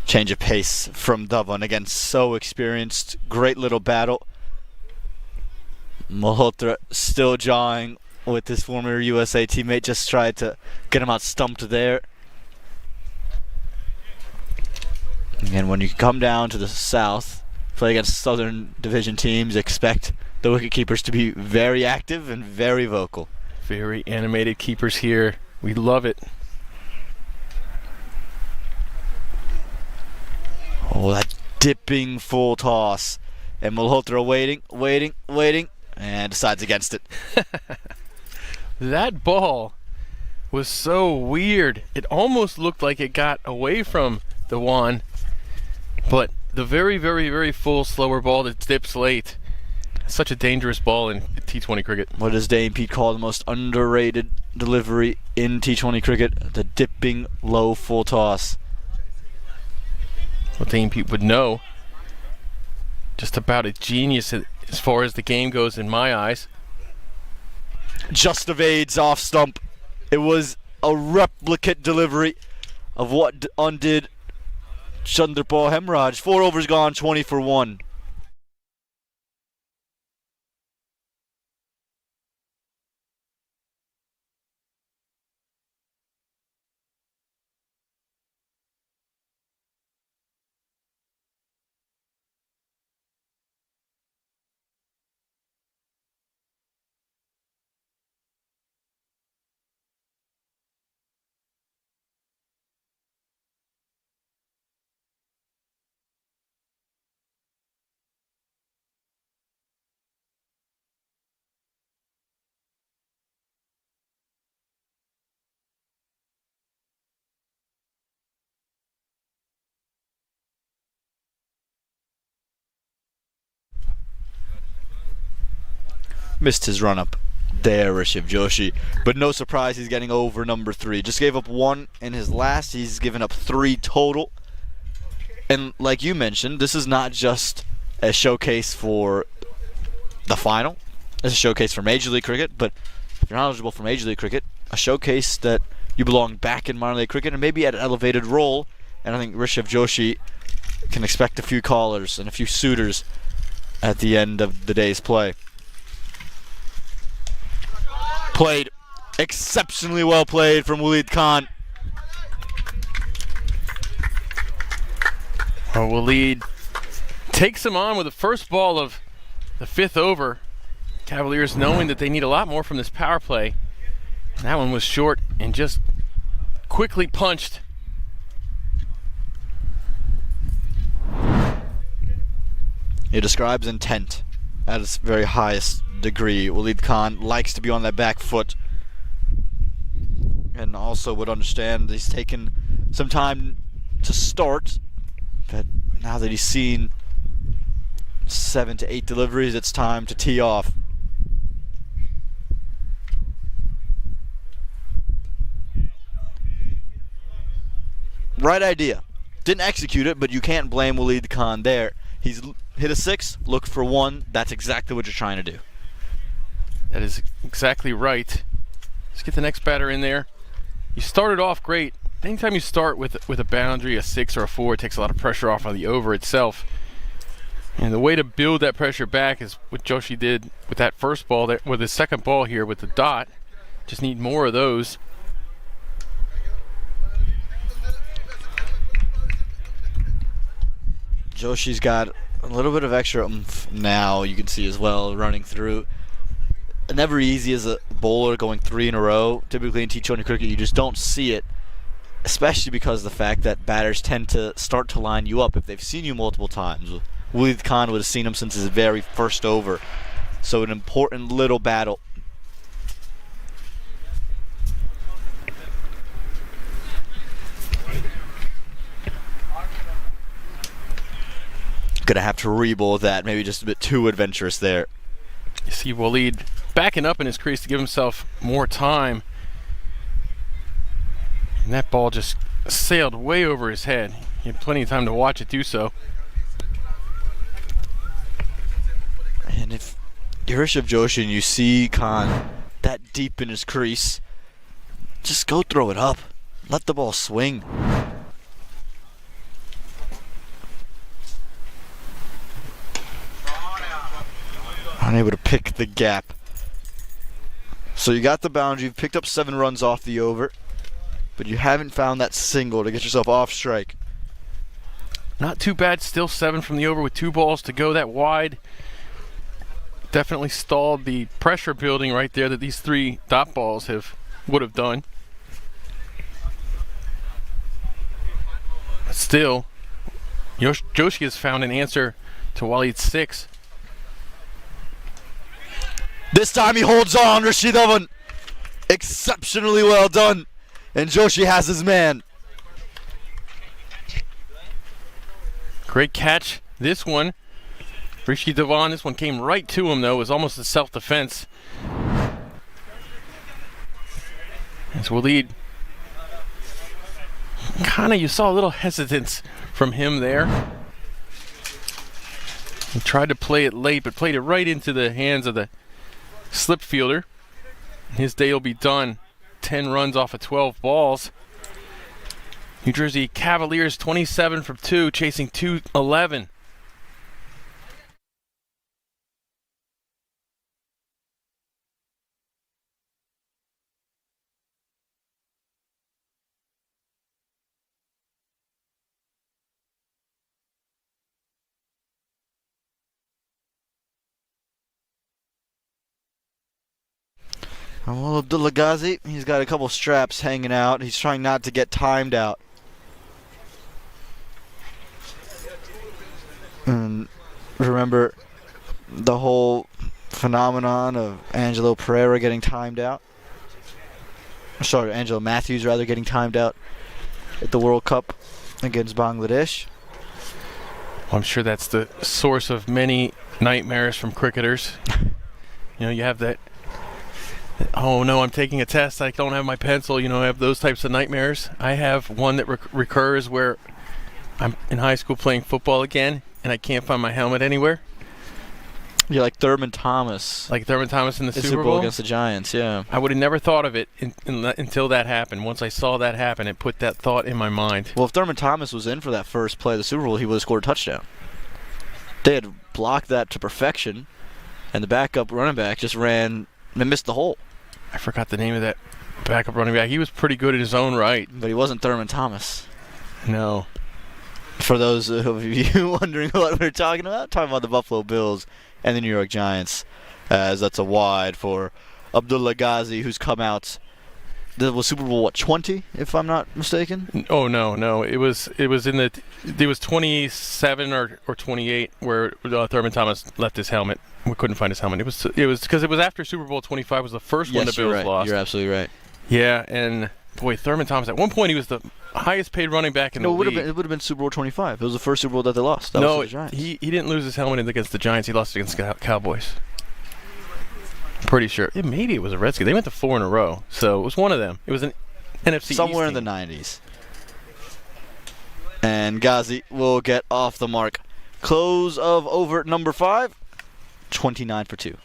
Change of pace from Dhawan. Again, so experienced. Great little battle. Malhotra still jawing with his former USA teammate. Just tried to get him out stumped there. And when you come down to the south, play against Southern Division teams, expect the wicketkeepers to be very active and very vocal. Very animated keepers here. We love it. Oh, that dipping full toss. And Malhotra waiting, and decides against it. That ball was so weird. It almost looked like it got away from Dhawan, but the very, very, very full, slower ball that dips late. Such a dangerous ball in T20 cricket. What does Dame Pete call the most underrated delivery in T20 cricket? The dipping low full toss. Well, Dame Pete would know. Just about a genius as far as the game goes in my eyes. Just evades off stump. It was a replicate delivery of what undid Chandrapal Hemraj. 4 overs gone, 20 for 1. Missed his run-up there, Rishabh Joshi. But no surprise he's getting over number 3. Just gave up 1 in his last. He's given up 3 total. And like you mentioned, this is not just a showcase for the final. It's a showcase for Major League Cricket. But if you're not eligible for Major League Cricket, a showcase that you belong back in minor league cricket and maybe at an elevated role. And I think Rishabh Joshi can expect a few callers and a few suitors at the end of the day's play. Played exceptionally well played from Waleed Khan. Well, Waleed takes him on with the first ball of the 5th over. Cavaliers knowing that they need a lot more from this power play. And that one was short and just quickly punched. It describes intent at its very highest degree. Waleed Khan likes to be on that back foot, and also would understand he's taken some time to start, but now that he's seen 7 to 8 deliveries, it's time to tee off. Right idea. Didn't execute it, but you can't blame Waleed Khan there. He's hit a 6, look for 1. That's exactly what you're trying to do. That is exactly right. Let's get the next batter in there. You started off great. Anytime you start with a boundary, a 6 or a 4, it takes a lot of pressure off on the over itself. And the way to build that pressure back is what Joshi did with that first ball, there, with his second ball here with the dot. Just need more of those. Joshi's got a little bit of extra oomph now, you can see as well, running through. Never easy as a bowler going 3 in a row. Typically in T20 cricket, you just don't see it, especially because of the fact that batters tend to start to line you up if they've seen you multiple times. Waleed Khan would have seen him since his very first over. So an important little battle. Gonna have to re-bowl that, maybe just a bit too adventurous there. You see Waleed backing up in his crease to give himself more time. And that ball just sailed way over his head. He had plenty of time to watch it do so. And if you're Rishabh Joshi and you see Khan that deep in his crease, just go throw it up. Let the ball swing. Unable to pick the gap. So you got the boundary, you've picked up 7 runs off the over, but you haven't found that single to get yourself off strike. Not too bad, still 7 from the over with 2 balls to go that wide. Definitely stalled the pressure building right there that these 3 dot balls would have done. But still, Joshi has found an answer to Waleed's 6. This time he holds on, Rashid Dhawan. Exceptionally well done. And Joshi has his man. Great catch. This one, Rishi Dhawan, this one came right to him though. It was almost a self-defense. As Waleed, kind of, you saw a little hesitance from him there. He tried to play it late, but played it right into the hands of the slip fielder. His day will be done. 10 runs off of 12 balls. New Jersey Cavaliers 27 from 2, chasing 211. Well, Abdullah Ghazi, he's got a couple straps hanging out. He's trying not to get timed out. And remember the whole phenomenon of Angelo Pereira getting timed out? Sorry, Angelo Matthews rather getting timed out at the World Cup against Bangladesh. Well, I'm sure that's the source of many nightmares from cricketers. You know, you have that, oh no, I'm taking a test, I don't have my pencil, you know, I have those types of nightmares. I have one that recurs where I'm in high school playing football again and I can't find my helmet anywhere. You're like Thurman Thomas. Like Thurman Thomas in the The Super Bowl against the Giants, yeah. I would have never thought of it until that happened. Once I saw that happen, it put that thought in my mind. Well, if Thurman Thomas was in for that first play of the Super Bowl, he would have scored a touchdown. They had blocked that to perfection, and the backup running back just ran and missed the hole. I forgot the name of that backup running back. He was pretty good in his own right. But he wasn't Thurman Thomas. No. For those of you wondering what we're talking about the Buffalo Bills and the New York Giants, as that's a wide for Abdullah Ghazi, who's come out. That was Super Bowl 20, if I'm not mistaken. Oh no, it was 27 or 28 where Thurman Thomas left his helmet. We couldn't find his helmet. It was because it was after Super Bowl 25 was the first one the Bills lost. You're absolutely right. Yeah, and boy, Thurman Thomas at one point he was the highest paid running back in the league. It would have been Super Bowl 25. It was the first Super Bowl that they lost. That was for the Giants. he didn't lose his helmet against the Giants. He lost against the Cowboys. Pretty sure. Maybe it was a Redskins. They went to 4 in a row, so it was one of them. It was an NFC somewhere East in the 90s. And Ghazi will get off the mark. Close of over number 5, 29 for 2.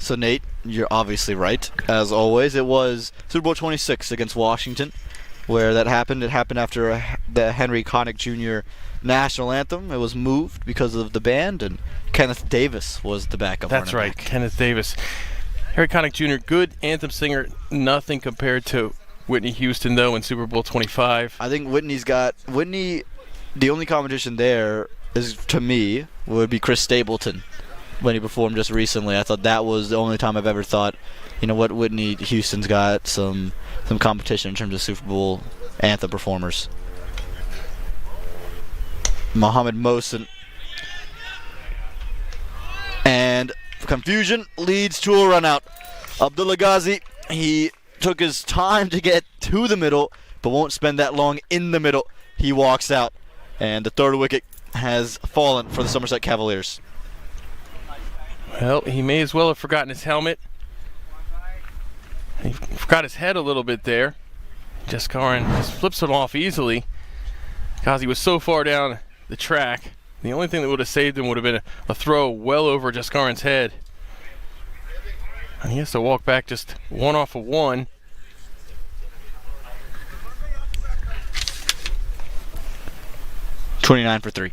So Nate, you're obviously right, as always. It was Super Bowl 26 against Washington where that happened. It happened after the Henry Connick Jr. national anthem. It was moved because of the band, and Kenneth Davis was the backup That's running right, back. Kenneth Davis. Harry Connick Jr., good anthem singer, nothing compared to Whitney Houston, though, in Super Bowl 25. I think Whitney, the only competition there is, to me, would be Chris Stapleton when he performed just recently. I thought that was the only time I've ever thought, you know what, Whitney Houston's got some competition in terms of Super Bowl anthem performers. Mohamed Mohsen. And confusion leads to a run out. Abdullah Ghazi, he took his time to get to the middle, but won't spend that long in the middle. He walks out, and the third wicket has fallen for the Somerset Cavaliers. Well, he may as well have forgotten his helmet. He forgot his head a little bit there. Jaskaran just flips him off easily because he was so far down the track. The only thing that would have saved him would have been a throw well over Jaskaran's head. And he has to walk back just one off of one. $29 for 3.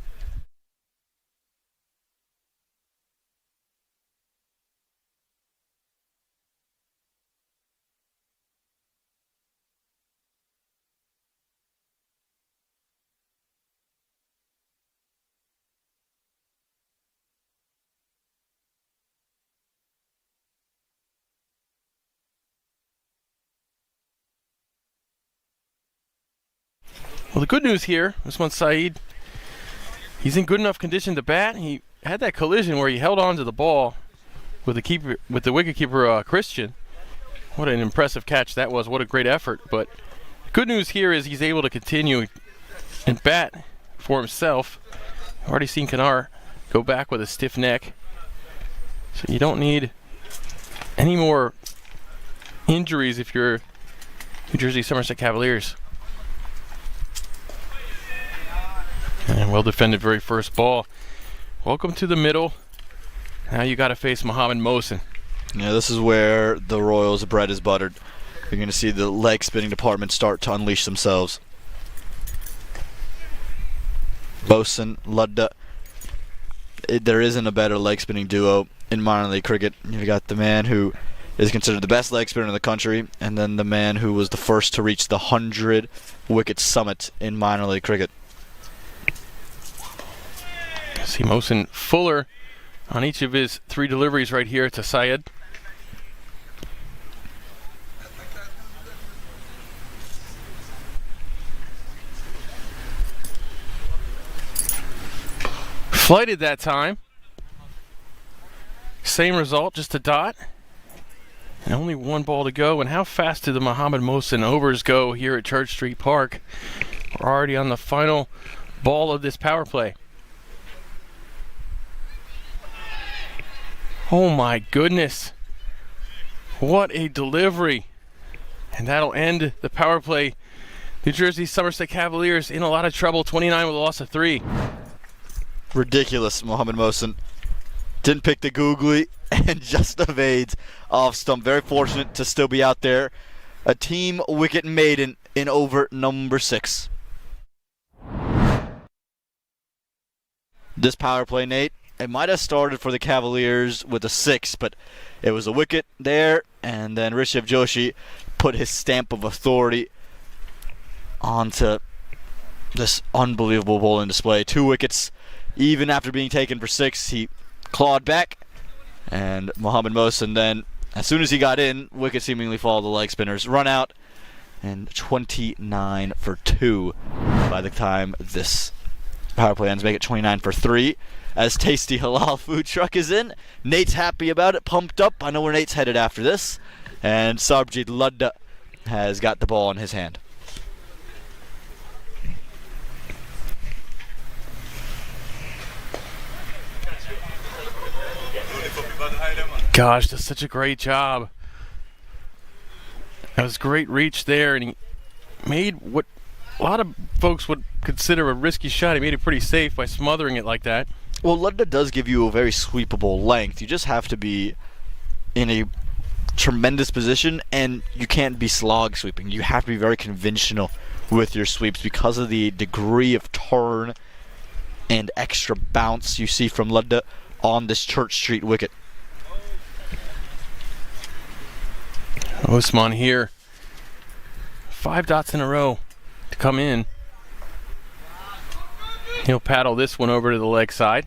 Well, the good news here, Usman Saeed, he's in good enough condition to bat. He had that collision where he held on to the ball with the wicketkeeper Christian. What an impressive catch that was. What a great effort. But good news here is he's able to continue and bat for himself. I've already seen Kanar go back with a stiff neck. So you don't need any more injuries if you're New Jersey Somerset Cavaliers. And well defended very first ball. Welcome to the middle. Now you got to face Mohamed Mohsen. Yeah, this is where the Royals' bread is buttered. You're going to see the leg spinning department start to unleash themselves. Mohsen, Ludda. There isn't a better leg spinning duo in minor league cricket. You've got the man who is considered the best leg spinner in the country, and then the man who was the first to reach the 100-wicket summit in minor league cricket. See Mohsen fuller on each of his 3 deliveries right here to Syed. Flighted that time. Same result, just a dot. And only 1 ball to go. And how fast did the Mohamed Mohsen overs go here at Church Street Park? We're already on the final ball of this power play. Oh my goodness. What a delivery. And that'll end the power play. New Jersey Somerset Cavaliers in a lot of trouble. 29 with a loss of 3. Ridiculous, Mohamed Mohsen. Didn't pick the googly and just evades off stump. Very fortunate to still be out there. A team wicket maiden in over number 6. This power play, Nate, it might have started for the Cavaliers with a 6, but it was a wicket there, and then Rishabh Joshi put his stamp of authority onto this unbelievable bowling display. 2 wickets, even after being taken for 6, he clawed back, and Mohamed Mohsen then, as soon as he got in, wicket seemingly followed the leg spinners, run out, and 29 for 2 by the time this power play ends. Make it 29 for 3. As Tasty Halal Food Truck is in. Nate's happy about it, pumped up. I know where Nate's headed after this. And Sarbjit Ludda has got the ball in his hand. Gosh, that's such a great job. That was great reach there, and he made what a lot of folks would consider a risky shot. He made it pretty safe by smothering it like that. Well, Ludda does give you a very sweepable length. You just have to be in a tremendous position, and you can't be slog sweeping. You have to be very conventional with your sweeps because of the degree of turn and extra bounce you see from Ludda on this Church Street wicket. Osman here. 5 dots in a row to come in. He'll paddle this one over to the leg side.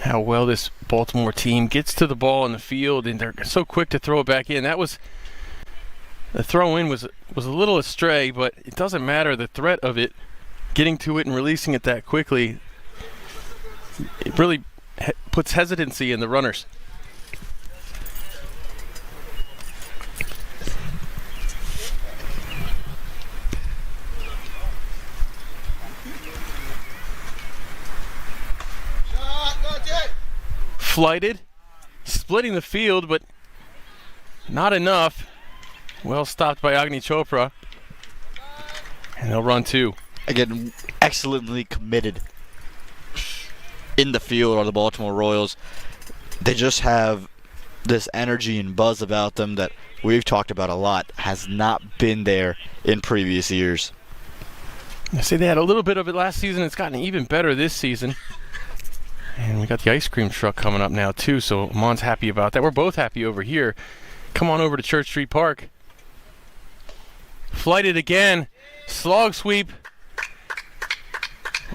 How well this Baltimore team gets to the ball in the field, and they're so quick to throw it back in. That was the throw in was a little astray, but it doesn't matter. The threat of it, getting to it and releasing it that quickly, it really puts hesitancy in the runners. Flighted, splitting the field, but not enough. Well stopped by Agni Chopra, and they'll run 2. Again, excellently committed in the field are the Baltimore Royals. They just have this energy and buzz about them that we've talked about a lot, has not been there in previous years. I say they had a little bit of it last season. It's gotten even better this season. And we got the ice cream truck coming up now too, so Amon's happy about that. We're both happy over here. Come on over to Church Street Park. Flighted again. Slog sweep.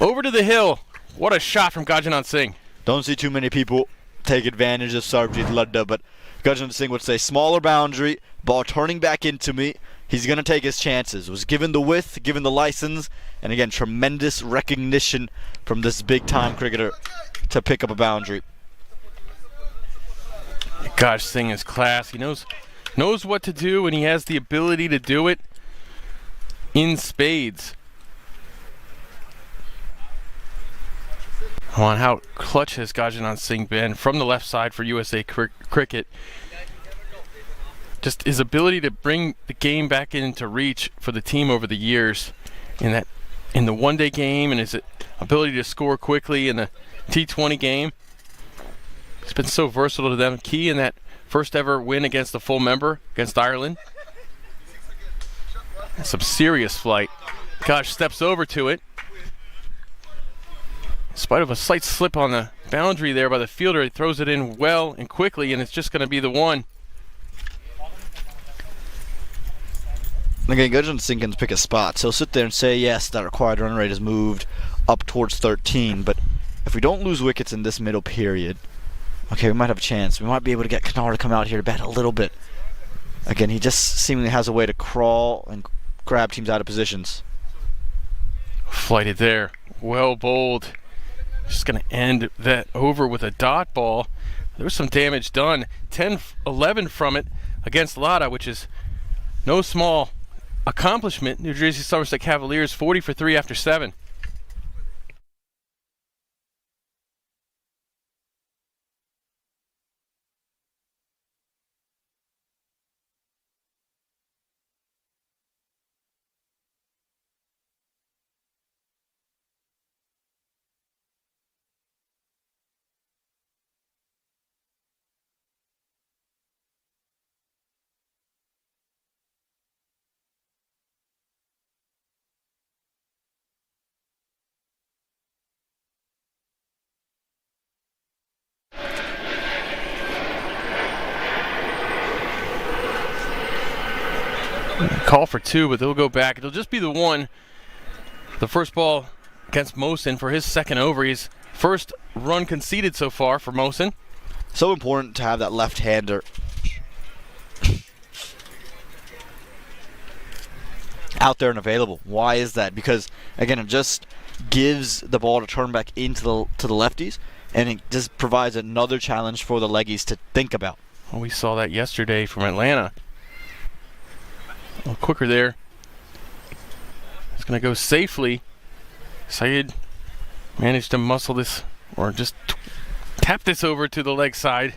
Over to the hill. What a shot from Gajanant Singh. Don't see too many people take advantage of Sarvjit Ludda, but Gajanant Singh would say, smaller boundary, ball turning back into me. He's going to take his chances. Was given the width, given the license, and again, tremendous recognition from this big-time cricketer to pick up a boundary. Gosh, Singh is class. He knows what to do, and he has the ability to do it in spades. On how clutch has Gajanant Singh been from the left side for USA Cricket. Just his ability to bring the game back into reach for the team over the years in the one-day game, and his ability to score quickly in the T20 game. It's been so versatile to them. Key in that first ever win against a full member against Ireland. That's some serious flight. Gosh steps over to it. In spite of a slight slip on the boundary there by the fielder, he throws it in well and quickly, and it's just going to be the one. Again, Gajanant Singh can pick a spot, so he'll sit there and say, yes, that required run rate has moved up towards 13, but if we don't lose wickets in this middle period, okay, we might have a chance. We might be able to get Kanar to come out here to bat a little bit. Again, he just seemingly has a way to crawl and grab teams out of positions. Flighted there. Well bowled. Just going to end that over with a dot ball. There was some damage done. 10-11 from it against Lada, which is no small accomplishment. New Jersey Somerset Cavaliers 40 for 3 after 7. Call for 2, but they'll go back. It'll just be the one. The first ball against Mohsin for his second over. His first run conceded so far for Mohsin. So important to have that left-hander out there and available. Why is that? Because, again, it just gives the ball to turn back into the lefties, and it just provides another challenge for the leggies to think about. Well, we saw that yesterday from Atlanta. A little quicker there. It's going to go safely. Syed managed to muscle this, or just tap this over to the leg side.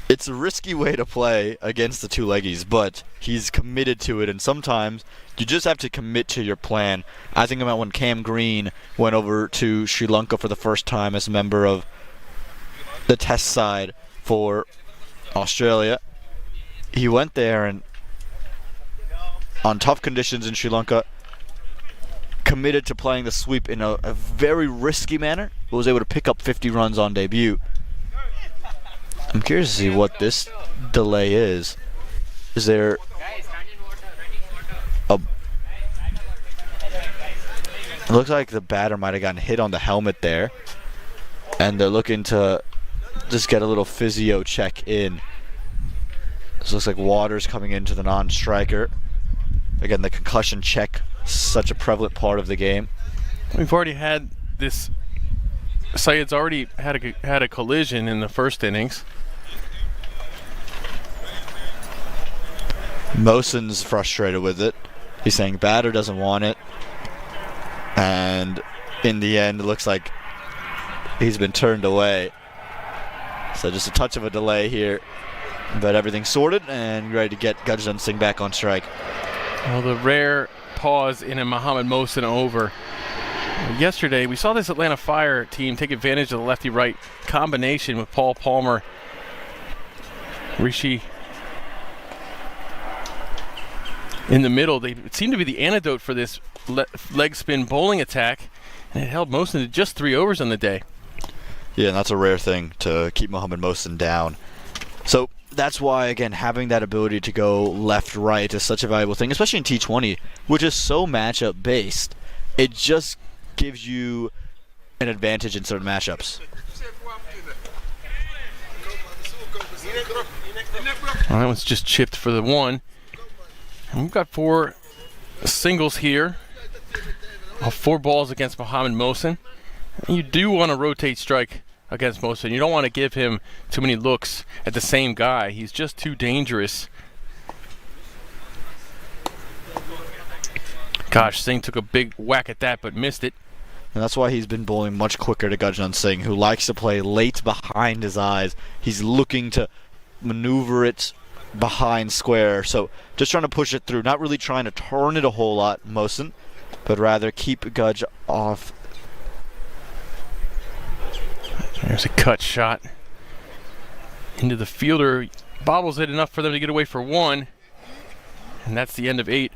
It's a risky way to play against the two leggies, but he's committed to it, and sometimes you just have to commit to your plan. I think about when Cam Green went over to Sri Lanka for the first time as a member of the test side for Australia. He went there and on tough conditions in Sri Lanka, committed to playing the sweep in a very risky manner, but was able to pick up 50 runs on debut. I'm curious to see what this delay is. Is there a... It looks like the batter might have gotten hit on the helmet there, and they're looking to just get a little physio check in. This looks like water's coming into the non-striker. Again, the concussion check, such a prevalent part of the game. We've already had this. Syed's already had a collision in the first innings. Mosen's frustrated with it. He's saying batter doesn't want it. And in the end, it looks like he's been turned away. So just a touch of a delay here. But everything's sorted and ready to get Gurjit Singh back on strike. Well, the rare pause in a Mohammad Mohsin over. Yesterday, we saw this Atlanta Fire team take advantage of the lefty-right combination with Paul Palmer, Rishi in the middle. They seemed to be the antidote for this leg spin bowling attack, and it held Mohsin to just 3 overs on the day. Yeah, and that's a rare thing to keep Mohammad Mohsin down. So that's why, again, having that ability to go left-right is such a valuable thing, especially in T20, which is so matchup-based. It just gives you an advantage in certain matchups. Well, that one's just chipped for the one. And we've got 4 singles here. 4 balls against Mohammad Mohsin. And you do want to rotate strike against Mohsin. You don't want to give him too many looks at the same guy. He's just too dangerous. Gosh, Singh took a big whack at that but missed it. And that's why he's been bowling much quicker to Gurjit Singh, who likes to play late behind his eyes. He's looking to maneuver it behind square. So just trying to push it through, not really trying to turn it a whole lot, Mohsin, but rather keep Gurj off. There's a cut shot into the fielder. Bobbles it enough for them to get away for 1. And that's the end of 8.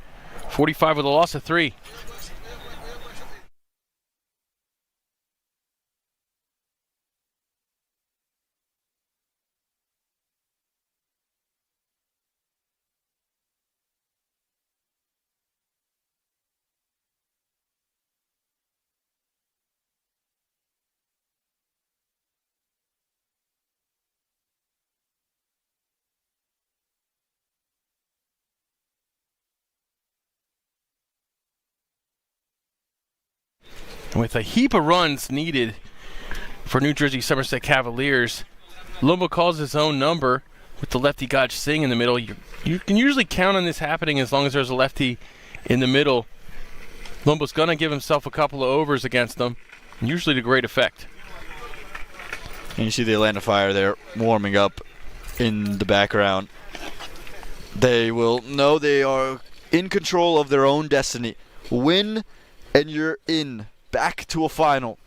45 with a loss of 3. With a heap of runs needed for New Jersey Somerset Cavaliers, Lombo calls his own number with the lefty Gaj Singh in the middle. You can usually count on this happening as long as there's a lefty in the middle. Lombo's going to give himself a couple of overs against them, and usually to great effect. And you see the Atlanta Fire there warming up in the background. They will know they are in control of their own destiny. Win and you're in. Back to a final.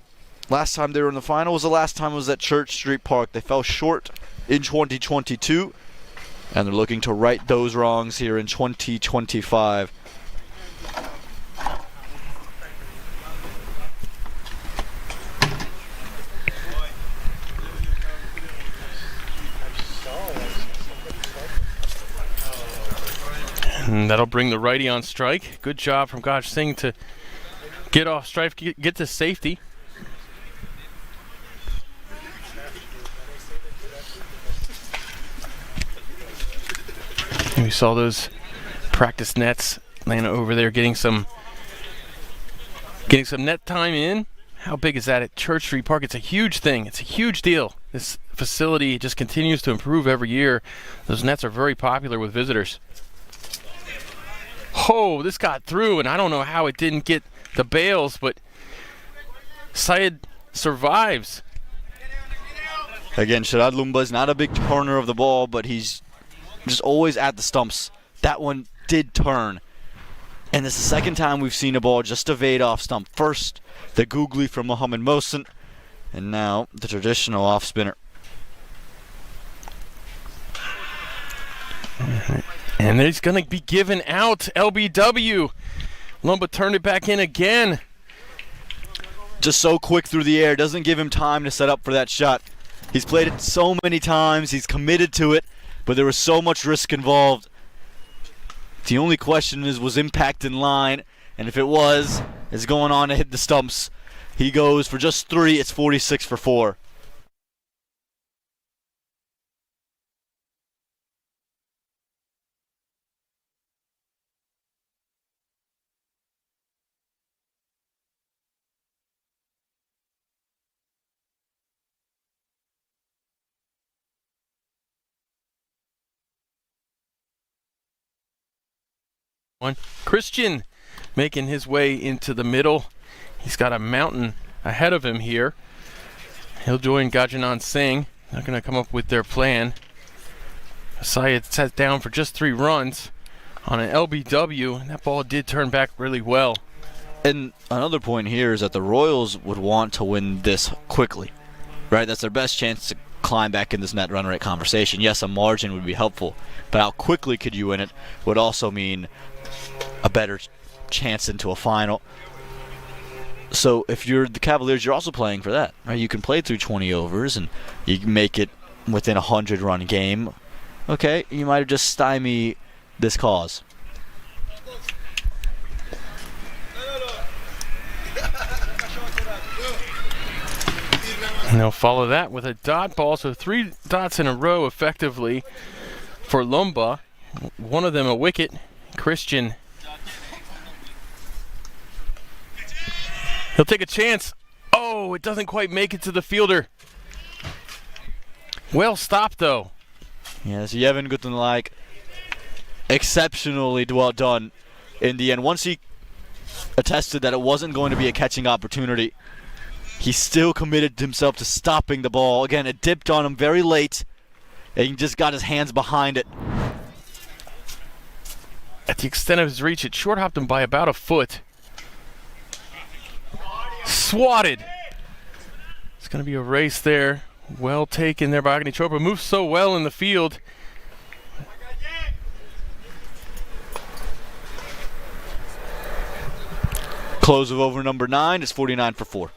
Last time they were in the final was at Church Street Park. They fell short in 2022, and they're looking to right those wrongs here in 2025. And that'll bring the righty on strike. Good job from Gaj Singh to get off strike, get to safety. And we saw those practice nets. Atlanta over there getting some net time in. How big is that at Church Street Park? It's a huge thing. It's a huge deal. This facility just continues to improve every year. Those nets are very popular with visitors. Oh, this got through, and I don't know how it didn't get the bails, but Syed survives. Again, Sharad Lumba is not a big turner of the ball, but he's just always at the stumps. That one did turn. And this is the second time we've seen a ball just evade off stump. First, the googly from Mohamed Mohsen, and now the traditional off spinner. And he's going to be given out. LBW. Lumba turned it back in again. Just so quick through the air, doesn't give him time to set up for that shot. He's played it so many times, he's committed to it, but there was so much risk involved. The only question is, was impact in line? And if it was, it's going on to hit the stumps. He goes for just 3, it's 46 for 4. Christian making his way into the middle. He's got a mountain ahead of him here. He'll join Gajanan Singh. They're going to come up with their plan. Syed sat down for just 3 runs on an LBW, and that ball did turn back really well. And another point here is that the Royals would want to win this quickly, right? That's their best chance to climb back in this net run rate conversation. Yes, a margin would be helpful, but how quickly could you win it would also mean a better chance into a final. So if you're the Cavaliers, you're also playing for that, right? You can play through 20 overs and you can make it within a 100-run game. Okay, you might have just stymied this cause. And they'll follow that with a dot ball, so 3 dots in a row effectively for Lumba. One of them a wicket. Christian. He'll take a chance. Oh, it doesn't quite make it to the fielder. Well stopped, though. Yes, Yevon Guttenlike, exceptionally well done in the end. Once he attested that it wasn't going to be a catching opportunity, he still committed himself to stopping the ball. Again, it dipped on him very late, and he just got his hands behind it. At the extent of his reach, it short hopped him by about a foot. Swatted. It's going to be a race there. Well taken there by Agni Chopra. Moves so well in the field. Close of over number 9 is 49 for 4.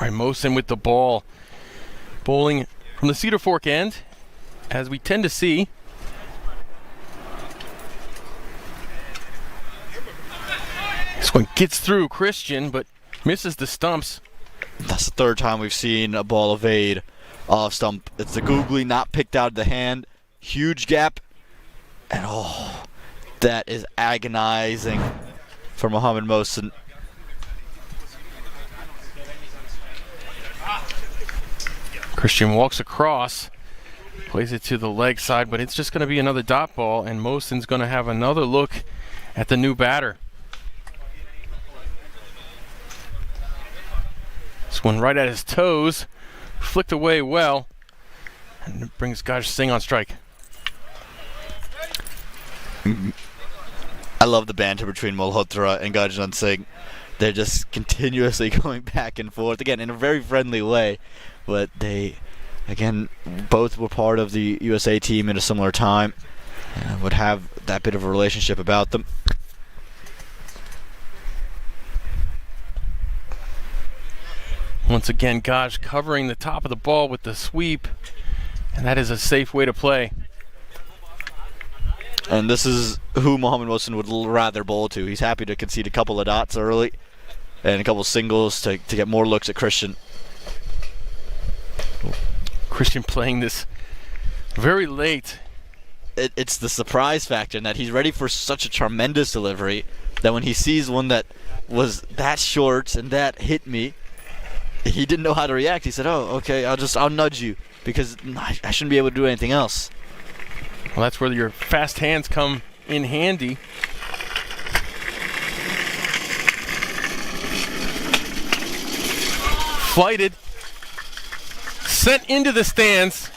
All right, Mohsen with the ball. Bowling from the Cedar Fork end, as we tend to see. This one gets through Christian, but misses the stumps. That's the 3rd time we've seen a ball evade off stump. It's the googly not picked out of the hand. Huge gap. And oh, that is agonizing for Mohamed Mohsen. Christian walks across, plays it to the leg side, but it's just going to be another dot ball, and Mohsen's going to have another look at the new batter. This one right at his toes, flicked away well, and it brings Gaj Singh on strike. I love the banter between Malhotra and Gajanan Singh. They're just continuously going back and forth, again, in a very friendly way. But they, again, both were part of the USA team at a similar time. Would have that bit of a relationship about them. Once again, Gaj covering the top of the ball with the sweep. And that is a safe way to play. And this is who Mohamed Wilson would rather bowl to. He's happy to concede a couple of dots early and a couple of singles to get more looks at Christian. Christian playing this very late. It's the surprise factor in that he's ready for such a tremendous delivery that when he sees one that was that short and that hit me, he didn't know how to react. He said, "Oh, okay, I'll nudge you because I shouldn't be able to do anything else." Well, that's where your fast hands come in handy. Flighted. Sent into the stands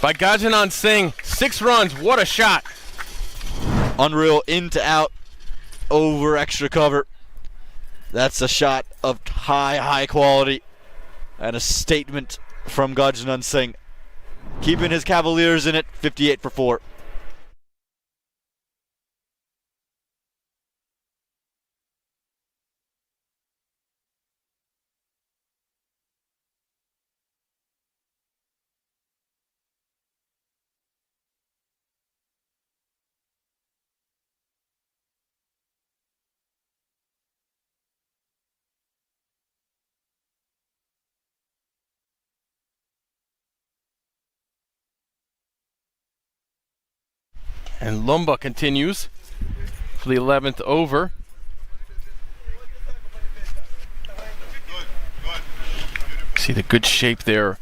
by Gajanan Singh. 6 runs. What a shot. Unreal, in to out, over extra cover. That's a shot of high quality and a statement from Gajanan Singh. Keeping his Cavaliers in it, 58 for 4. And Lumba continues for the 11th over. See the good shape there.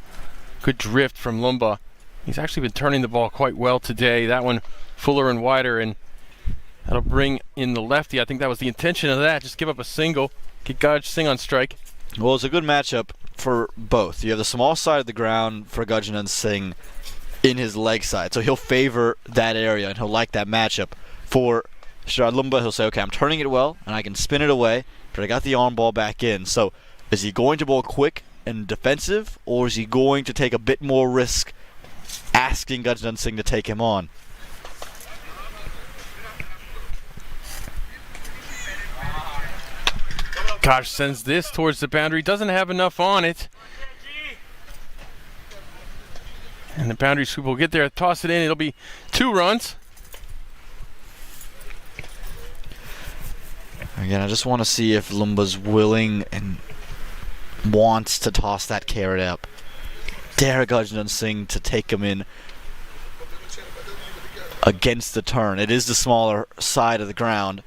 Good drift from Lumba. He's actually been turning the ball quite well today. That one fuller and wider, and that'll bring in the lefty. I think that was the intention of that. Just give up a single. Get Gaj Singh on strike. Well, it's a good matchup for both. You have the small side of the ground for Gajanan Singh in his leg side, so he'll favor that area and he'll like that matchup. For Sharad Lumba, he'll say, okay, I'm turning it well and I can spin it away, but I got the arm ball back in. So is he going to bowl quick and defensive, or is he going to take a bit more risk asking Gajanan Singh to take him on? Gaj sends this towards the boundary. Doesn't have enough on it. And the boundary sweep will get there, toss it in. It'll be 2 runs. Again, I just want to see if Lumba's willing and wants to toss that carrot up. Dare Gajanan Singh to take him in against the turn. It is the smaller side of the ground,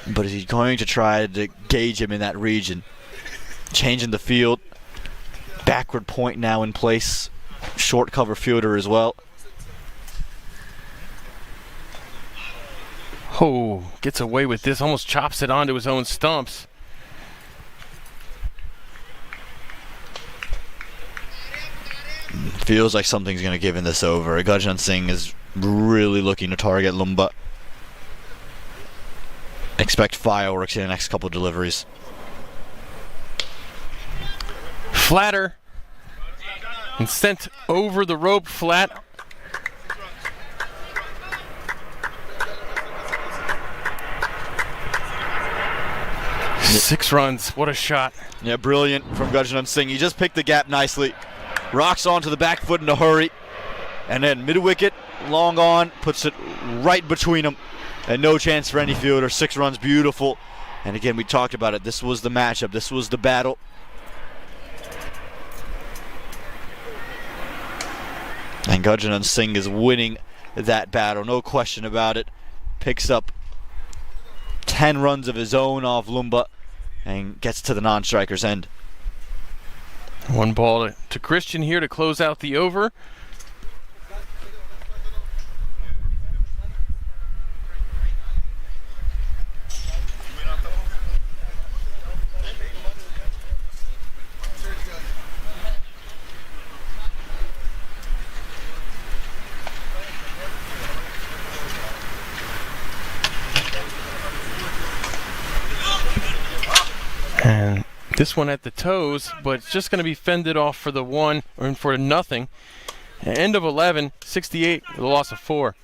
but is he going to try to gauge him in that region? Changing the field. Backward point now in place. Short cover fielder as well. Oh, gets away with this. Almost chops it onto his own stumps. Feels like something's going to give in this over. Gajanan Singh is really looking to target Lumba. Expect fireworks in the next couple of deliveries. Flatter. And sent over the rope flat. Six runs. What a shot. Yeah, brilliant from Gajanan Singh. He just picked the gap nicely. Rocks onto the back foot in a hurry. And then mid-wicket, long on, puts it right between them. And no chance for any fielder. 6 runs, beautiful. And again, we talked about it. This was the matchup. This was the battle. And Gajanan Singh is winning that battle, no question about it. Picks up 10 runs of his own off Lumba and gets to the non-striker's end. 1 ball to Christian here to close out the over. And this one at the toes, but it's just going to be fended off for the 1 or for nothing. End of 11, 68 with a loss of 4.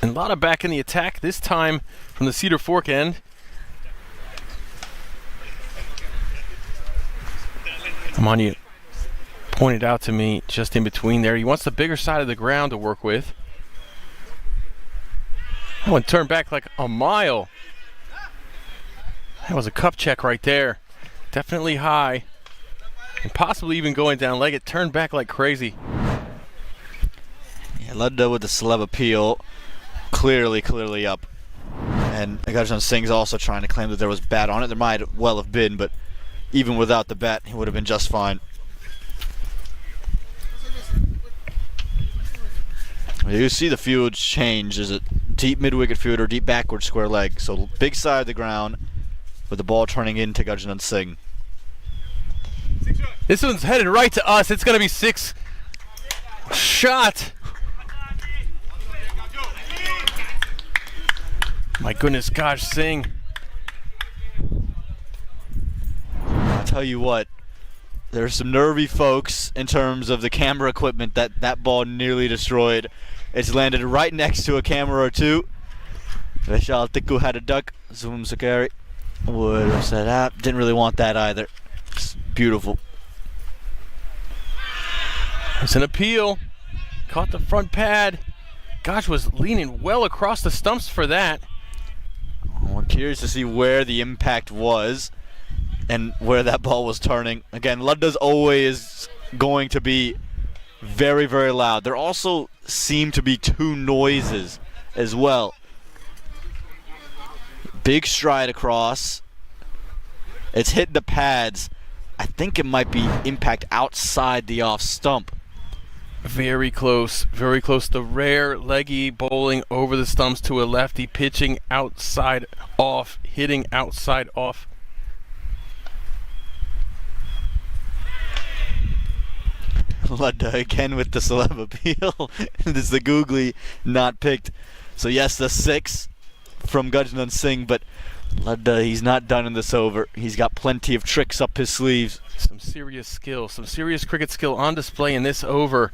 And Lotta back in the attack, this time from the Cedar Fork end. Amani pointed out to me just in between there. He wants the bigger side of the ground to work with. That one turned back like a mile. That was a cup check right there. Definitely high. And possibly even going down leg. It turned back like crazy. Yeah, Ludda with the celeb appeal. Clearly up. And Gajan Singh's also trying to claim that there was bat on it. There might well have been, but even without the bat, he would have been just fine. You see the field change. Is it deep mid-wicket field or deep backward square leg? So big side of the ground with the ball turning into Gajan Singh. This one's headed right to us. It's going to be 6 shot. My goodness, gosh, Singh. I'll tell you what, there's some nervy folks in terms of the camera equipment that ball nearly destroyed. It's landed right next to a camera or two. Vishal Tikku had a duck. Zoom Sakari would have said that. Didn't really want that either. It's beautiful. It's an appeal. Caught the front pad. Gosh, was leaning well across the stumps for that. I'm curious to see where the impact was and where that ball was turning. Again, Ludda's always going to be very, very loud. There also seem to be 2 noises as well. Big stride across. It's hit the pads. I think it might be impact outside the off stump. Very close, very close. The rare leggy bowling over the stumps to a lefty, pitching outside off, hitting outside off. Ludda again with the celeb appeal. This is the googly not picked. So yes, the 6 from Gajan Singh, but Ludda, he's not done in this over. He's got plenty of tricks up his sleeves. Some serious skill, some serious cricket skill on display in this over.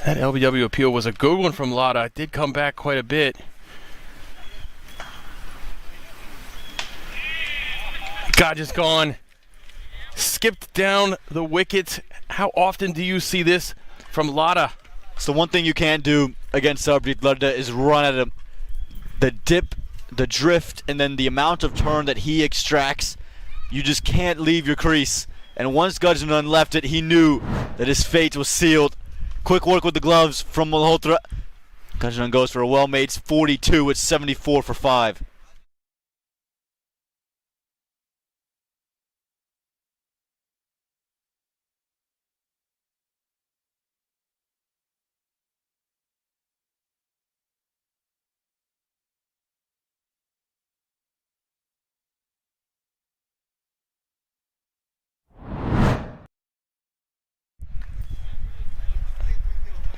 That LBW appeal was a good one from Lotta. It did come back quite a bit. God, just gone. Skipped down the wicket. How often do you see this from Lotta? So one thing you can't do against Sarbjeet Ludda is run at him. The dip, the drift, and then the amount of turn that he extracts, you just can't leave your crease. And once Gajan left it, he knew that his fate was sealed. Quick work with the gloves from Malhotra. Gajan goes for a well-made 42 at 74 for 5.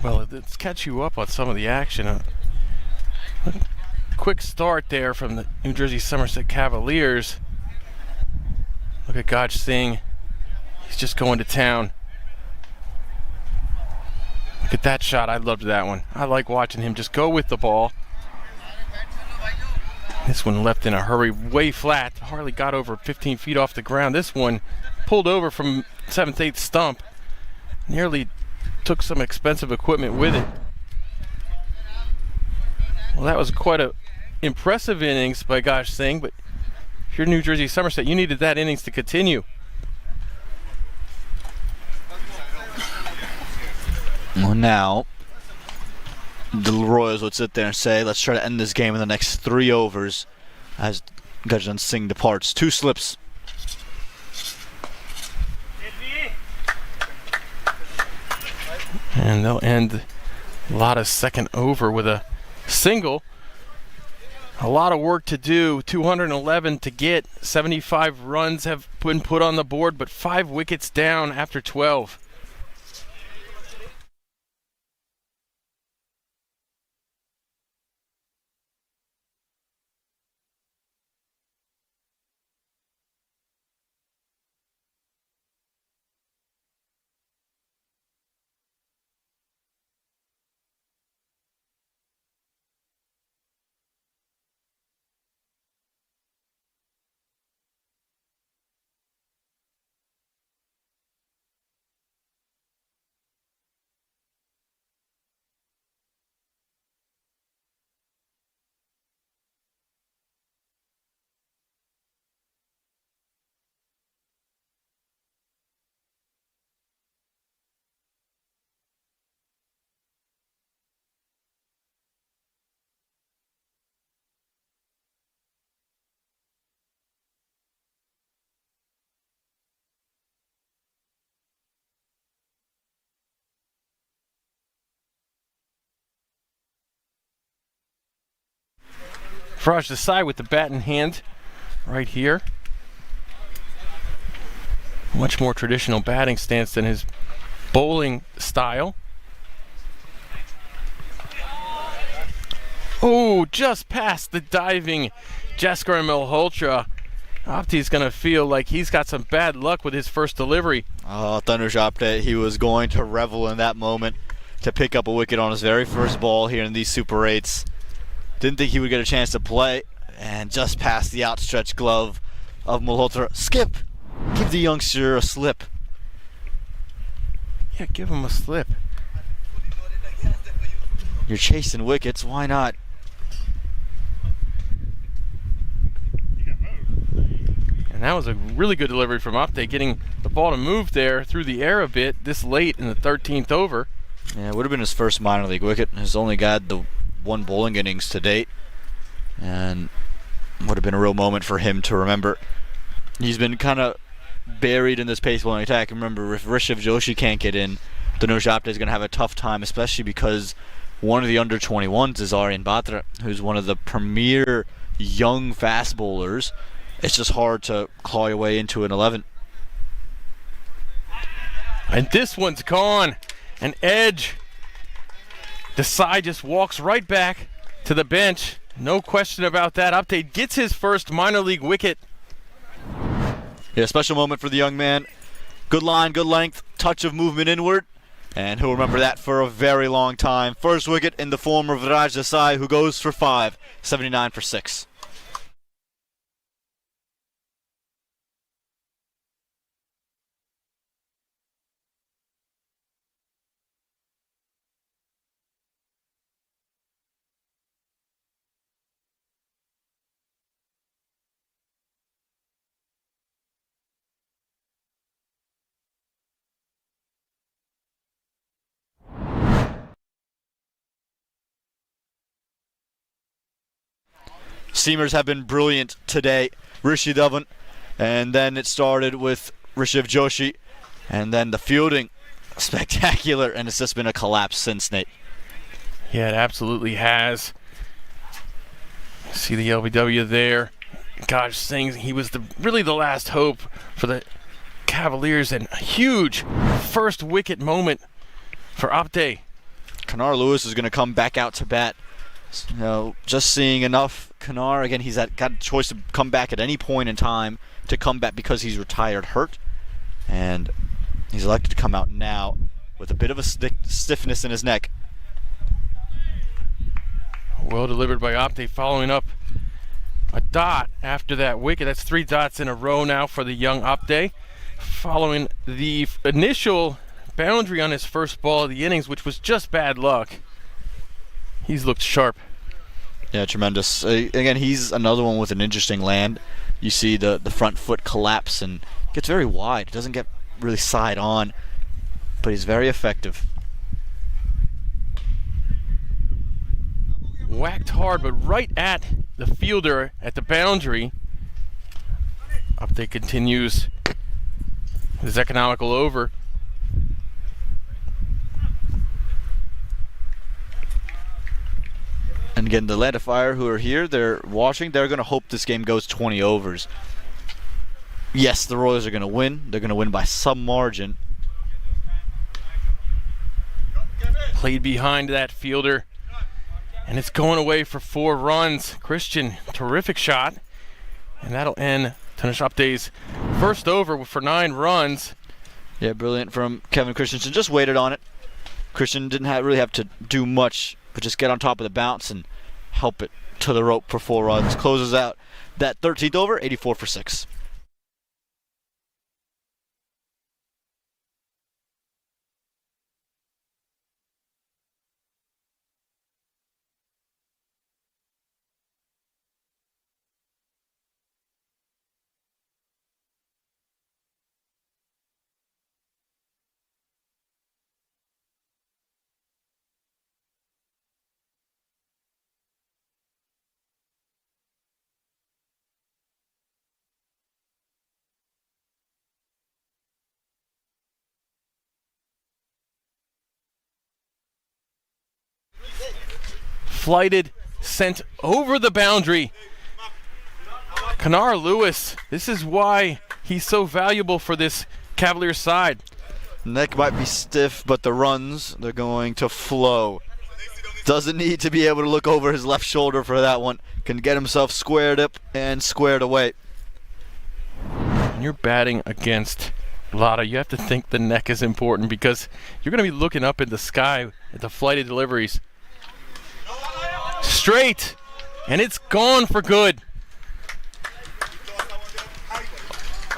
Well, let's catch you up on some of the action. Quick start there from the New Jersey Somerset Cavaliers. Look at Gaj Singh. He's just going to town. Look at that shot. I loved that one. I like watching him just go with the ball. This one left in a hurry, way flat. Hardly got over 15 feet off the ground. This one pulled over from 7th, 8th stump. Nearly took some expensive equipment with it. Well, that was quite a impressive innings by Gaj Singh, but if you're New Jersey Somerset, you needed that innings to continue. Well, now the Royals would sit there and say, let's try to end this game in the next 3 overs as Gajan Singh departs. 2 slips. And they'll end Lotta's second over with a single. A lot of work to do. 211 to get. 75 runs have been put on the board, but 5 wickets down after 12. Faraj Desai with the bat in hand right here. Much more traditional batting stance than his bowling style. Oh, just past the diving Jaskar Malhotra. Apte's going to feel like he's got some bad luck with his first delivery. Oh, Tanush Apte, he was going to revel in that moment to pick up a wicket on his very first ball here in these Super 8s. Didn't think he would get a chance to play, and just past the outstretched glove of Malhotra. Skip! Give the youngster a slip. Yeah, give him a slip. You're chasing wickets, why not? And that was a really good delivery from Apte, getting the ball to move there through the air a bit this late in the 13th over. Yeah, it would have been his first minor league wicket. He's only got the one bowling innings to date, and would have been a real moment for him to remember. He's been kind of buried in this pace bowling attack. Remember, if Rishabh Joshi can't get in, Tanush Apte is going to have a tough time, especially because one of the under 21s is Aryan Batra, who's one of the premier young fast bowlers. It's just hard to claw your way into an 11. And this one's gone. An edge. Desai just walks right back to the bench. No question about that. Apte gets his first minor league wicket. Yeah, special moment for the young man. Good line, good length, touch of movement inward, and he'll remember that for a very long time. First wicket in the form of Raj Desai, who goes for 5, 79 for 6. Seamers have been brilliant today. Rishi Dhawan, and then it started with Rishabh Joshi, and then the fielding, spectacular, and it's just been a collapse since, Nate. Yeah, it absolutely has. See the LBW there. Gosh, saying he was really the last hope for the Cavaliers, and a huge first wicket moment for Apte. Kanar Lewis is going to come back out to bat. You know, just seeing enough. Kanar, again, he's got a choice to come back at any point in time to come back because he's retired hurt. And he's elected to come out now with a bit of a stiffness in his neck. Well delivered by Apte, following up a dot after that wicket. That's 3 dots in a row now for the young Apte, following the initial boundary on his first ball of the innings, which was just bad luck. He's looked sharp. Yeah, tremendous. Again, he's another one with an interesting land. You see the front foot collapse and gets very wide. It doesn't get really side on, but he's very effective. Whacked hard, but right at the fielder at the boundary. Apte continues his economical over. And again, the Atlanta Fire, who are here, they're watching. They're going to hope this game goes 20 overs. Yes, the Royals are going to win. They're going to win by some margin. Played behind that fielder, and it's going away for 4 runs. Christian, terrific shot, and that'll end Tanush Apte's first over for 9 runs. Yeah, brilliant from Kevin Christensen. Just waited on it. Christian didn't really have to do much, but just get on top of the bounce and help it to the rope for 4 runs. Closes out that 13th over, 84 for 6. Flighted sent over the boundary. Kenar Lewis, this is why he's so valuable for this Cavaliers side. Neck might be stiff, but the runs, they're going to flow. Doesn't need to be able to look over his left shoulder for that one. Can get himself squared up and squared away. When you're batting against Lada, you have to think the neck is important because you're going to be looking up in the sky at the flighted deliveries. Straight, and it's gone for good.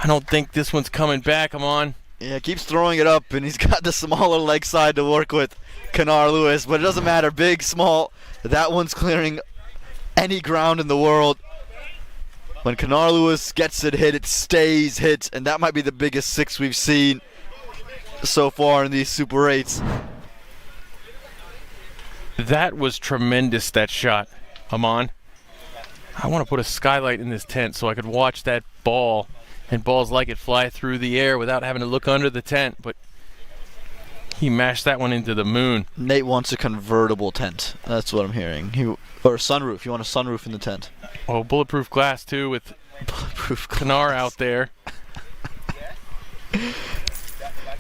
I don't think this one's coming back. Come on. Yeah, keeps throwing it up, and he's got the smaller leg side to work with, Kenar Lewis. But it doesn't matter, big, small. That one's clearing any ground in the world. When Kenar Lewis gets it hit, it stays hit, and that might be the biggest six we've seen so far in these Super 8s. That was tremendous, that shot, Aman. I want to put a skylight in this tent so I could watch that ball and balls like it fly through the air without having to look under the tent, but he mashed that one into the moon. Nate wants a convertible tent. That's what I'm hearing. Or a sunroof. You want a sunroof in the tent. Oh, bulletproof glass, too, with Bulletproof Kenar out there.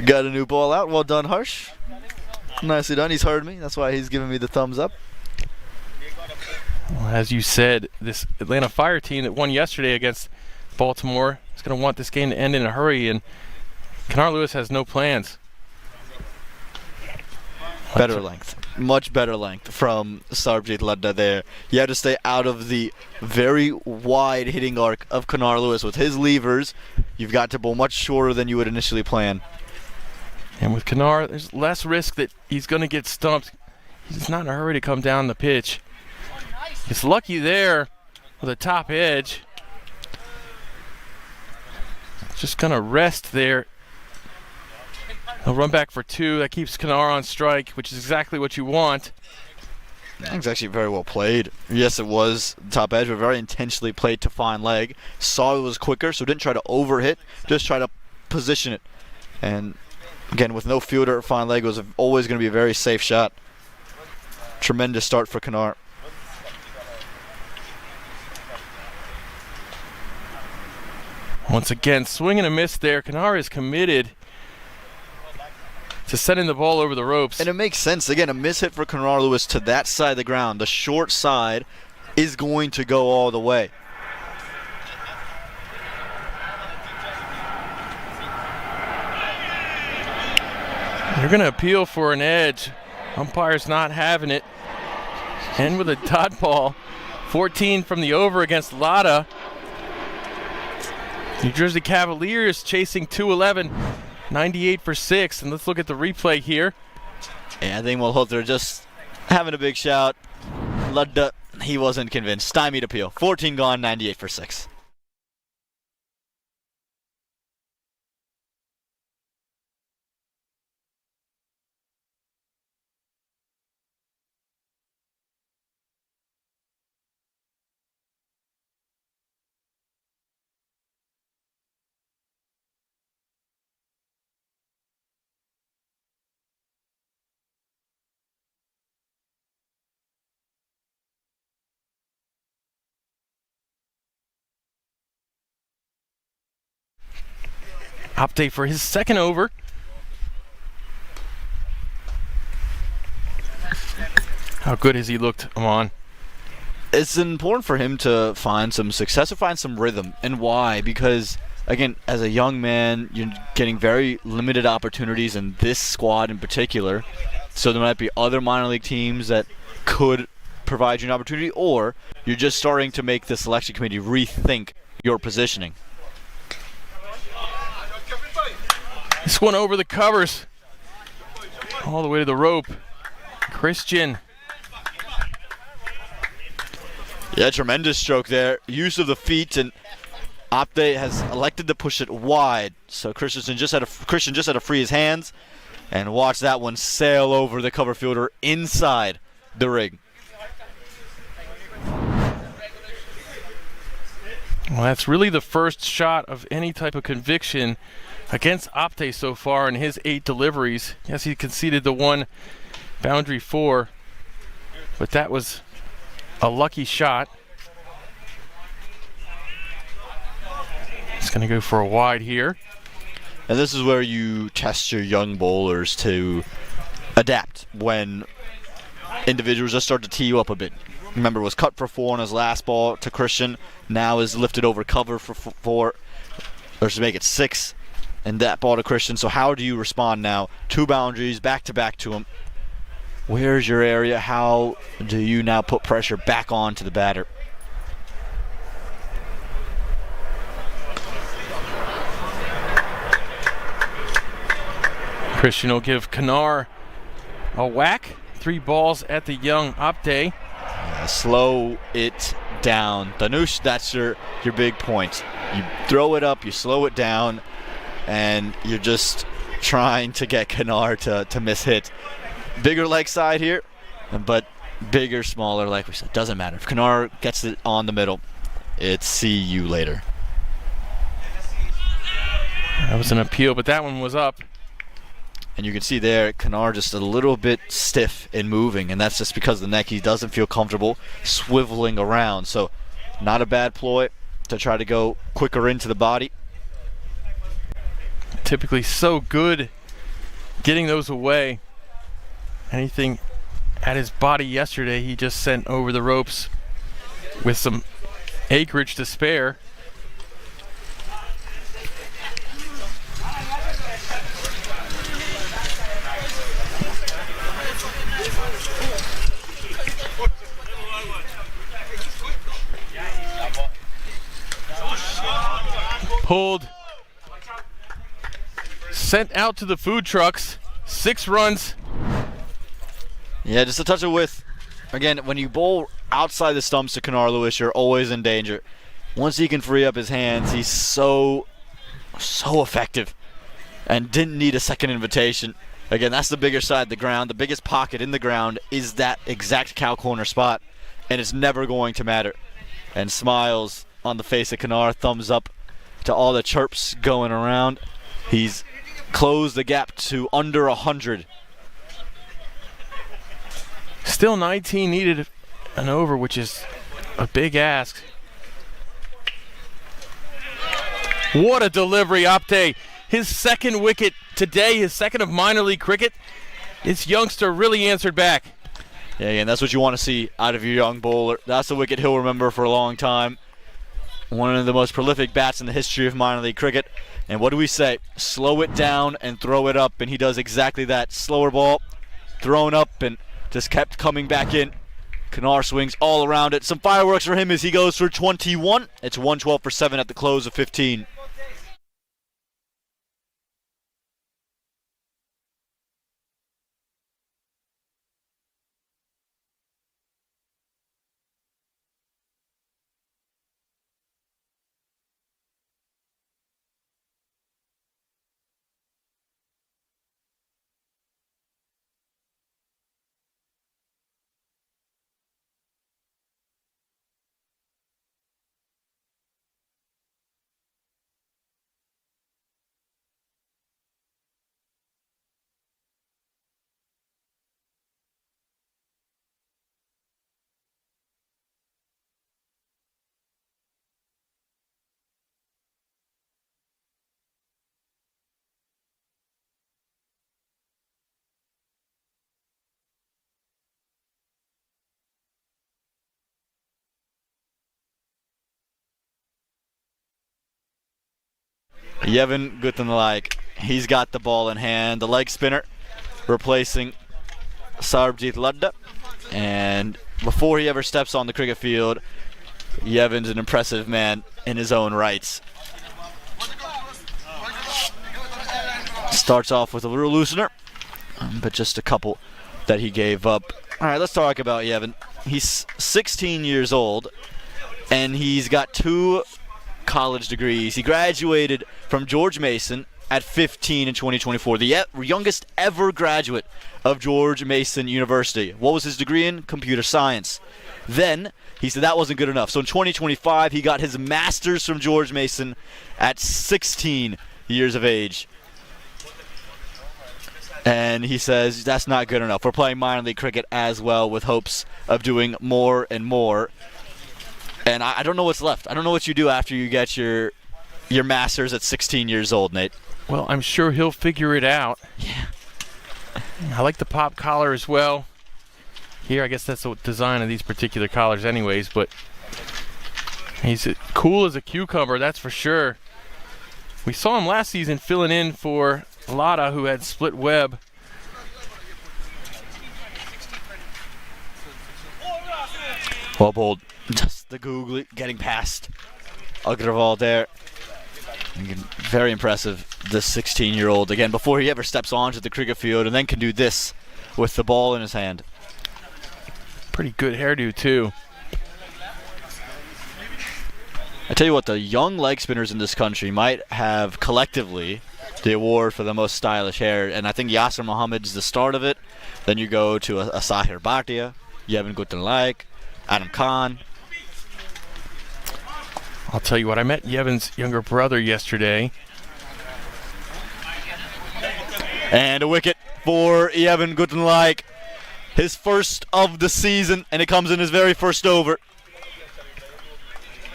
Got a new ball out. Well done, Harsh. Nicely done. He's heard me. That's why he's giving me the thumbs up. Well, as you said, this Atlanta Fire team that won yesterday against Baltimore is going to want this game to end in a hurry, and Kenar Lewis has no plans. Better length. Much better length from Sarbjit Ladda there. You have to stay out of the very wide hitting arc of Kenar Lewis. With his levers, you've got to bowl much shorter than you would initially plan. And with Kenar, there's less risk that he's going to get stumped. He's not in a hurry to come down the pitch. He's lucky there with a top edge. Just going to rest there. He'll run back for two. That keeps Kenar on strike, which is exactly what you want. That was actually very well played. Yes, it was top edge, but very intentionally played to fine leg. Saw it was quicker, so didn't try to overhit, just try to position it. And again, with no fielder at fine leg, it was always going to be a very safe shot. Tremendous start for Kenar. Once again, swing and a miss there. Kenar is committed to sending the ball over the ropes. And it makes sense. Again, a miss hit for Kenar Lewis to that side of the ground. The short side is going to go all the way. You're going to appeal for an edge. Umpire's not having it. And with a dot ball, 14 from the over against Lada. New Jersey Cavaliers chasing 211, 98 for 6. And let's look at the replay here. Yeah, I think Malhotra just having a big shout. Ludda, he wasn't convinced. Stymied appeal. 14 gone, 98 for 6. Update for his second over. How good has he looked, Aman? It's important for him to find some success or find some rhythm. And why? Because, again, as a young man, you're getting very limited opportunities in this squad in particular. So there might be other minor league teams that could provide you an opportunity, or you're just starting to make the selection committee rethink your positioning. This one over the covers. All the way to the rope. Christian. Yeah, tremendous stroke there. Use of the feet, and Opte has elected to push it wide. So Christian just had to free his hands and watch that one sail over the cover fielder inside the rig. Well, that's really the first shot of any type of conviction against Opte so far in his 8 deliveries. Yes, he conceded the one boundary 4, but that was a lucky shot. It's going to go for a wide here. And this is where you test your young bowlers to adapt when individuals just start to tee you up a bit. Remember, it was cut for 4 on his last ball to Christian. Now is lifted over cover for 4, or to make it 6, and that ball to Christian. So how do you respond now? 2 boundaries, back to back to him. Where's your area? How do you now put pressure back onto the batter? Christian will give Kanar a whack. 3 balls at the young Apte. Slow it down. Danush, that's your big point. You throw it up, you slow it down, and you're just trying to get Kanar to miss hit. Bigger leg side here, but bigger, smaller, like we said, doesn't matter. If Kanar gets it on the middle, it's see you later. That was an appeal, but that one was up. And you can see there, Kanar just a little bit stiff in moving, and that's just because of the neck. He doesn't feel comfortable swiveling around. So not a bad ploy to try to go quicker into the body. Typically so good getting those away. Anything at his body yesterday, he just sent over the ropes with some acreage to spare. Pulled, sent out to the food trucks, 6 runs. Yeah, just a touch of width. Again, when you bowl outside the stumps to Kanar Lewis, you're always in danger. Once he can free up his hands, he's so effective and didn't need a second invitation. Again, that's the bigger side of the ground. The biggest pocket in the ground is that exact cow corner spot, and it's never going to matter. And smiles on the face of Kanar, thumbs up to all the chirps going around. He's closed the gap to under 100. Still 19 needed and over, which is a big ask. What a delivery, Apte. His second wicket today, his second of minor league cricket. This youngster really answered back. Yeah, and that's what you want to see out of your young bowler. That's the wicket he'll remember for a long time. One of the most prolific bats in the history of minor league cricket. And what do we say? Slow it down and throw it up, and he does exactly that. Slower ball, thrown up, and just kept coming back in. Kanar swings all around it. Some fireworks for him as he goes for 21. It's 112 for 7 at the close of 15. Yevon Guttenlaik, he's got the ball in hand. The leg spinner replacing Sarbjit Ladda. And before he ever steps on the cricket field, Yevon's an impressive man in his own rights. Starts off with a little loosener, but just a couple that he gave up. All right, let's talk about Yevon. He's 16 years old, and he's got 2 college degrees. He graduated from George Mason at 15 in 2024, the youngest ever graduate of George Mason University. What was his degree in? Computer science. Then he said that wasn't good enough. So in 2025, he got his master's from George Mason at 16 years of age. And he says that's not good enough. We're playing minor league cricket as well with hopes of doing more and more. And I don't know what's left. I don't know what you do after you get your master's at 16 years old, Nate. Well, I'm sure he'll figure it out. Yeah. I like the pop collar as well. Here, I guess that's the design of these particular collars anyways, but he's cool as a cucumber, that's for sure. We saw him last season filling in for Lotta, who had split web. Well bowled. Just the googly getting past Agrawal there. Very impressive, this 16-year-old. Again, before he ever steps onto the cricket field and then can do this with the ball in his hand. Pretty good hairdo, too. I tell you what, the young leg spinners in this country might have collectively the award for the most stylish hair, and I think Yasser Mohammed's the start of it. Then you go to a Sahir Bhatia, Yevon Guttenlaik, Adam Khan. I'll tell you what, I met Yevon's younger brother yesterday. And a wicket for Yevon Guttenlaik. His first of the season, and it comes in his very first over.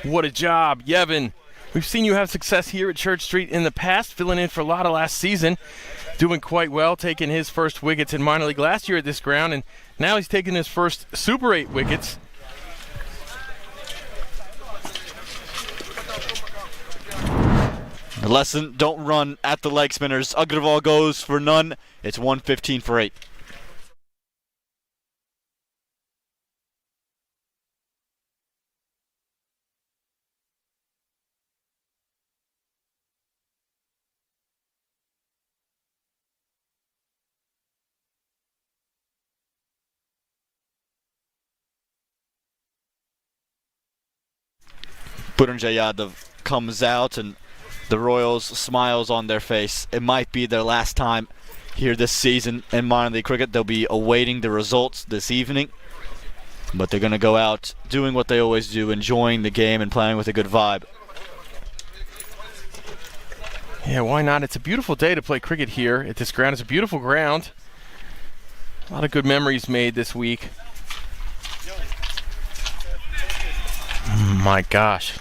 What a job, Yevon. We've seen you have success here at Church Street in the past, filling in for Lotta last season. Doing quite well, taking his first wickets in minor league last year at this ground, and now he's taking his first Super 8 wickets. The lesson, don't run at the leg spinners. Agrawal goes for none. It's 115 for 8. Puranjay Yadav comes out and the Royals smiles on their face. It might be their last time here this season in minor league cricket. They'll be awaiting the results this evening, but they're going to go out doing what they always do, enjoying the game and playing with a good vibe. Yeah, why not? It's a beautiful day to play cricket here at this ground. It's a beautiful ground. A lot of good memories made this week. My gosh.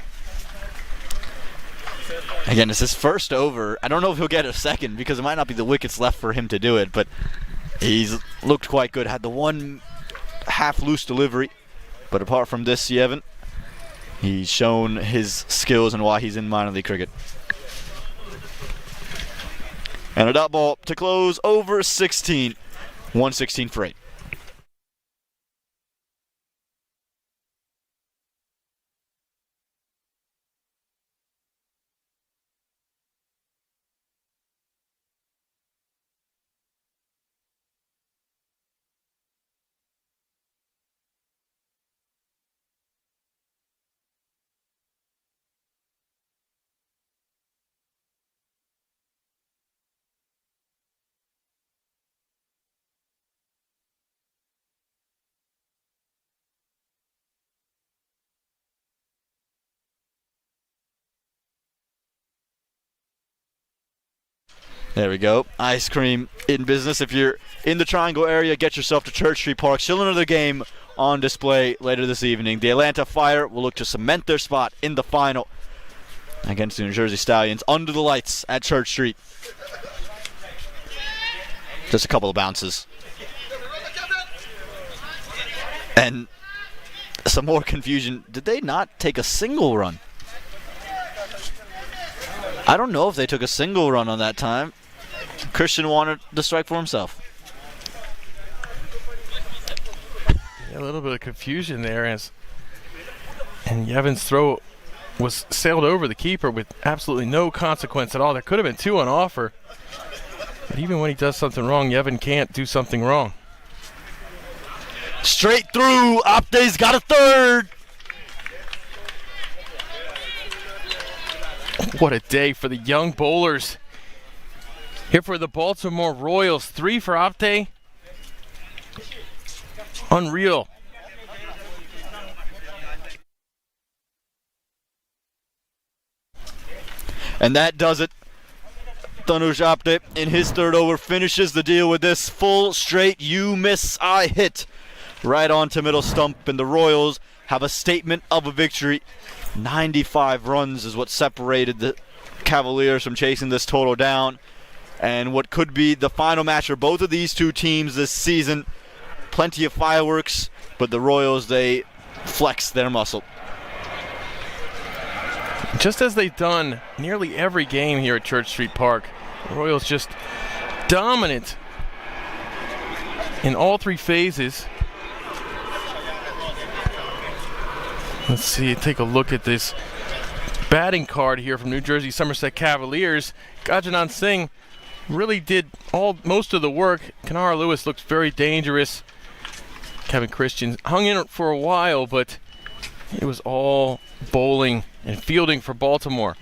Again, it's his first over. I don't know if he'll get a second because it might not be the wickets left for him to do it, but he's looked quite good. Had the one half loose delivery, but apart from this, Yevon, he's shown his skills and why he's in minor league cricket. And a dot ball to close over 16. 116 for 8. There we go. Ice cream in business. If you're in the Triangle area, get yourself to Church Street Park. Still another game on display later this evening. The Atlanta Fire will look to cement their spot in the final against the New Jersey Stallions under the lights at Church Street. Just a couple of bounces. And some more confusion. Did they not take a single run? I don't know if they took a single run on that time. Christian wanted the strike for himself. Yeah, a little bit of confusion there, and Yevon's throw was sailed over the keeper with absolutely no consequence at all. There could have been 2 on offer, but even when he does something wrong, Yevon can't do something wrong. Straight through. Apte's got a third. What a day for the young bowlers. Here for the Baltimore Royals, 3 for Apte. Unreal. And that does it Tanuj Apte in his third over finishes the deal with this full straight you miss I hit right onto middle stump, and the Royals have a statement of a victory. 95 runs is what separated the Cavaliers from chasing this total down, and what could be the final match for both of these two teams this season. Plenty of fireworks, but the Royals, they flex their muscle. Just as they've done nearly every game here at Church Street Park, the Royals just dominant in all three phases. Let's see, take a look at this batting card here from New Jersey Somerset Cavaliers. Gajanan Singh really did most of the work. Kenara Lewis looks very dangerous. Kevin Christian hung in for a while, but it was all bowling and fielding for Baltimore.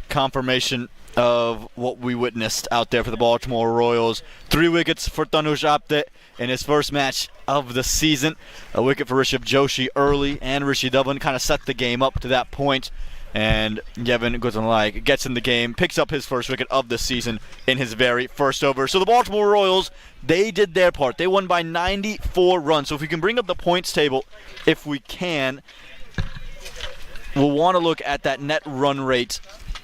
Confirmation of what we witnessed out there for the Baltimore Royals. 3 wickets for Tanuj Apte in his first match of the season. A wicket for Rishabh Joshi early, and Rishi Dhawan kind of set the game up to that point. And Yevon Gutanlai gets in the game, picks up his first wicket of the season in his very first over. So the Baltimore Royals, they did their part. They won by 94 runs. So if we can bring up the points table, if we can, we'll want to look at that net run rate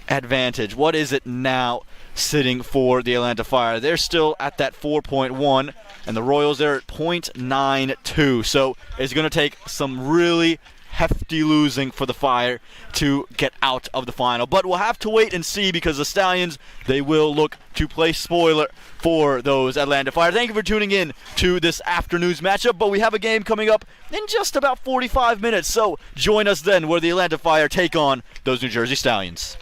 advantage. What is it now sitting for the Atlanta Fire? They're still at that 4.1, and the Royals, they're at 0.92. So it's going to take some really hefty losing for the Fire to get out of the final. But we'll have to wait and see, because the Stallions, they will look to play spoiler for those Atlanta Fire. Thank you for tuning in to this afternoon's matchup, but we have a game coming up in just about 45 minutes, so join us then where the Atlanta Fire take on those New Jersey Stallions.